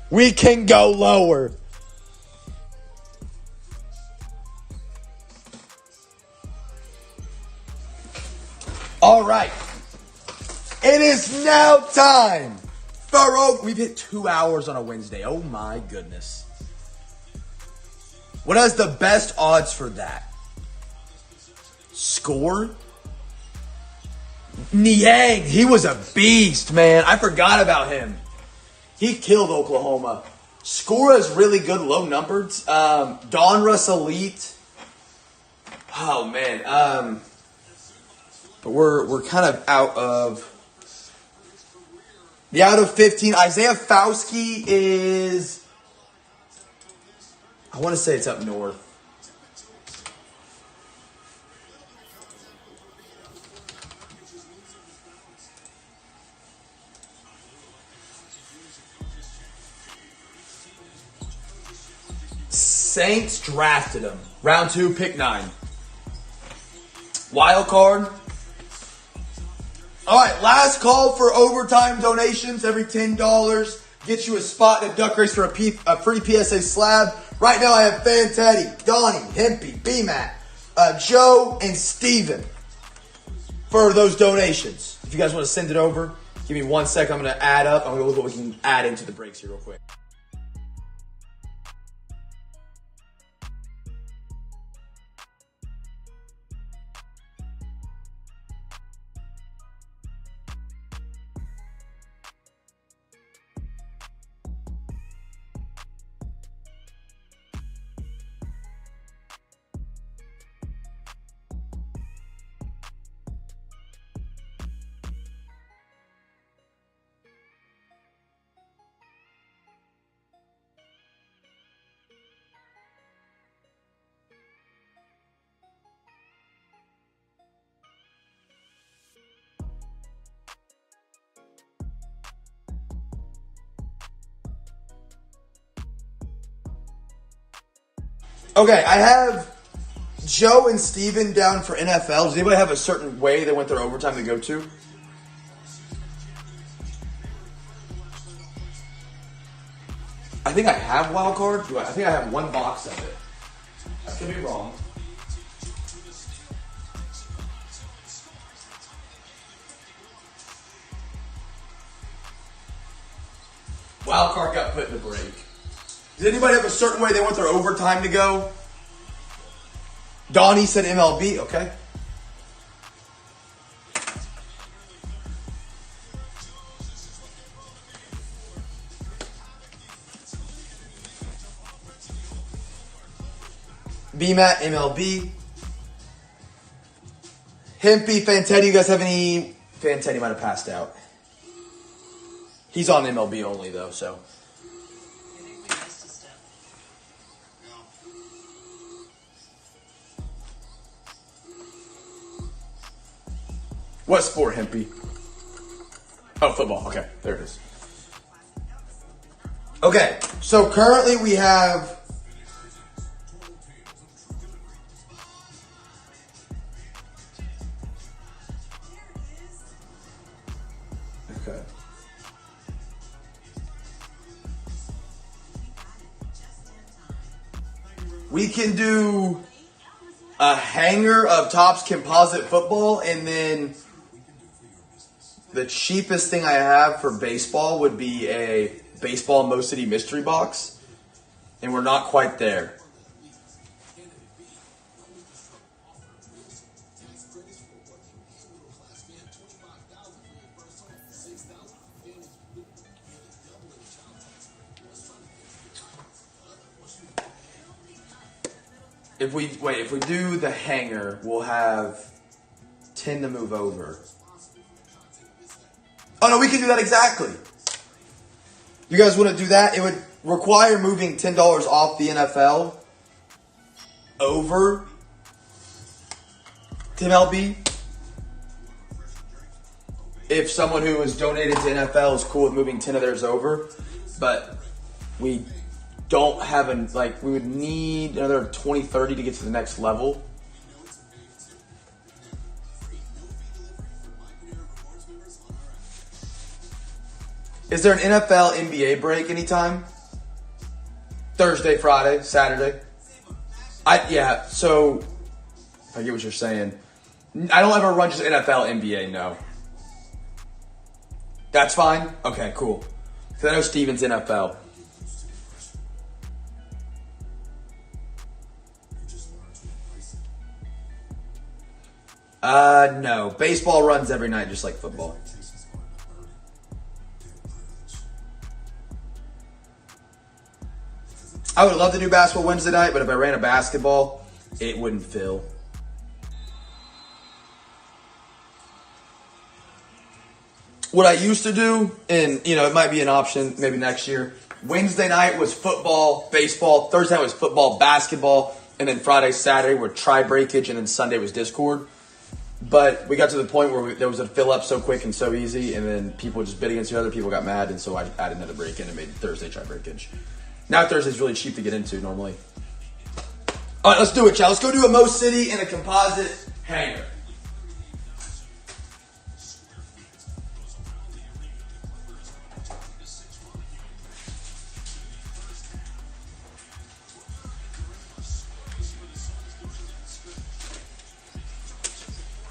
We can go lower. All right. It is now time for We've hit 2 hours on a Wednesday. Oh my goodness. What has the best odds for that? Score? Niang, he was a beast, man. I forgot about him. He killed Oklahoma. Score is really good, low numbered. Donruss Elite. Oh man. But we're kind of out of 15. Isaiah Fauski is, I want to say it's up north. Saints drafted him. Round 2, pick 9. Wild card. All right, last call for overtime donations. Every $10 gets you a spot in a duck race for a free PSA slab. Right now I have Fan Teddy, Donnie, Hempy, B-Mac, Joe, and Steven for those donations. If you guys want to send it over, give me 1 second. I'm going to add up. I'm going to look what we can add into the breaks here real quick. Okay, I have Joe and Steven down for NFL. Does anybody have a certain way they want their overtime to go to? I think I have wild card. I think I have 1 box of it. I could be wrong. Wild card got put in the break. Does anybody have a certain way they want their overtime to go? Donnie said MLB. Okay. BMAT, MLB. Hempy, Fantetti. You guys have any? Fantetti might have passed out. He's on MLB only though, so. What sport, Hempy? Oh, football. Okay, there it is. Okay, so currently we have okay. We can do a hanger of Topps composite football, and then the cheapest thing I have for baseball would be a baseball Mo City mystery box, and we're not quite there. If we do the hanger, we'll have 10 to move over. Oh, no, we can do that exactly. You guys want to do that? It would require moving $10 off the NFL over to MLB. If someone who is donated to NFL is cool with moving 10 of theirs over, but we don't have we would need another 20, 30 to get to the next level. Is there an NFL NBA break anytime? Thursday, Friday, Saturday? Yeah, so I get what you're saying. I don't ever run just NFL NBA, no. That's fine? Okay, cool. Because I know Steven's NFL. No. Baseball runs every night just like football. I would love to do basketball Wednesday night, but if I ran a basketball, it wouldn't fill. What I used to do, and it might be an option maybe next year, Wednesday night was football, baseball, Thursday night was football, basketball, and then Friday, Saturday were tri-breakage, and then Sunday was Discord. But we got to the point where there was a fill up so quick and so easy, and then people just bid against each other, people got mad, and so I added another break in and made Thursday tri-breakage. Now Thursday's really cheap to get into normally. All right, let's do it, y'all. Let's go do a Mo City and a composite hanger.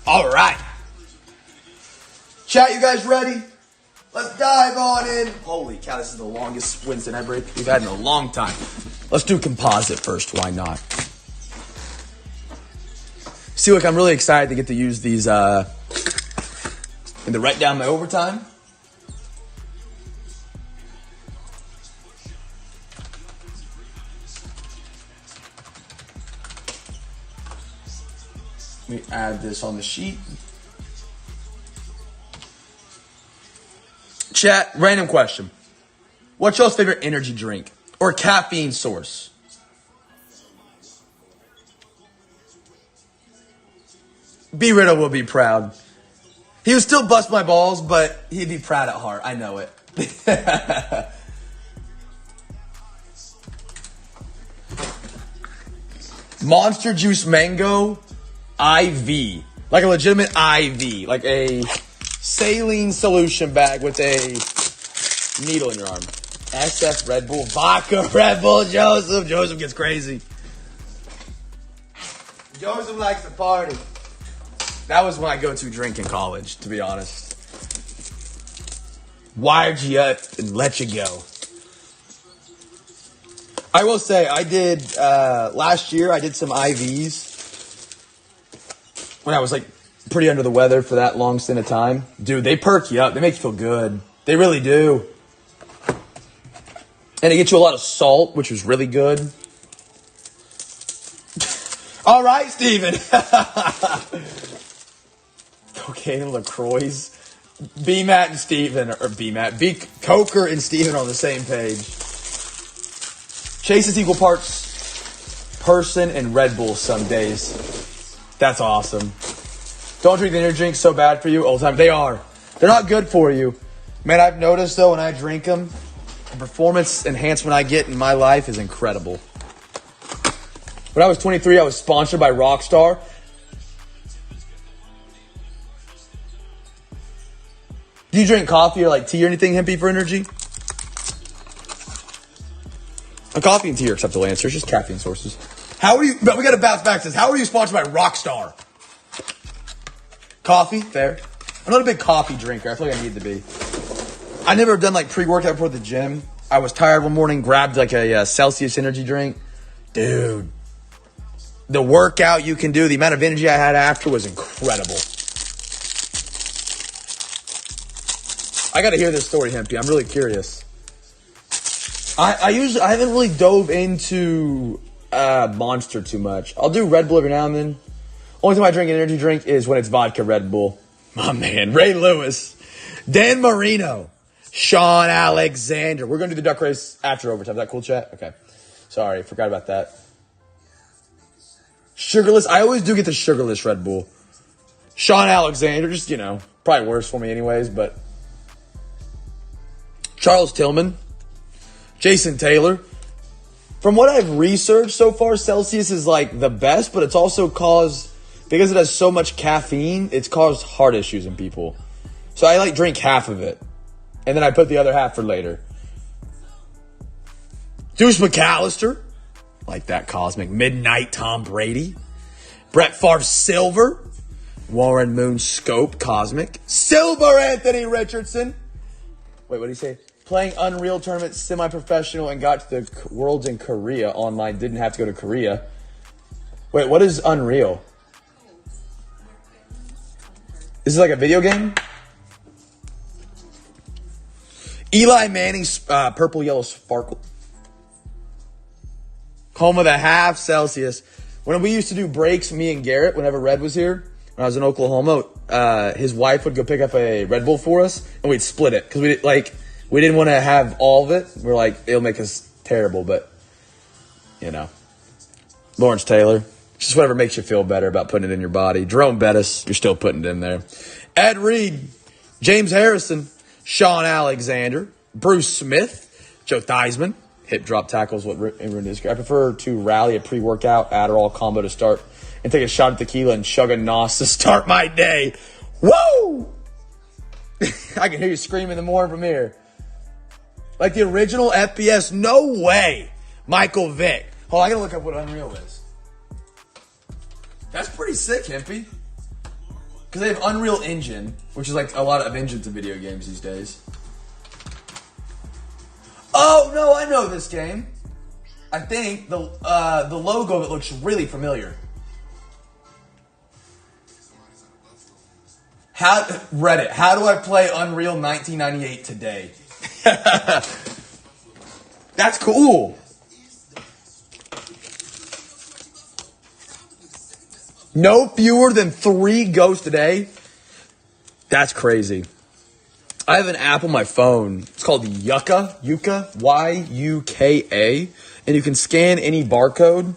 All right. Chat, you guys ready? Let's dive on in. Holy cow, this is the longest Wednesday night break we've had in a long time. Let's do composite first. Why not? See, look, I'm really excited to get to use these and to write down my overtime. Let me add this on the sheet. Chat, random question. What's y'all's favorite energy drink or caffeine source? B. Riddle will be proud. He would still bust my balls, but he'd be proud at heart. I know it. Monster Juice Mango IV. Like a legitimate IV. Like a saline solution bag with a needle in your arm. SF Red Bull. Vodka Red Bull. Joseph. Joseph gets crazy. Joseph likes to party. That was my go-to drink in college, to be honest. Wired you up and let you go. I will say, I did, last year, I did some IVs when I was like pretty under the weather for that long stint of time. Dude, they perk you up. They make you feel good. They really do. And they get you a lot of salt, which was really good. All right, Steven. Cocaine and LaCroix. B-Matt and Steven, or B-Matt. Coker and Steven are on the same page. Chase is equal parts person and Red Bull some days. That's awesome. Don't drink the energy drinks so bad for you all the time. They are. They're not good for you. Man, I've noticed though when I drink them, the performance enhancement I get in my life is incredible. When I was 23, I was sponsored by Rockstar. Do you drink coffee or like tea or anything, Hempy, for energy? Coffee and tea are acceptable answers, just caffeine sources. How are you? But we got to bounce back to this. How are you sponsored by Rockstar? Coffee, fair. I'm not a big coffee drinker. I feel like I need to be. I never done like pre-workout before the gym. I was tired one morning, grabbed like a Celsius energy drink. Dude, the workout you can do, the amount of energy I had after was incredible. I got to hear this story, Hempy. I'm really curious. I haven't really dove into Monster too much. I'll do Red Bull every now and then. Only time I drink an energy drink is when it's vodka Red Bull. My man, Ray Lewis. Dan Marino. Sean Alexander. We're going to do the duck race after overtime. Is that cool, chat? Okay. Sorry, forgot about that. Sugarless. I always do get the sugarless Red Bull. Sean Alexander. Just, you know, probably worse for me anyways, but. Charles Tillman. Jason Taylor. From what I've researched so far, Celsius is like the best, but it's also caused, because it has so much caffeine, it's caused heart issues in people. So I like drink half of it. And then I put the other half for later. Deuce McAllister. Like that cosmic. Midnight Tom Brady. Brett Favre Silver. Warren Moon Scope Cosmic. Silver Anthony Richardson. Wait, what did he say? Playing Unreal Tournament semi-professional and got to the Worlds in Korea online. Didn't have to go to Korea. Wait, what is Unreal? Is it like a video game? Eli Manning's Purple Yellow Sparkle. Home of the half Celsius. When we used to do breaks, me and Garrett, whenever Red was here, when I was in Oklahoma, his wife would go pick up a Red Bull for us, and we'd split it. Because we didn't want to have all of it. We're like, it'll make us terrible, but, you know. Lawrence Taylor. Just whatever makes you feel better about putting it in your body. Jerome Bettis, you're still putting it in there. Ed Reed. James Harrison. Sean Alexander, Bruce Smith, Joe Theismann, hip drop tackles, what ruined his career. I prefer to rally a pre-workout Adderall combo to start and take a shot of tequila and chug a nos to start my day. Woo! I can hear you scream in the morning from here. Like the original FPS, no way. Michael Vick. Hold on, I gotta look up what Unreal is. That's pretty sick, Hempy. Because they have Unreal Engine, which is like a lot of engines in video games these days. Oh, no, I know this game. I think the logo of it looks really familiar. Reddit, how do I play Unreal 1998 today? That's cool. No fewer than 3 ghosts a day? That's crazy. I have an app on my phone. It's called Yuka, Y-U-K-A. And you can scan any barcode,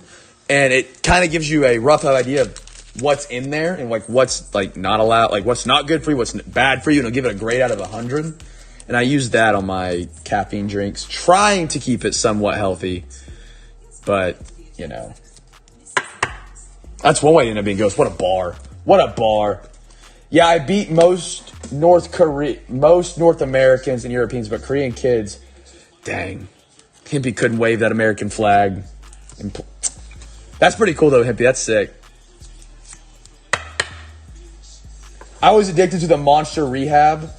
and it kind of gives you a rough idea of what's in there and like what's like not allowed, like what's not good for you, what's bad for you, and it'll give it a grade out of 100. And I use that on my caffeine drinks, trying to keep it somewhat healthy. But, you know. That's one way to end up being ghost. What a bar. What a bar. Yeah, I beat most North Americans and Europeans, but Korean kids, dang. Himpy couldn't wave that American flag. That's pretty cool, though, Himpy. That's sick. I was addicted to the Monster Rehab.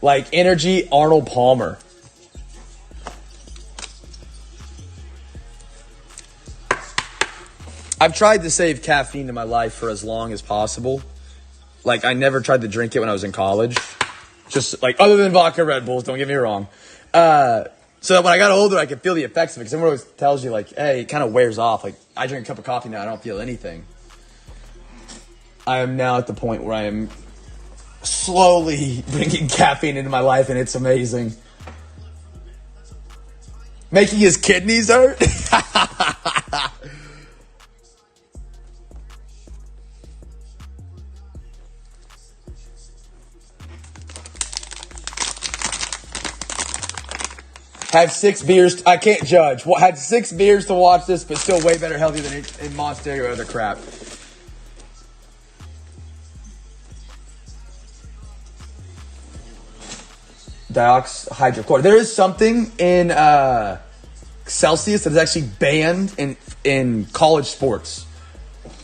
Like, Energy Arnold Palmer. I've tried to save caffeine in my life for as long as possible. Like, I never tried to drink it when I was in college. Just, like, other than vodka Red Bulls, don't get me wrong. So that when I got older, I could feel the effects of it. Because everyone always tells you, like, hey, it kind of wears off. Like, I drink a cup of coffee now, I don't feel anything. I am now at the point where I am slowly bringing caffeine into my life, and it's amazing. Making his kidneys hurt? Have 6 beers. I can't judge. Had 6 beers to watch this, but still way better healthy than in Monster or other crap. Dioxyhydrochloride. There is something in Celsius that is actually banned in college sports.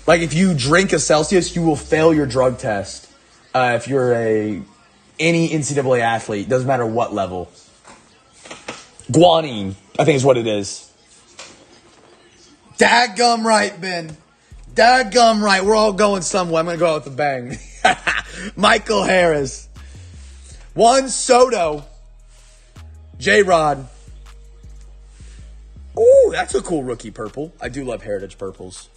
Like if you drink a Celsius, you will fail your drug test. If you're any NCAA athlete, doesn't matter what level. Guanine, I think is what it is. Dadgum right, Ben. Dadgum right. We're all going somewhere. I'm going to go out with a bang. Michael Harris. Juan Soto. J-Rod. Ooh, that's a cool rookie purple. I do love heritage purples.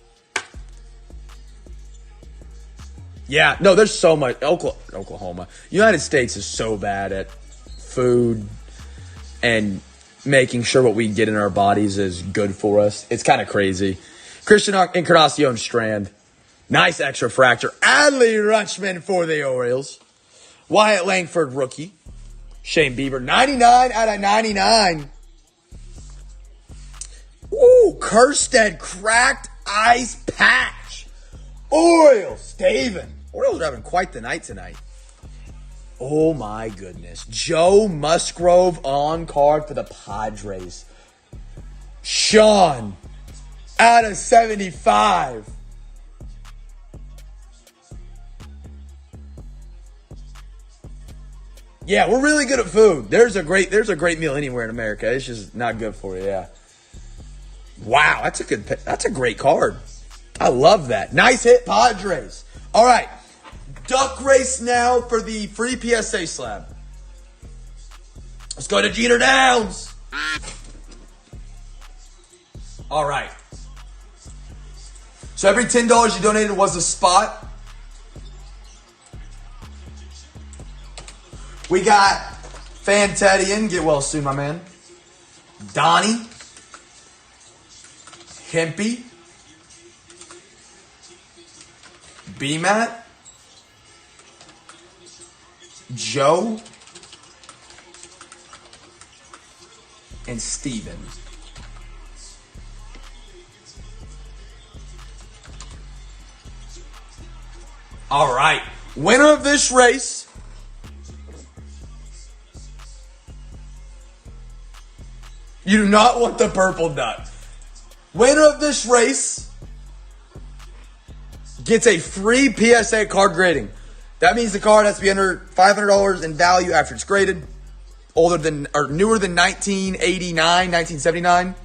Yeah, no, there's so much. Oklahoma. United States is so bad at food and making sure what we get in our bodies is good for us. It's kind of crazy. Christian Encarnacion Strand. Nice extra fracture. Adley Rutschman for the Orioles. Wyatt Langford, rookie. Shane Bieber, 99 out of 99. Ooh, Kerstead, cracked ice patch. Orioles, David. Orioles are having quite the night tonight. Oh my goodness. Joe Musgrove on card for the Padres. Sean, out of 75. Yeah, we're really good at food. There's a great meal anywhere in America. It's just not good for you, yeah. Wow, that's a great card. I love that. Nice hit, Padres. All right. Duck race now for the free PSA slab. Let's go to Jeter Downs. All right. So every $10 you donated was a spot. We got Fantedian, get well soon, my man. Donnie. Hempy. B-Mat. Joe. And Steven. All right. Winner of this race. You do not want the purple duck. Winner of this race gets a free PSA card grading. That means the card has to be under $500 in value after it's graded. Older than or newer than 1989, 1979.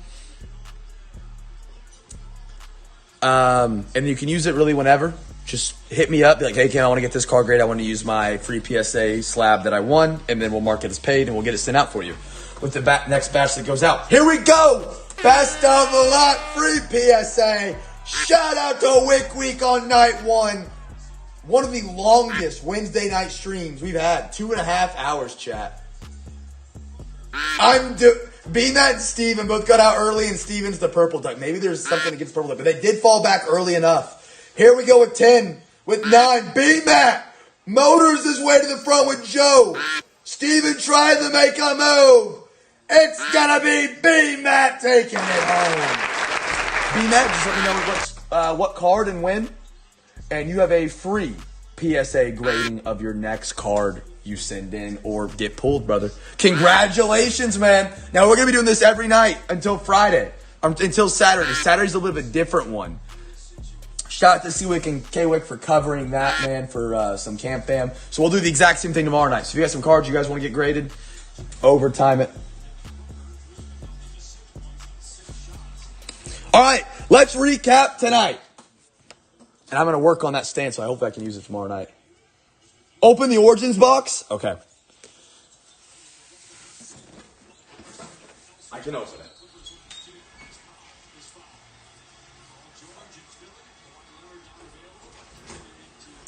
And you can use it really whenever. Just hit me up. Be like, hey, Ken, I want to get this card grade. I want to use my free PSA slab that I won. And then we'll mark it as paid and we'll get it sent out for you with the next batch that goes out. Here we go. Best of luck. Free PSA. Shout out to WYCK on night one. One of the longest Wednesday night streams we've had. 2.5 hours, chat. B-Matt and Steven both got out early, and Steven's the purple duck. Maybe there's something against purple duck, but they did fall back early enough. Here we go with 10, with 9. B-Matt motors his way to the front with Joe. Steven trying to make a move. It's gonna be B-Matt taking it home. B-Matt, just let me know what card and when, and you have a free PSA grading of your next card you send in or get pulled, brother. Congratulations, man. Now, we're going to be doing this every night until Friday, until Saturday. Saturday's a little bit different one. Shout out to CWICK and KWICK for covering that, man, for some CamFam. So we'll do the exact same thing tomorrow night. So if you got some cards you guys want to get graded, overtime it. All right, let's recap tonight. And I'm going to work on that stand, so I hope I can use it tomorrow night. Open the Origins box? Okay. I can open it.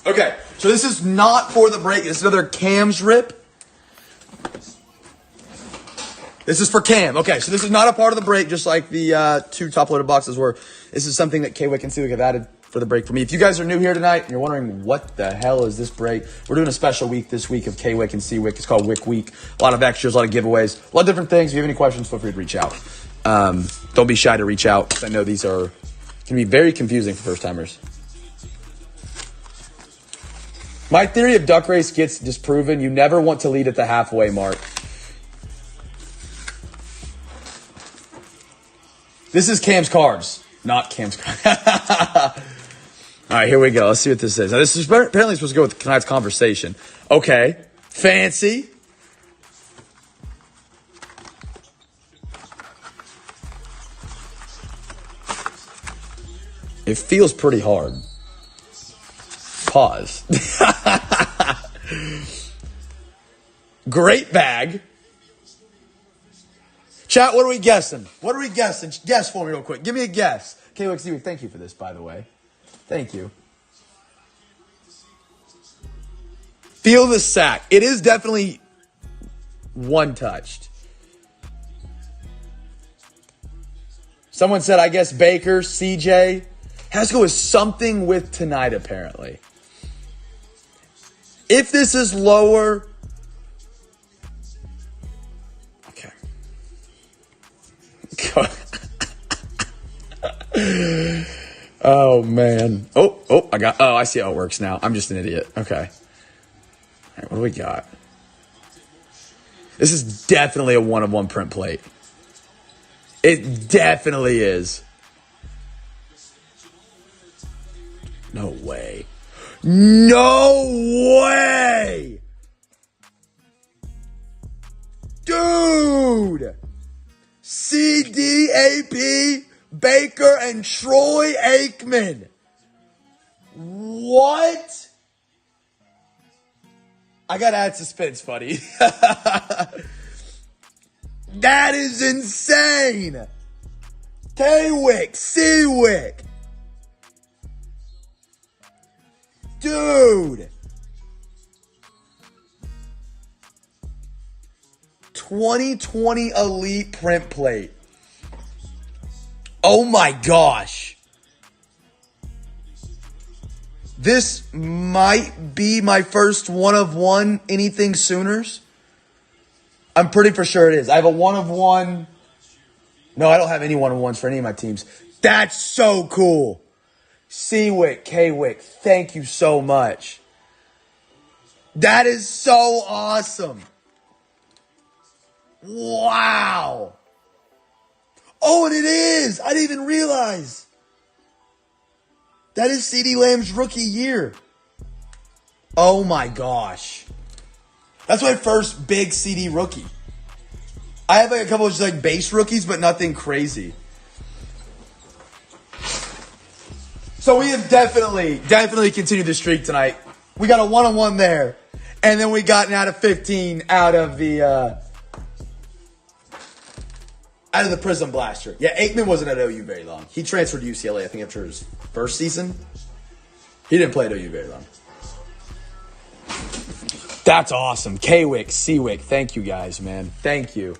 Okay, so this is not for the break. This is another Cam's rip. This is for Cam. Okay, so this is not a part of the break, just like the 2 top-loaded boxes were. This is something that KWICK and CWICK have added for the break for me. If you guys are new here tonight and you're wondering what the hell is this break, we're doing a special week this week of KWICK and CWICK. It's called WYCK Week. A lot of extras, a lot of giveaways, a lot of different things. If you have any questions, feel free to reach out. Don't be shy to reach out. I know these can be very confusing for first-timers. My theory of duck race gets disproven. You never want to lead at the halfway mark. This is Cam's cards, not Cam's cards. All right, here we go. Let's see what this is. Now, this is apparently supposed to go with tonight's conversation. Okay. Fancy. It feels pretty hard. Pause. Great bag. Chat, what are we guessing? What are we guessing? Guess for me real quick. Give me a guess. KWXD, thank you for this, by the way. Thank you. Feel the sack. It is definitely one-touched. Someone said, I guess Baker, CJ. Has to go with something with tonight, apparently. If this is lower... Okay. Oh, man. I see how it works now. I'm just an idiot. Okay. All right, what do we got? This is definitely a one-of-one print plate. It definitely is. No way. No way! Dude! CDAP, Baker, and Troy Aikman. What? I gotta add suspense, buddy. That is insane. K-Wick, C-Wick. Dude. 2020 Elite print plate. Oh my gosh. This might be my first one-of-one anything Sooners. I'm pretty for sure it is. I have a one-of-one. No, I don't have any one-of-ones for any of my teams. That's so cool. C-Wick, K-Wick, thank you so much. That is so awesome. Wow. Oh, and it is. I didn't even realize. That is CeeDee Lamb's rookie year. Oh my gosh. That's my first big CD rookie. I have like a couple of just like base rookies, but nothing crazy. So we have definitely continued the streak tonight. We got a one-on-one there. And then we got an out of 15 out of the Prism Blaster. Yeah, Aikman wasn't at OU very long. He transferred to UCLA, I think, after his first season. He didn't play at OU very long. That's awesome. K-Wick, C-Wick, thank you guys, man. Thank you.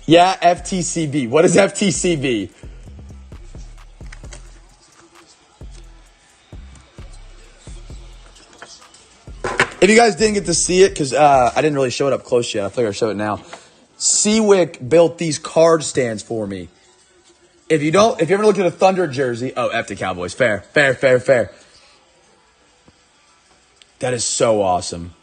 Yeah, FTCB. What is FTCB? If you guys didn't get to see it, because I didn't really show it up close yet. I figure I'll show it now. C-Wick built these card stands for me. If you ever look at a Thunder jersey, F the Cowboys. Fair. That is so awesome.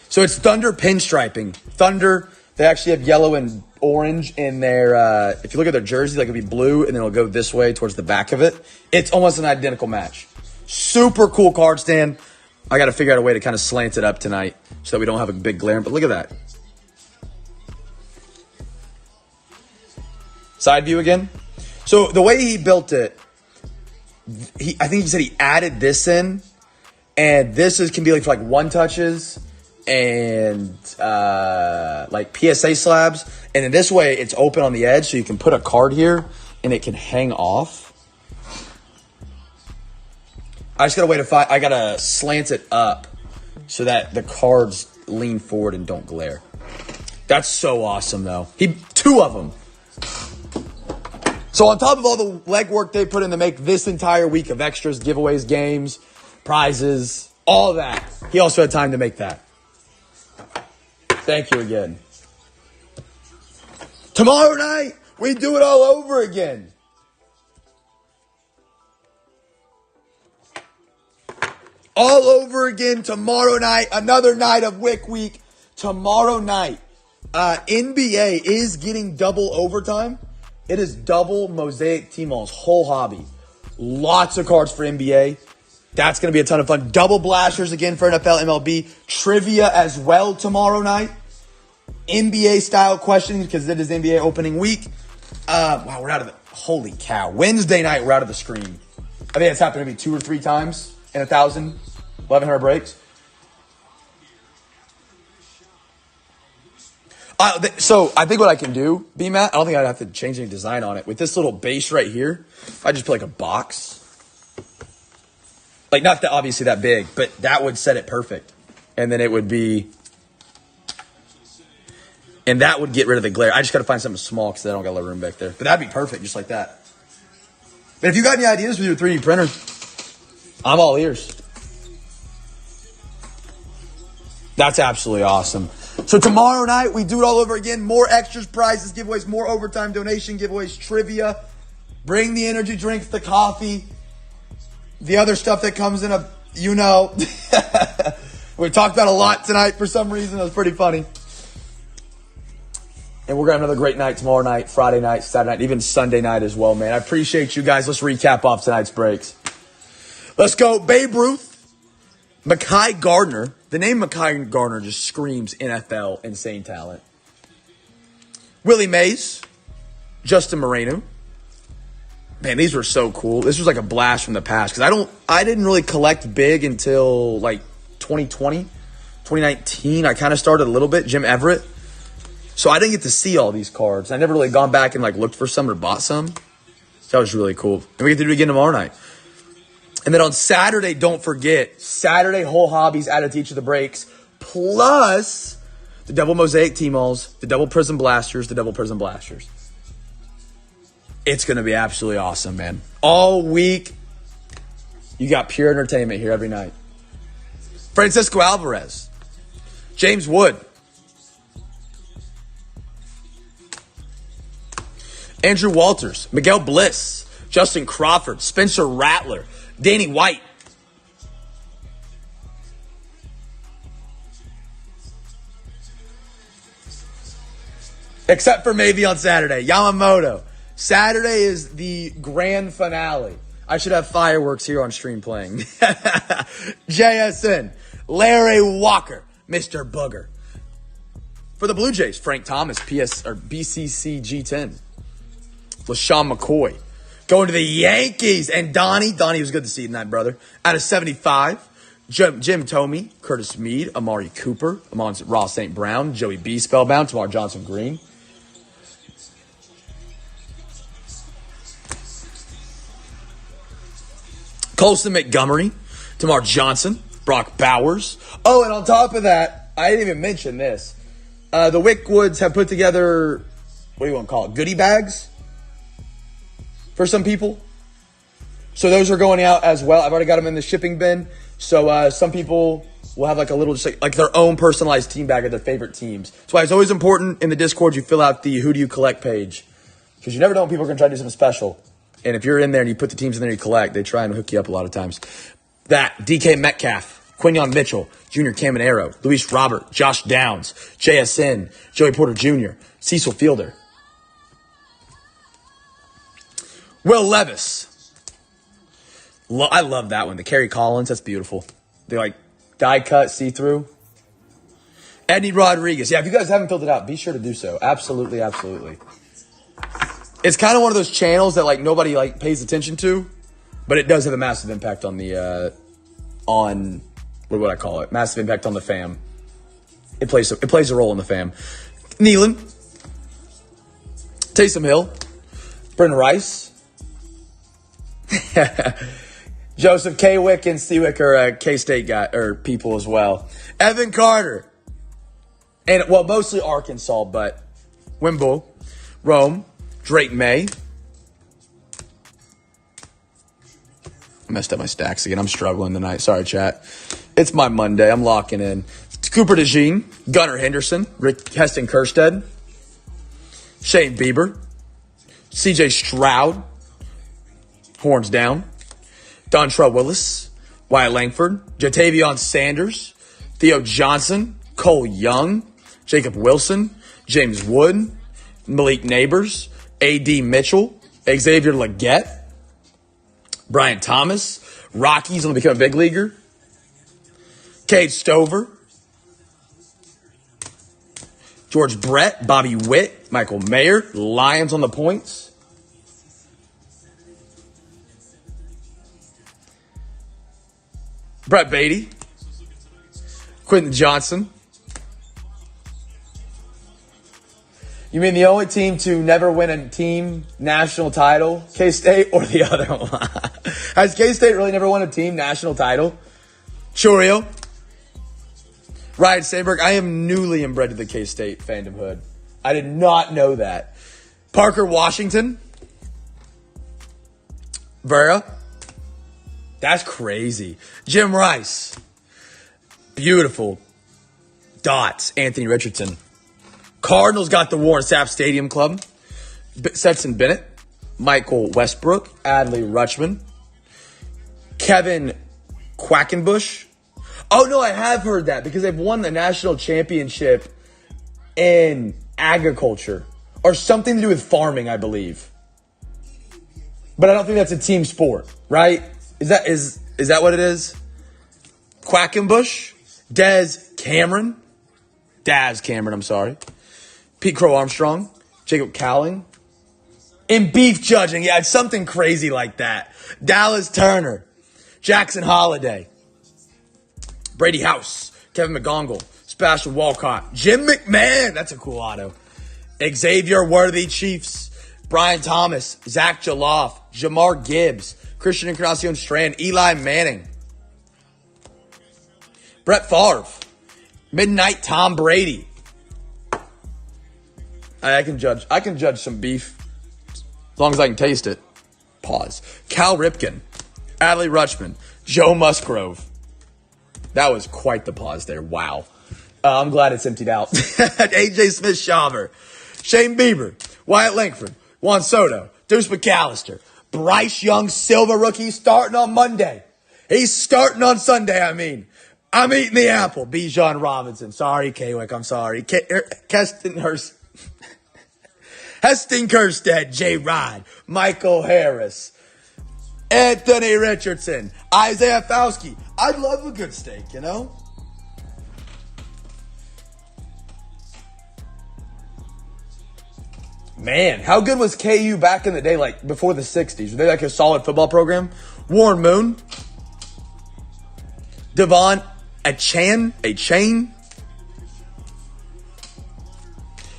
So it's Thunder pinstriping. Thunder, they actually have yellow and orange in their, if you look at their jersey, like it'll be blue, and then it'll go this way towards the back of it. It's almost an identical match. Super cool card stand. I got to figure out a way to kind of slant it up tonight so that we don't have a big glare. But look at that. Side view again. So the way he built it, I think he said he added this in. And this can be like one touches and like PSA slabs. And in this way, it's open on the edge so you can put a card here and it can hang off. I just gotta wait I gotta slant it up so that the cards lean forward and don't glare. That's so awesome, though. Two of them. So on top of all the legwork they put in to make this entire week of extras, giveaways, games, prizes, all that, he also had time to make that. Thank you again. Tomorrow night, we do it all over again. All over again tomorrow night. Another night of WYCK Week. Tomorrow night. NBA is getting double overtime. It is double Mosaic T-Mall's whole hobby. Lots of cards for NBA. That's going to be a ton of fun. Double blasters again for NFL, MLB. Trivia as well tomorrow night. NBA style questions because it is NBA opening week. Wow, we're out of the... Holy cow. Wednesday night, we're out of the screen. I think it's happened maybe 2 or 3 times in 1,100 breaks. So I think what I can do, B-Matt, I don't think I'd have to change any design on it. With this little base right here, I just put like a box. Like not that obviously that big, but that would set it perfect. And then it would be, and that would get rid of the glare. I just got to find something small because I don't got a lot of room back there. But that'd be perfect, just like that. But if you got any ideas with your 3D printer, I'm all ears. That's absolutely awesome. So tomorrow night, we do it all over again. More extras, prizes, giveaways, more overtime donation giveaways, trivia. Bring the energy drinks, the coffee, the other stuff that comes in a, you know. We talked about a lot tonight for some reason. It was pretty funny. And we're going to have another great night tomorrow night, Friday night, Saturday night, even Sunday night as well, man. I appreciate you guys. Let's recap off tonight's breaks. Let's go. Babe Ruth, Mekhi Gardner. The name Mekhi Gardner just screams NFL insane talent. Willie Mays, Justin Moreno. Man, these were so cool. This was like a blast from the past because I didn't really collect big until like 2020, 2019. I kind of started a little bit. Jim Everett. So I didn't get to see all these cards. I never really gone back and like looked for some or bought some. So that was really cool. And we get to do it again tomorrow night. And then on Saturday, don't forget, Saturday whole hobbies added to each of the breaks, plus the double mosaic T-Malls, the double prism blasters, the double prism blasters. It's going to be absolutely awesome, man. All week, you got pure entertainment here every night. Francisco Alvarez, James Wood, Andrew Walters, Miguel Bliss, Justin Crawford, Spencer Rattler, Danny White. Except for maybe on Saturday. Yamamoto. Saturday is the grand finale. I should have fireworks here on stream playing. JSN. Larry Walker. Mr. Booger. For the Blue Jays, Frank Thomas, BCC G10. LaShawn McCoy. Going to the Yankees. And Donnie was good to see you tonight, brother. Out of 75. Jim Thome, Curtis Mead, Amari Cooper, Ross St. Brown, Joey B. Spellbound, Tamar Johnson Green. Colson Montgomery, Tamar Johnson, Brock Bowers. Oh, and on top of that, I didn't even mention this. The WYCK Woods have put together, what do you want to call it, goodie bags for some people. So those are going out as well. I've already got them in the shipping bin. So some people will have like a little, just like their own personalized team bag of their favorite teams. That's why it's always important in the Discord you fill out the Who Do You Collect page. Because you never know when people are going to try to do something special. And if you're in there and you put the teams in there you collect, they try and hook you up a lot of times. That, DK Metcalf, Quinion Mitchell, Junior Caminero, Luis Robert, Josh Downs, JSN, Joey Porter Jr., Cecil Fielder. Will Levis. I love that one. The Kerry Collins, that's beautiful. They like die cut, see-through. Eddie Rodriguez. Yeah, if you guys haven't filled it out, be sure to do so. Absolutely, absolutely. It's kind of one of those channels that like nobody like pays attention to, but it does have a massive impact on the on what would I call it? Massive impact on the fam. It plays a role in the fam. Nealon, Taysom Hill, Brendan Rice, Joseph K. Wick and Seawick are K-State guy or people as well. Evan Carter, and well mostly Arkansas, but Wimble, Rome. Drake May. I messed up my stacks again. I'm struggling tonight. Sorry, chat. It's my Monday. I'm locking in. Cooper DeJean. Gunnar Henderson. Rick Heston Kerstead. Shane Bieber. CJ Stroud. Horns down. Dontrell Willis. Wyatt Langford. Jatavion Sanders. Theo Johnson. Cole Young. Jacob Wilson. James Wood. Malik Neighbors. A.D. Mitchell, Xavier Legette, Brian Thomas, Rockies only become a big leaguer, Cade Stover, George Brett, Bobby Witt, Michael Mayer, Lions on the points. Brett Beatty, Quentin Johnson, You mean the only team to never win a team national title? K-State or the other one? Has K-State really never won a team national title? Churio. Ryan Saberg, I am newly inbred to the K-State fandom hood. I did not know that. Parker Washington. Vera. That's crazy. Jim Rice. Beautiful. Dots. Anthony Richardson. Cardinals got the Warren Sapp Stadium Club. Stetson Bennett. Michael Westbrook. Adley Rutschman. Kevin Quackenbush. Oh, no, I have heard that because they've won the national championship in agriculture or something to do with farming, I believe. But I don't think that's a team sport, right? Is that what it is? Quackenbush. Daz Cameron, I'm sorry. Pete Crow Armstrong. Jacob Cowling. In beef judging, yeah, it's something crazy like that. Dallas Turner. Jackson Holiday. Brady House. Kevin McGongle. Sebastian Walcott. Jim McMahon. That's a cool auto. Xavier Worthy Chiefs. Brian Thomas. Zach Jaloff. Jamar Gibbs. Christian Encarnacion Strand. Eli Manning. Brett Favre. Midnight Tom Brady. I can judge some beef as long as I can taste it. Pause. Cal Ripken. Adley Rutschman. Joe Musgrove. That was quite the pause there. Wow. I'm glad it's emptied out. AJ Smith-Shawver. Shane Bieber. Wyatt Langford. Juan Soto. Deuce McAllister. Bryce Young, Silva rookie, starting on Monday. He's starting on Sunday, I mean. I'm eating the apple. Bijan Robinson. Sorry, K-Wick. I'm sorry. Heston Kerstead. J. Rod. Michael Harris. Anthony Richardson. Isaiah Fauski. I love a good steak, you know? Man, how good was KU back in the day, like before the 60s? Were they like a solid football program? Warren Moon. Devon Achane.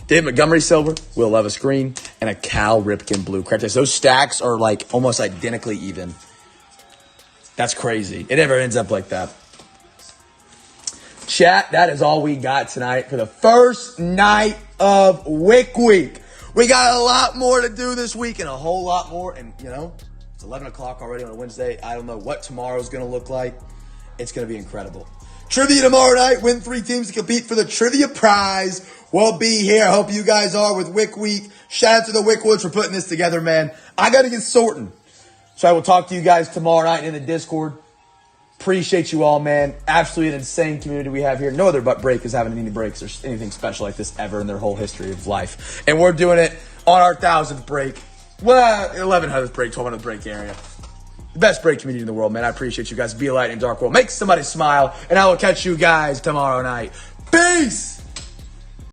Dave Montgomery silver, Will Levis green, and a Cal Ripken blue. Correct. Those stacks are like almost identically even. That's crazy. It never ends up like that. Chat, that is all we got tonight for the first night of WYCK Week. We got a lot more to do this week and a whole lot more. And, you know, it's 11 o'clock already on a Wednesday. I don't know what tomorrow's going to look like. It's going to be incredible. Trivia tomorrow night. Win 3 teams to compete for the trivia prize. We'll be here. I hope you guys are with WYCK Week. Shout out to the WYCKWoods for putting this together, man. I got to get sorting. So I will talk to you guys tomorrow night in the Discord. Appreciate you all, man. Absolutely an insane community we have here. No other but Break is having any breaks or anything special like this ever in their whole history of life. And we're doing it on our 1,000th break. Well, 1,100th break, 1,200th break area. The best break community in the world, man. I appreciate you guys. Be a light in a dark world. Make somebody smile. And I will catch you guys tomorrow night. Peace!